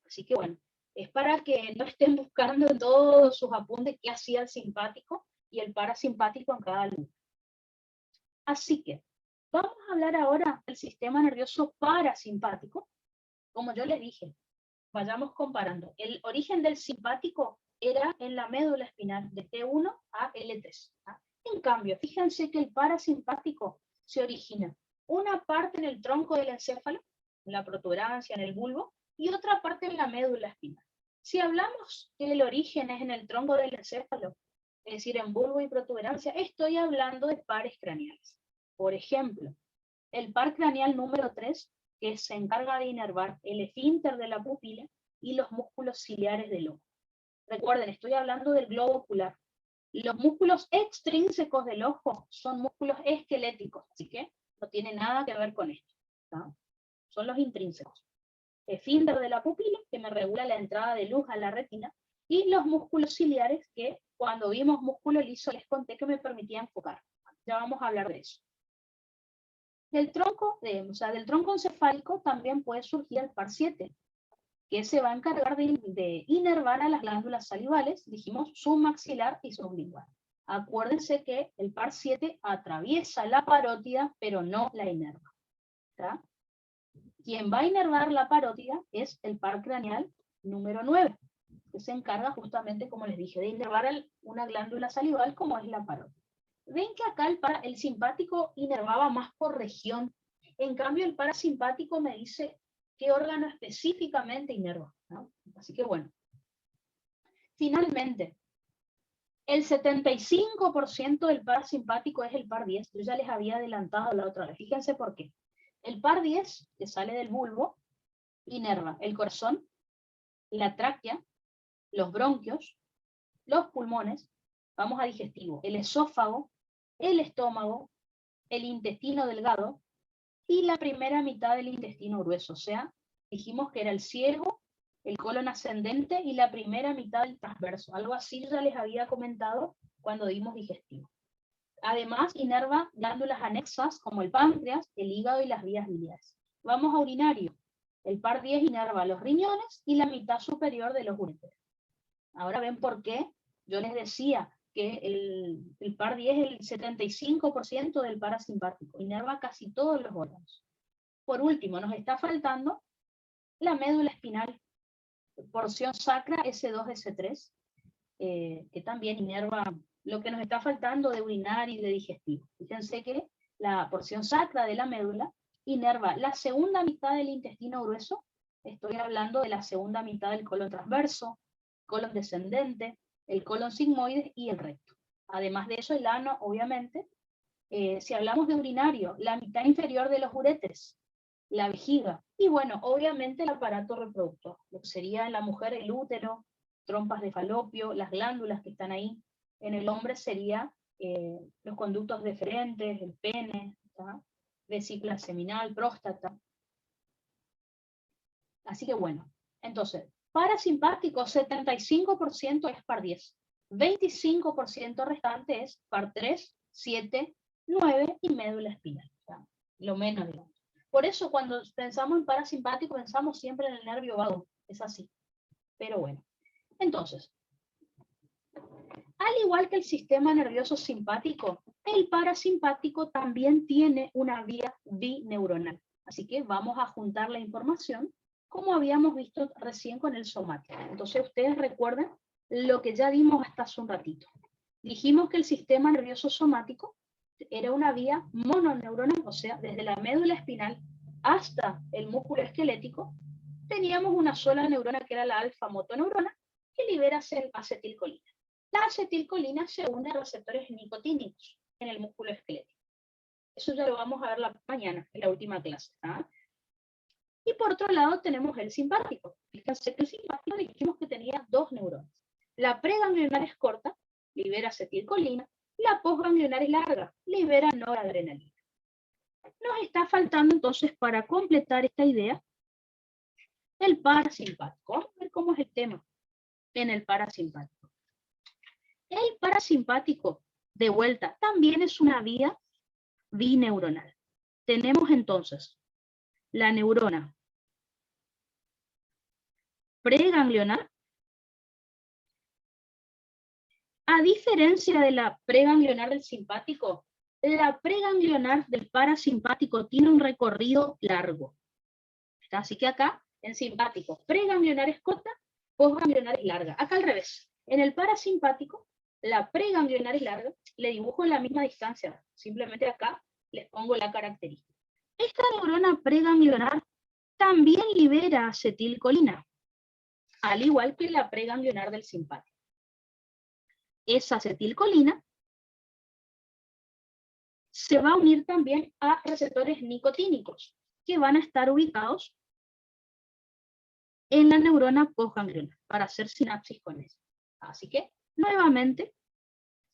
Así que bueno, es para que no estén buscando en todos sus apuntes qué hacía el simpático y el parasimpático en cada alumno. Así que vamos a hablar ahora del sistema nervioso parasimpático. Como yo les dije, vayamos comparando. El origen del simpático era en la médula espinal, de T1 a L3. En cambio, fíjense que el parasimpático se origina una parte en el tronco del encéfalo, en la protuberancia, en el bulbo, y otra parte en la médula espinal. Si hablamos que el origen es en el tronco del encéfalo, es decir, en bulbo y protuberancia, estoy hablando de pares craneales. Por ejemplo, el par craneal número 3, que se encarga de inervar el esfínter de la pupila y los músculos ciliares del ojo. Recuerden, estoy hablando del globo ocular. Los músculos extrínsecos del ojo son músculos esqueléticos, así que no tiene nada que ver con esto, ¿no? Son los intrínsecos. Esfínter de la pupila, que me regula la entrada de luz a la retina, y los músculos ciliares, que cuando vimos músculo liso les conté que me permitía enfocar. Ya vamos a hablar de eso. Del tronco encefálico también puede surgir el par 7, que se va a encargar de inervar a las glándulas salivales, dijimos submaxilar y sublingual. Acuérdense que el par 7 atraviesa la parótida, pero no la inerva. ¿Tá? Quien va a inervar la parótida es el par craneal número 9, que se encarga justamente, como les dije, de inervar una glándula salival como es la parótida. Ven que acá el simpático inervaba más por región, en cambio el parasimpático me dice qué órgano específicamente inerva, ¿no? Así que bueno. Finalmente, el 75% del parasimpático es el par 10. Yo ya les había adelantado la otra vez. Fíjense por qué. El par 10, que sale del bulbo, inerva el corazón, la tráquea, los bronquios, los pulmones, vamos a digestivo, el esófago, el estómago, el intestino delgado y la primera mitad del intestino grueso. O sea, dijimos que era el ciego, el colon ascendente y la primera mitad del transverso. Algo así ya les había comentado cuando dimos digestivo. Además, inerva glándulas anexas como el páncreas, el hígado y las vías biliares. Vamos a urinario. El par 10 inerva los riñones y la mitad superior de los uréteres. Ahora ven por qué yo les decía que el par 10 es el 75% del parasimpático, inerva casi todos los órganos. Por último, nos está faltando la médula espinal, porción sacra S2-S3, que también inerva lo que nos está faltando de urinario y de digestivo. Fíjense que la porción sacra de la médula inerva la segunda mitad del intestino grueso, estoy hablando de la segunda mitad del colon transverso, colon descendente, el colon sigmoide y el recto. Además de eso, el ano, obviamente. Si hablamos de urinario, la mitad inferior de los uréteres, la vejiga, y bueno, obviamente el aparato reproductor, lo que sería en la mujer el útero, trompas de falopio, las glándulas que están ahí. En el hombre sería los conductos deferentes, el pene, ¿tá? Vesícula seminal, próstata. Así que bueno, entonces, parasimpático 75% es par 10, 25% restante es par 3, 7, 9 y médula espinal, ¿tá? Lo menos, digamos. Por eso cuando pensamos en parasimpático pensamos siempre en el nervio vago, es así. Pero bueno, entonces, al igual que el sistema nervioso simpático, el parasimpático también tiene una vía bineuronal. Así que vamos a juntar la información como habíamos visto recién con el somático. Entonces ustedes recuerden lo que ya vimos hasta hace un ratito. Dijimos que el sistema nervioso somático era una vía mononeuronal, o sea, desde la médula espinal hasta el músculo esquelético, teníamos una sola neurona que era la alfa-motoneurona, que libera acetilcolina. La acetilcolina se une a receptores nicotínicos en el músculo esquelético. Eso ya lo vamos a ver mañana, en la última clase. ¿Ah? Y por otro lado tenemos el simpático. Fíjense que el simpático dijimos que tenía dos neuronas. La preganglionar es corta, libera acetilcolina. La postganglionar es larga, libera noradrenalina. Nos está faltando entonces, para completar esta idea, el parasimpático. Vamos a ver cómo es el tema en el parasimpático. El parasimpático, de vuelta, también es una vía bineuronal. Tenemos entonces la neurona preganglionar. A diferencia de la preganglionar del simpático, la preganglionar del parasimpático tiene un recorrido largo. Así que acá, en simpático, preganglionar es corta, postganglionar es larga. Acá al revés. En el parasimpático, la preganglionar es larga, le dibujo en la misma distancia. Simplemente acá les pongo la característica. Esta neurona preganglionar también libera acetilcolina, al igual que la preganglionar del simpático. Esa acetilcolina se va a unir también a receptores nicotínicos, que van a estar ubicados en la neurona postganglionar, para hacer sinapsis con eso. Así que, nuevamente,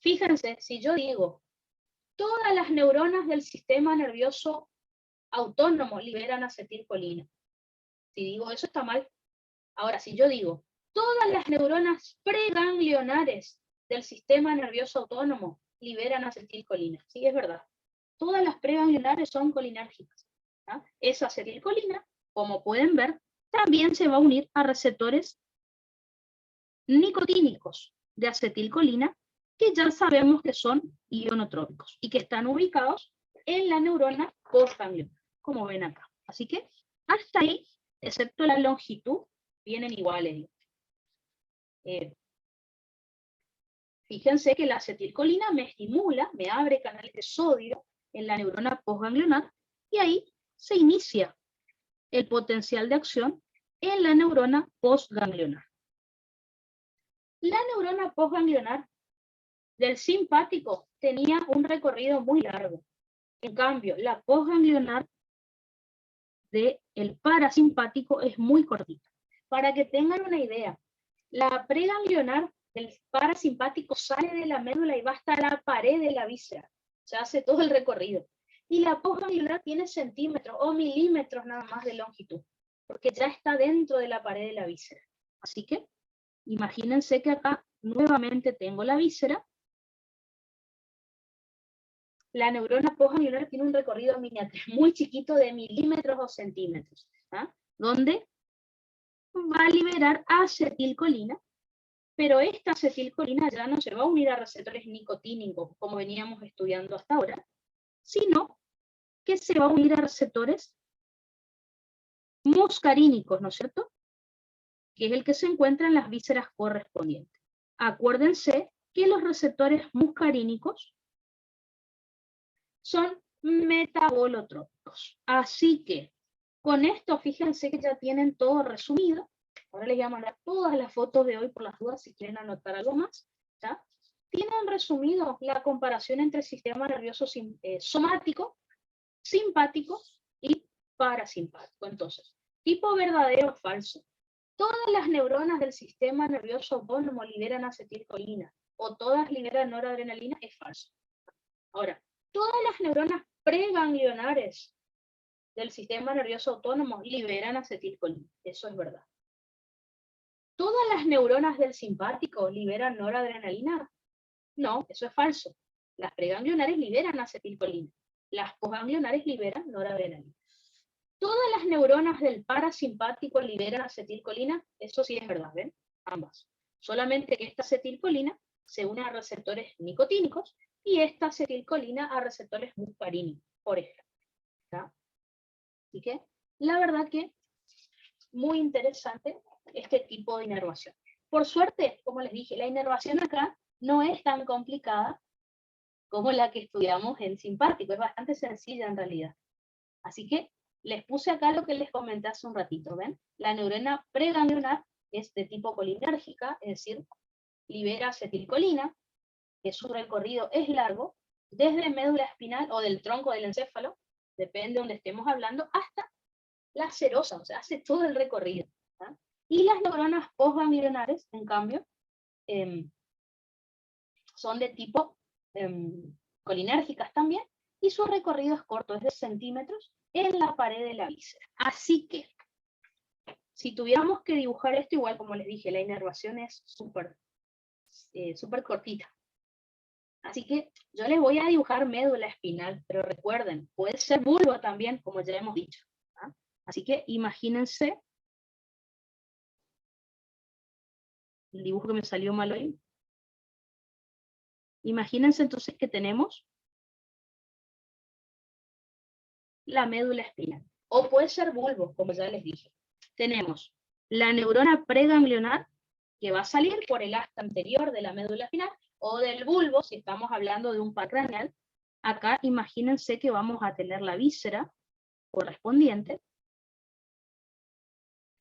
fíjense, si yo digo, todas las neuronas del sistema nervioso autónomo liberan acetilcolina. Si digo eso está mal. Ahora, si yo digo, todas las neuronas preganglionares del sistema nervioso autónomo liberan acetilcolina. Sí, es verdad. Todas las preganglionares son colinérgicas. ¿Ah? Esa acetilcolina, como pueden ver, también se va a unir a receptores nicotínicos de acetilcolina, que ya sabemos que son ionotrópicos y que están ubicados en la neurona postganglionar, como ven acá. Así que hasta ahí, excepto la longitud, vienen iguales. Fíjense que la acetilcolina me estimula, me abre canales de sodio en la neurona postganglionar, y ahí se inicia el potencial de acción en la neurona postganglionar. La neurona postganglionar del simpático tenía un recorrido muy largo. En cambio, la postganglionar del parasimpático es muy cortita. Para que tengan una idea, la preganglionar del parasimpático sale de la médula y va hasta la pared de la víscera. Se hace todo el recorrido. Y la postganglionar tiene centímetros o milímetros nada más de longitud, porque ya está dentro de la pared de la víscera. Así que, imagínense que acá nuevamente tengo la víscera. La neurona postganglionar tiene un recorrido miniatura muy chiquito de milímetros o centímetros, ¿ah? Donde va a liberar acetilcolina, pero esta acetilcolina ya no se va a unir a receptores nicotínicos, como veníamos estudiando hasta ahora, sino que se va a unir a receptores muscarínicos, ¿no es cierto? Que es el que se encuentra en las vísceras correspondientes. Acuérdense que los receptores muscarínicos son metabolotrópicos. Así que, con esto, fíjense que ya tienen todo resumido. Ahora les voy a mandar todas las fotos de hoy por las dudas si quieren anotar algo más. ¿Ya? Tienen resumido la comparación entre el sistema nervioso somático, simpático y parasimpático. Entonces, tipo verdadero o falso. Todas las neuronas del sistema nervioso autónomo liberan acetilcolina o todas liberan noradrenalina, es falso. Ahora, todas las neuronas preganglionares del sistema nervioso autónomo liberan acetilcolina. Eso es verdad. ¿Todas las neuronas del simpático liberan noradrenalina? No, eso es falso. Las preganglionares liberan acetilcolina. Las postganglionares liberan noradrenalina. ¿Todas las neuronas del parasimpático liberan acetilcolina? Eso sí es verdad, ¿ven? Ambas. Solamente que esta acetilcolina se une a receptores nicotínicos y esta acetilcolina a receptores muscarínicos, por ejemplo. ¿Está? Así que, la verdad que muy interesante este tipo de inervación. Por suerte, como les dije, la inervación acá no es tan complicada como la que estudiamos en simpático, es bastante sencilla en realidad. Así que les puse acá lo que les comenté hace un ratito, ¿ven? La neurona preganglionar es de tipo colinérgica, es decir, libera acetilcolina, que su recorrido es largo, desde médula espinal o del tronco del encéfalo, depende de donde estemos hablando, hasta la serosa, o sea, hace todo el recorrido. ¿Ah? Y las neuronas postganglionares, en cambio, son de tipo colinérgicas también, y su recorrido es corto, es de centímetros, en la pared de la víscera. Así que, si tuviéramos que dibujar esto, igual como les dije, la inervación es súper cortita. Así que yo les voy a dibujar médula espinal, pero recuerden, puede ser bulbo también, como ya hemos dicho. ¿Ah? Así que imagínense, el dibujo que me salió mal hoy. Imagínense entonces que tenemos la médula espinal. O puede ser bulbo, como ya les dije. Tenemos la neurona preganglionar, que va a salir por el asta anterior de la médula espinal, o del bulbo, si estamos hablando de un par craneal. Acá imagínense que vamos a tener la víscera correspondiente.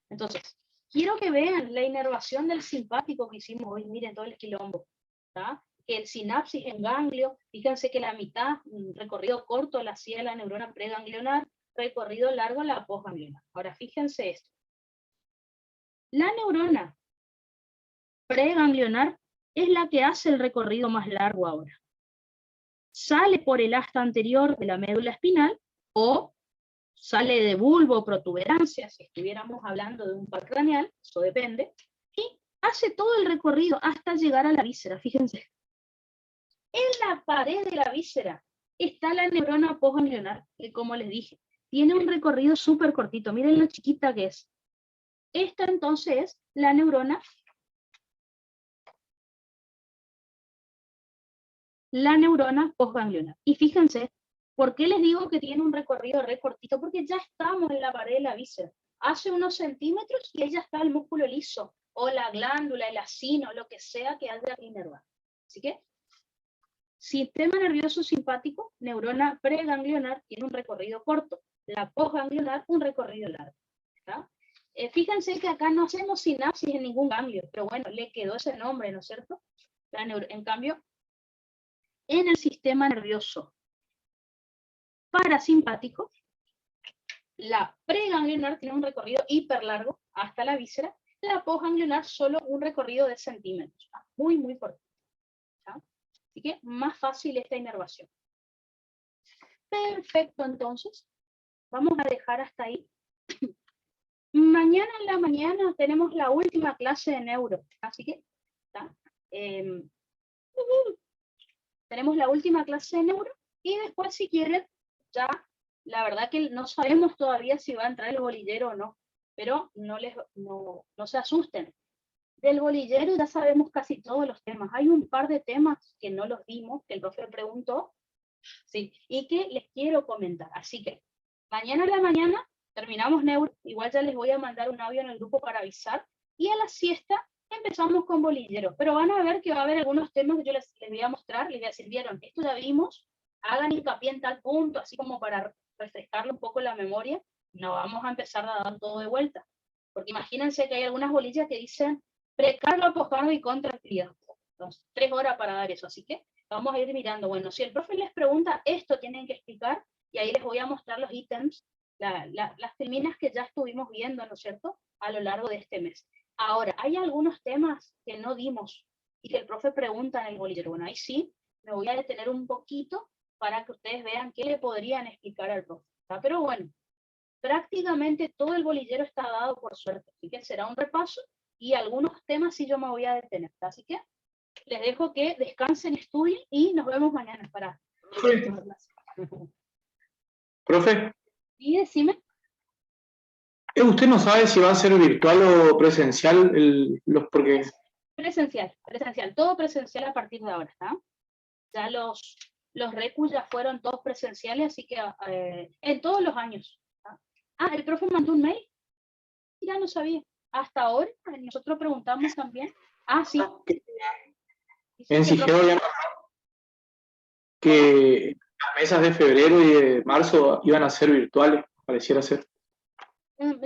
Entonces, quiero que vean la inervación del simpático que hicimos hoy. Miren todo el quilombo, ¿tá? Que el sinapsis en ganglio, fíjense que la mitad, un recorrido corto la hacía la neurona preganglionar, recorrido largo la postganglionar. Ahora fíjense esto. La neurona preganglionar es la que hace el recorrido más largo ahora. Sale por el asta anterior de la médula espinal o sale de bulbo o protuberancia, si estuviéramos hablando de un par craneal, eso depende, y hace todo el recorrido hasta llegar a la víscera, fíjense. En la pared de la víscera está la neurona postganglionar, que como les dije, tiene un recorrido súper cortito, miren lo chiquita que es. Esta entonces es la neurona postganglionar. Y fíjense, ¿por qué les digo que tiene un recorrido re cortito? Porque ya estamos en la pared de la víscera. Hace unos centímetros y ahí ya está el músculo liso, o la glándula, el acino, lo que sea que haya que inervar. Así que, sistema nervioso simpático, neurona preganglionar tiene un recorrido corto, la postganglionar un recorrido largo. ¿Está? Fíjense que acá no hacemos sinapsis en ningún ganglio, pero bueno, le quedó ese nombre, ¿no es cierto? En cambio, en el sistema nervioso parasimpático, la preganglionar tiene un recorrido hiper largo hasta la víscera, la postganglionar solo un recorrido de centímetros, muy, muy corto. Así que más fácil esta inervación. Perfecto, entonces, vamos a dejar hasta ahí. Mañana en la mañana tenemos la última clase de neuro, así que tenemos la última clase de neuro y después si quieren, ya la verdad que no sabemos todavía si va a entrar el bolillero o no, pero no se asusten. Del bolillero ya sabemos casi todos los temas. Hay un par de temas que no los dimos, que el profe preguntó, sí, y que les quiero comentar. Así que mañana en la mañana terminamos neuro, igual ya les voy a mandar un audio en el grupo para avisar, y a la siesta empezamos con bolillero, pero van a ver que va a haber algunos temas que yo les voy a mostrar, les voy a decir, vieron, esto ya vimos, hagan hincapié en tal punto, así como para refrescarle un poco la memoria, no vamos a empezar a dar todo de vuelta, porque imagínense que hay algunas bolillas que dicen precargo, poscargo y contraactividad, entonces 3 horas para dar eso, así que vamos a ir mirando, bueno, si el profe les pregunta, esto tienen que explicar, y ahí les voy a mostrar los ítems, las terminas que ya estuvimos viendo, ¿no es cierto?, a lo largo de este mes. Ahora, hay algunos temas que no dimos, y que el profe pregunta en el bolillero, bueno, ahí sí, me voy a detener un poquito, para que ustedes vean qué le podrían explicar al profe, ¿está? Pero bueno, prácticamente todo el bolillero está dado por suerte, así que será un repaso, y algunos temas sí yo me voy a detener, ¿está? Así que les dejo que descansen, estudien y nos vemos mañana para la clase. Profe, Y decime. ¿usted no sabe si va a ser virtual o presencial? Porque... Presencial, todo presencial a partir de ahora, ¿está? Ya los recus ya fueron todos presenciales, así que en todos los años. ¿Está? Ah, el profe mandó un mail. Ya no sabía. Hasta ahora, nosotros preguntamos también. Ah, sí. En Sigeo que las mesas de febrero y de marzo iban a ser virtuales, pareciera ser.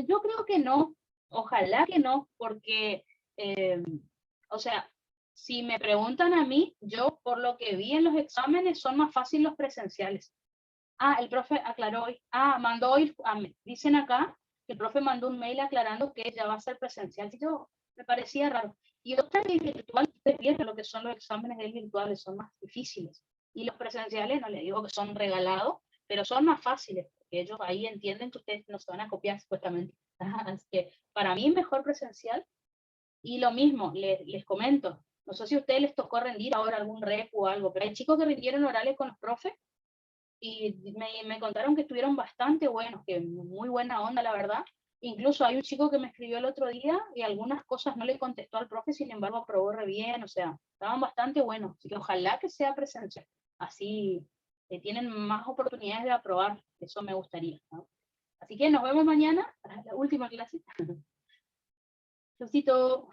Yo creo que no, ojalá que no, porque, o sea, si me preguntan a mí, yo por lo que vi en los exámenes son más fáciles los presenciales. Ah, el profe aclaró hoy, mandó hoy, dicen acá que el profe mandó un mail aclarando que ya va a ser presencial. Y yo, me parecía raro. Y otra vez virtual, ustedes vieron lo que son los exámenes virtuales, son más difíciles. Y los presenciales, no les digo que son regalados, pero son más fáciles, porque ellos ahí entienden que ustedes no se van a copiar supuestamente. Así que para mí mejor presencial. Y lo mismo, les comento, no sé si a ustedes les tocó rendir ahora algún rep o algo, pero hay chicos que rindieron orales con los profes y me contaron que estuvieron bastante buenos, que muy buena onda, la verdad. Incluso hay un chico que me escribió el otro día y algunas cosas no le contestó al profe, sin embargo aprobó re bien, o sea, estaban bastante buenos. Así que ojalá que sea presencial. Así tienen más oportunidades de aprobar. Eso me gustaría, ¿no? Así que nos vemos mañana para la última clase. Chaucito.